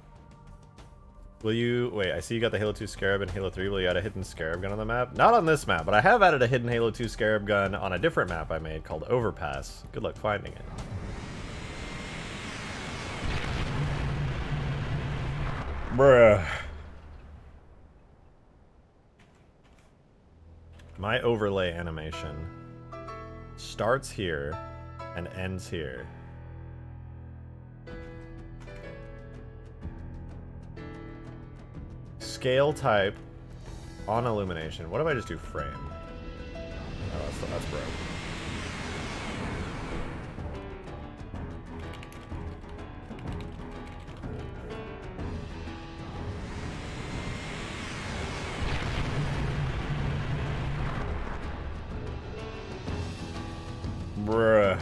Will you... Wait, I see you got the Halo 2 Scarab in Halo 3. Will you add a hidden Scarab gun on the map? Not on this map, but I have added a hidden Halo 2 Scarab gun on a different map I made called Overpass. Good luck finding it. Bruh. My overlay animation starts here and ends here. Scale type on illumination. What if I just do frame? Oh, that's broke. Bruh.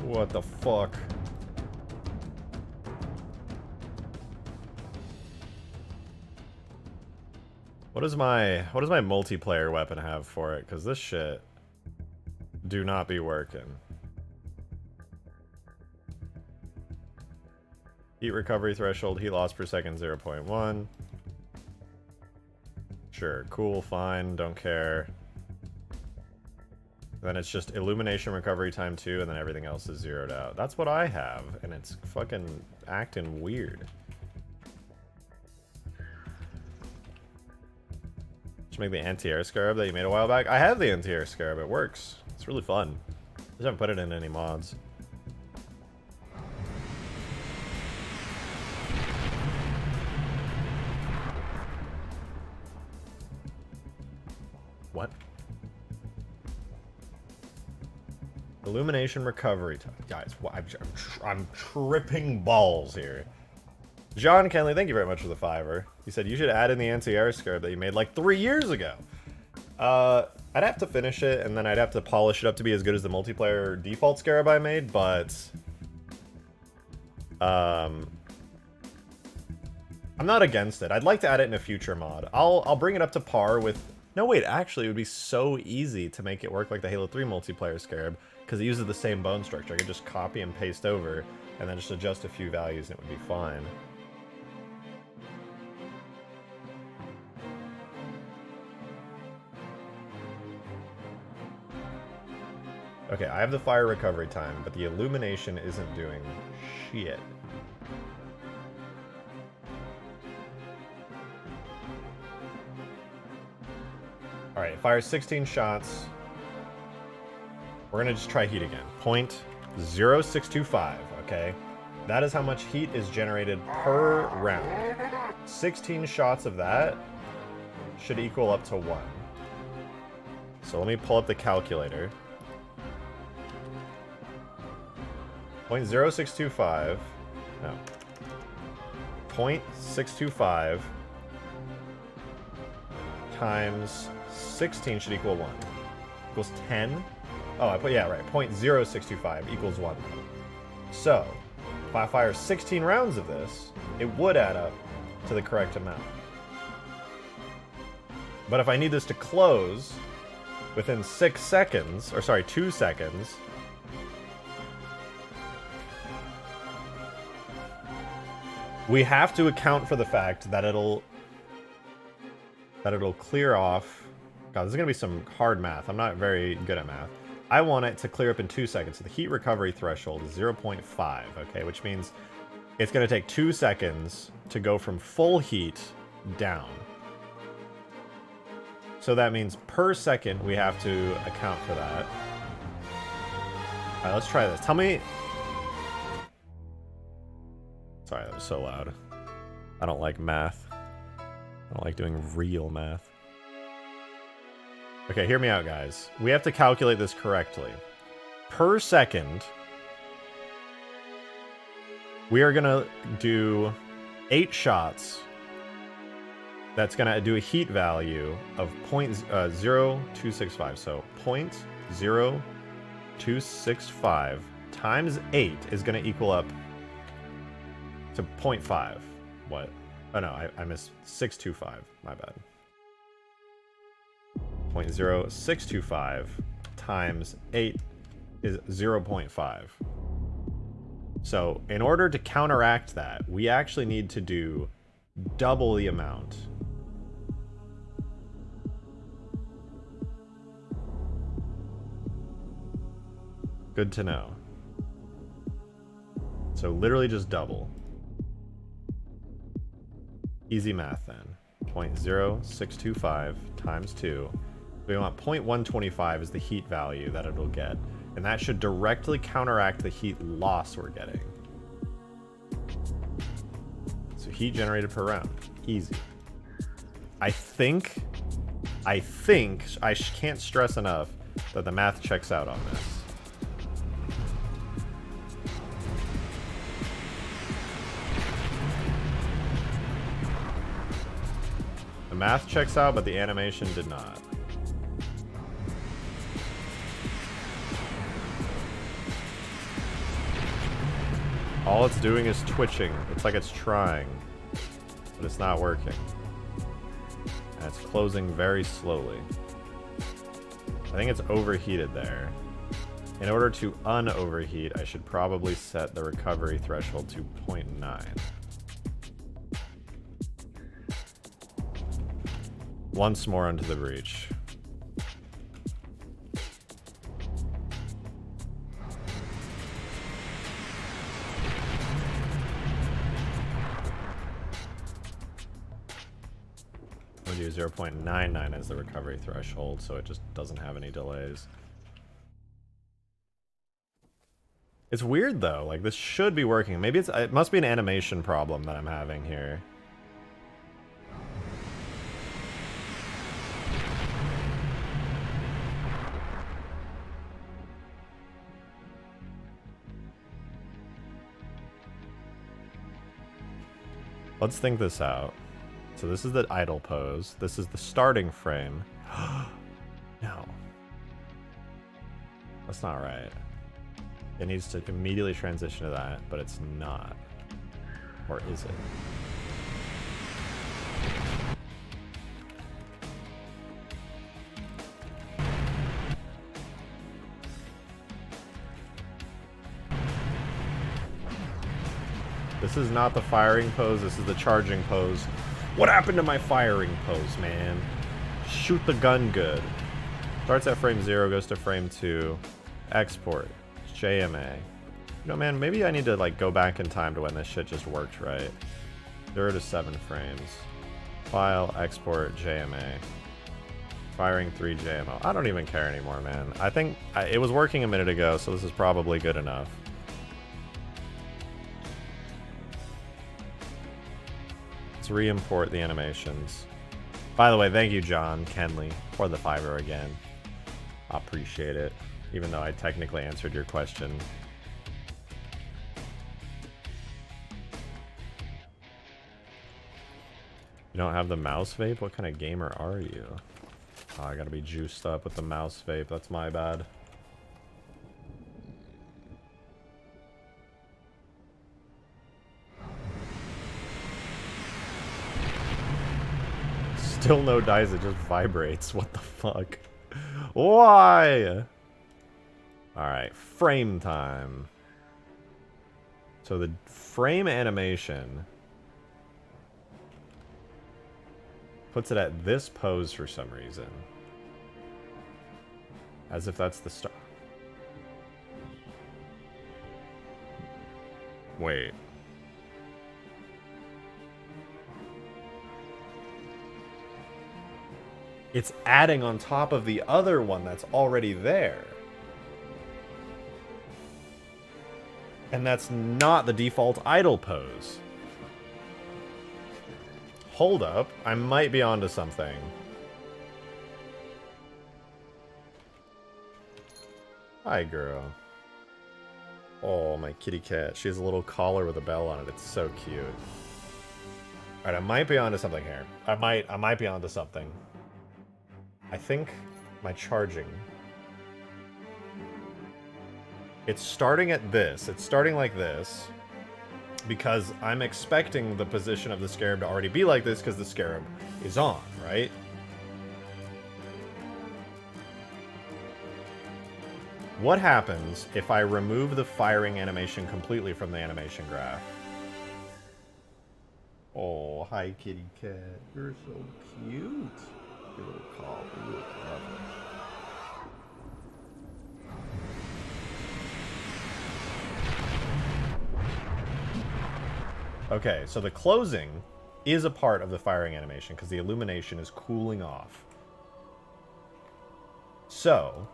What the fuck? What does my multiplayer weapon have for it? Because this shit do not be working. Heat recovery threshold, heat loss per second 0.1. Sure, cool, fine, don't care. Then it's just illumination recovery time 2, and then everything else is zeroed out. That's what I have, and it's fucking acting weird. Should make the anti-air scarab that you made a while back. I have the anti-air scarab, it works. It's really fun. Just haven't put it in any mods. What? Illumination recovery time. Guys, I'm tripping balls here. John Kenley, thank you very much for the $5. He said you should add in the anti-air scarab that you made like 3 years ago. I'd have to finish it, and then I'd have to polish it up to be as good as the multiplayer default scarab I made, but... I'm not against it. I'd like to add it in a future mod. I'll bring it up to par with... No, wait, actually, it would be so easy to make it work like the Halo 3 multiplayer scarab, because it uses the same bone structure. I could just copy and paste over, and then just adjust a few values, and it would be fine. Okay, I have the fire recovery time, but the illumination isn't doing shit. Alright, it fires 16 shots. We're gonna just try heat again. 0.0625, okay? That is how much heat is generated per round. 16 shots of that should equal up to 1. So let me pull up the calculator. 0.0625, no, 0.625 times 16 should equal 1. Equals 10? Oh, I put, yeah, right, 0.0625 equals 1. So, if I fire 16 rounds of this, it would add up to the correct amount. But if I need this to close within 6 seconds, or sorry, 2 seconds, we have to account for the fact that it'll clear off. God, this is gonna be some hard math. I'm not very good at math. I want it to clear up in 2 seconds. So the heat recovery threshold is 0.5, okay, which means it's gonna take 2 seconds to go from full heat down. So that means per second we have to account for that. All right, let's try this. Tell me. Sorry, that was so loud. I don't like math. I don't like doing real math. Okay, hear me out, guys. We have to calculate this correctly. Per second, we are gonna do 8 shots that's going to do a heat value of 0.0265. So 0.0265 times 8 is going to equal up to 0.5. What? Oh no, I missed 625. My bad. 0.0625 times 8 is 0.5. So in order to counteract that, we actually need to do double the amount. Good to know. So literally just double. Easy math then. 0.0625 times 2. We want 0.125 is the heat value that it'll get. And that should directly counteract the heat loss we're getting. So heat generated per round. Easy. I think I can't stress enough that the math checks out on this. The math checks out, but the animation did not. All it's doing is twitching. It's like it's trying, but it's not working. And it's closing very slowly. I think it's overheated there. In order to un-overheat, I should probably set the recovery threshold to 0.9. Once more into the breach. We'll do 0.99 as the recovery threshold, so it just doesn't have any delays. It's weird though, like this should be working. Maybe it must be an animation problem that I'm having here. Let's think this out. So this is the idle pose. This is the starting frame. No. That's not right. It needs to immediately transition to that, but it's not. Or is it? This is not the firing pose, this is the charging pose. What happened to my firing pose, man? Shoot the gun good. Starts at frame 0, goes to frame 2. Export. JMA. You know, man, maybe I need to like go back in time to when this shit just worked right. 0 to 7 frames. File, export, JMA. Firing 3 JMO. I don't even care anymore, man. I think it was working a minute ago, so this is probably good enough. Re-import the animations. By the way, thank you, John Kenley, for the $5 again. I appreciate it, even though I technically answered your question. You don't have the mouse vape? What kind of gamer are you? Oh, I gotta be juiced up with the mouse vape. That's my bad. Still no dice, it just vibrates. What the fuck? Why? Alright, frame time. So the frame animation puts it at this pose for some reason. As if that's the start. Wait. It's adding on top of the other one that's already there. And that's not the default idle pose. Hold up, I might be onto something. Hi, girl. Oh, my kitty cat. She has a little collar with a bell on it. It's so cute. Alright, I might be onto something here. I might be onto something. I think my charging. It's starting at this. It's starting like this. Because I'm expecting the position of the scarab to already be like this because the scarab is on, right? What happens if I remove the firing animation completely from the animation graph? Oh, hi kitty cat. You're so cute. Your little cough. You look lovely. Okay, so the closing is a part of the firing animation because the illumination is cooling off. So,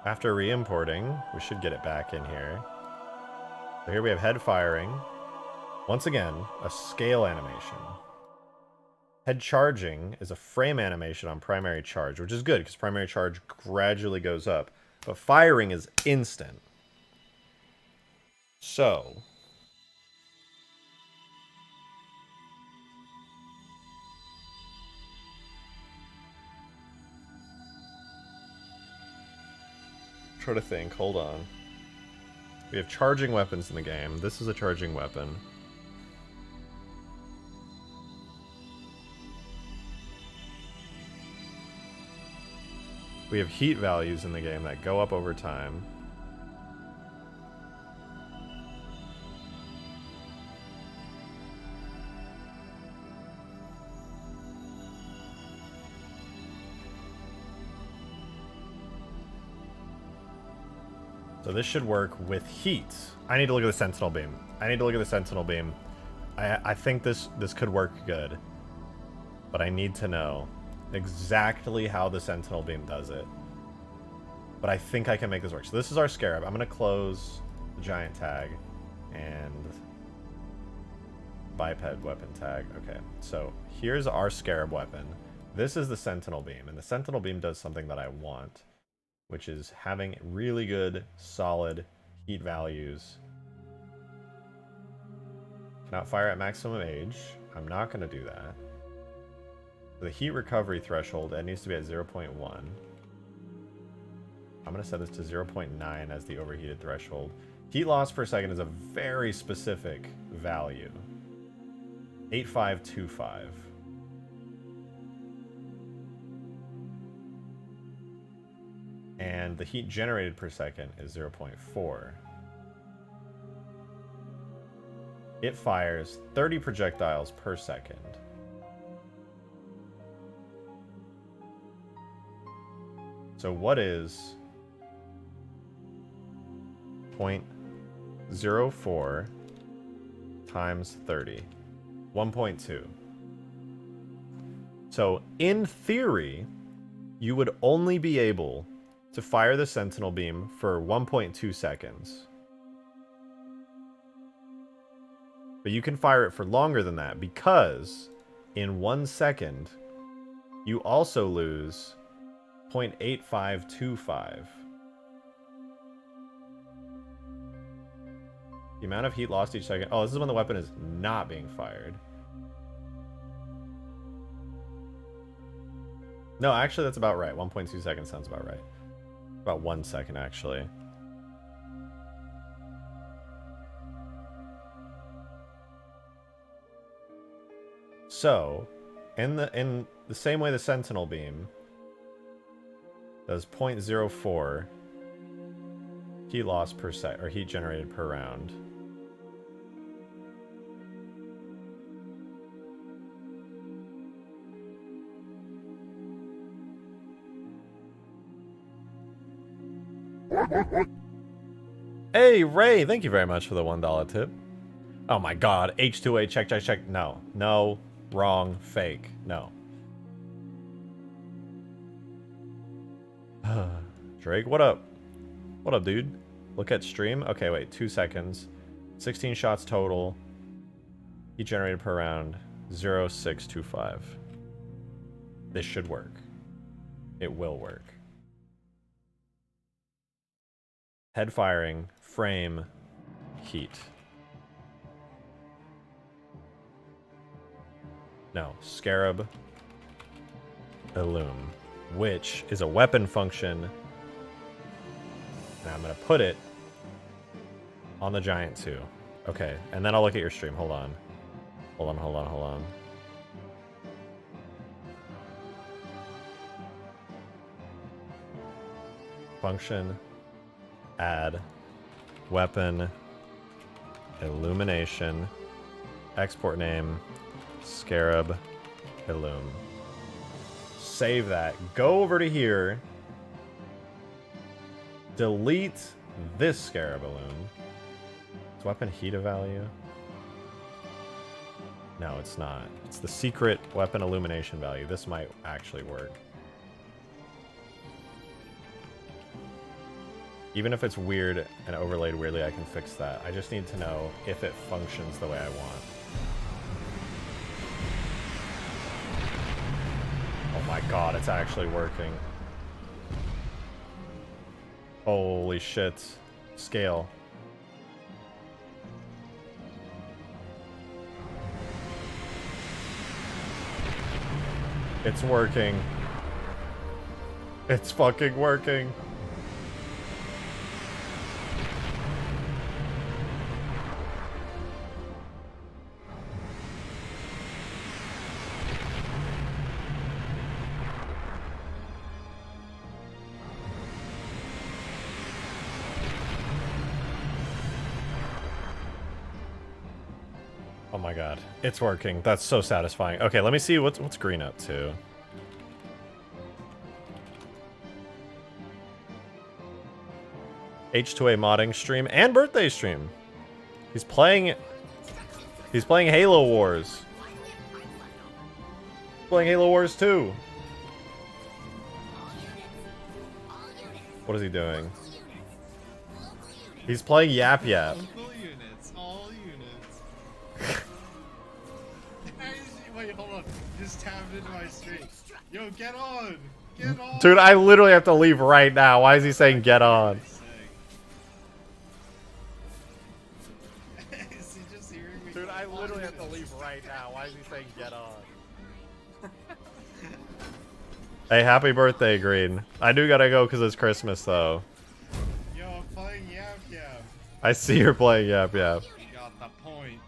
after re-importing, we should get it back in here. So here we have head firing. Once again, a scale animation. Head charging is a frame animation on primary charge, which is good because primary charge gradually goes up. But firing is instant. So, try to think, hold on. We have charging weapons in the game. This is a charging weapon. We have heat values in the game that go up over time. So this should work with heat. I need to look at the Sentinel beam. I think this could work good. But I need to know exactly how the Sentinel beam does it. But I think I can make this work. So this is our Scarab. I'm going to close the giant tag and biped weapon tag. Okay, so here's our Scarab weapon. This is the Sentinel beam. And the Sentinel beam does something that I want, which is having really good, solid heat values. Cannot fire at maximum age. I'm not going to do that. The heat recovery threshold, it needs to be at 0.1. I'm going to set this to 0.9 as the overheated threshold. Heat loss per second is a very specific value. 8525. And the heat generated per second is 0.4. It fires 30 projectiles per second. So what is 0.04 times 30? 1.2. So in theory, you would only be able to fire the Sentinel beam for 1.2 seconds. But you can fire it for longer than that because in 1 second, you also lose 0.8525. The amount of heat lost each second. Oh, this is when the weapon is not being fired. No, actually, that's about right. 1.2 seconds sounds about right. About 1 second, actually. So, in the same way the Sentinel beam does 0.04 heat loss per sec, or heat generated per round. Hey, Ray, thank you very much for the $1 tip. Oh my god, H2A, check. No, no, wrong, fake, no. Drake, what up? What up, dude? Look at stream. Okay, wait, 2 seconds. 16 shots total. Heat generated per round, 0.625. This should work. It will work. Head firing, frame, heat. No, Scarab Illume, which is a weapon function. And I'm gonna put it on the giant too. Okay, and then I'll look at your stream. Hold on. Hold on. Function, add, weapon, illumination, export name, Scarab Illume. Save that. Go over to here. Delete this Scarab Illume. Is weapon heat a value? No, it's not. It's the secret weapon illumination value. This might actually work. Even if it's weird and overlaid weirdly, I can fix that. I just need to know if it functions the way I want. Oh my god, it's actually working. Holy shit. Scale. It's working. It's fucking working. Oh my god, it's working. That's so satisfying. Okay, let me see what's green up to. H2A modding stream and birthday stream. He's playing Halo Wars. Playing Halo Wars 2. What is he doing? He's playing Yap Yap. All units. Wait, hold on. Just tapped into my stream. Yo, get on! Get on! Dude, I literally have to leave right now. Why is he saying get on? Is he just hearing me? Dude, I literally have to leave right now. Why is he saying get on? Hey, happy birthday, Green. I do gotta go because it's Christmas, though. Yo, I'm playing Yap Yap. I see you're playing Yap Yap. You got the point.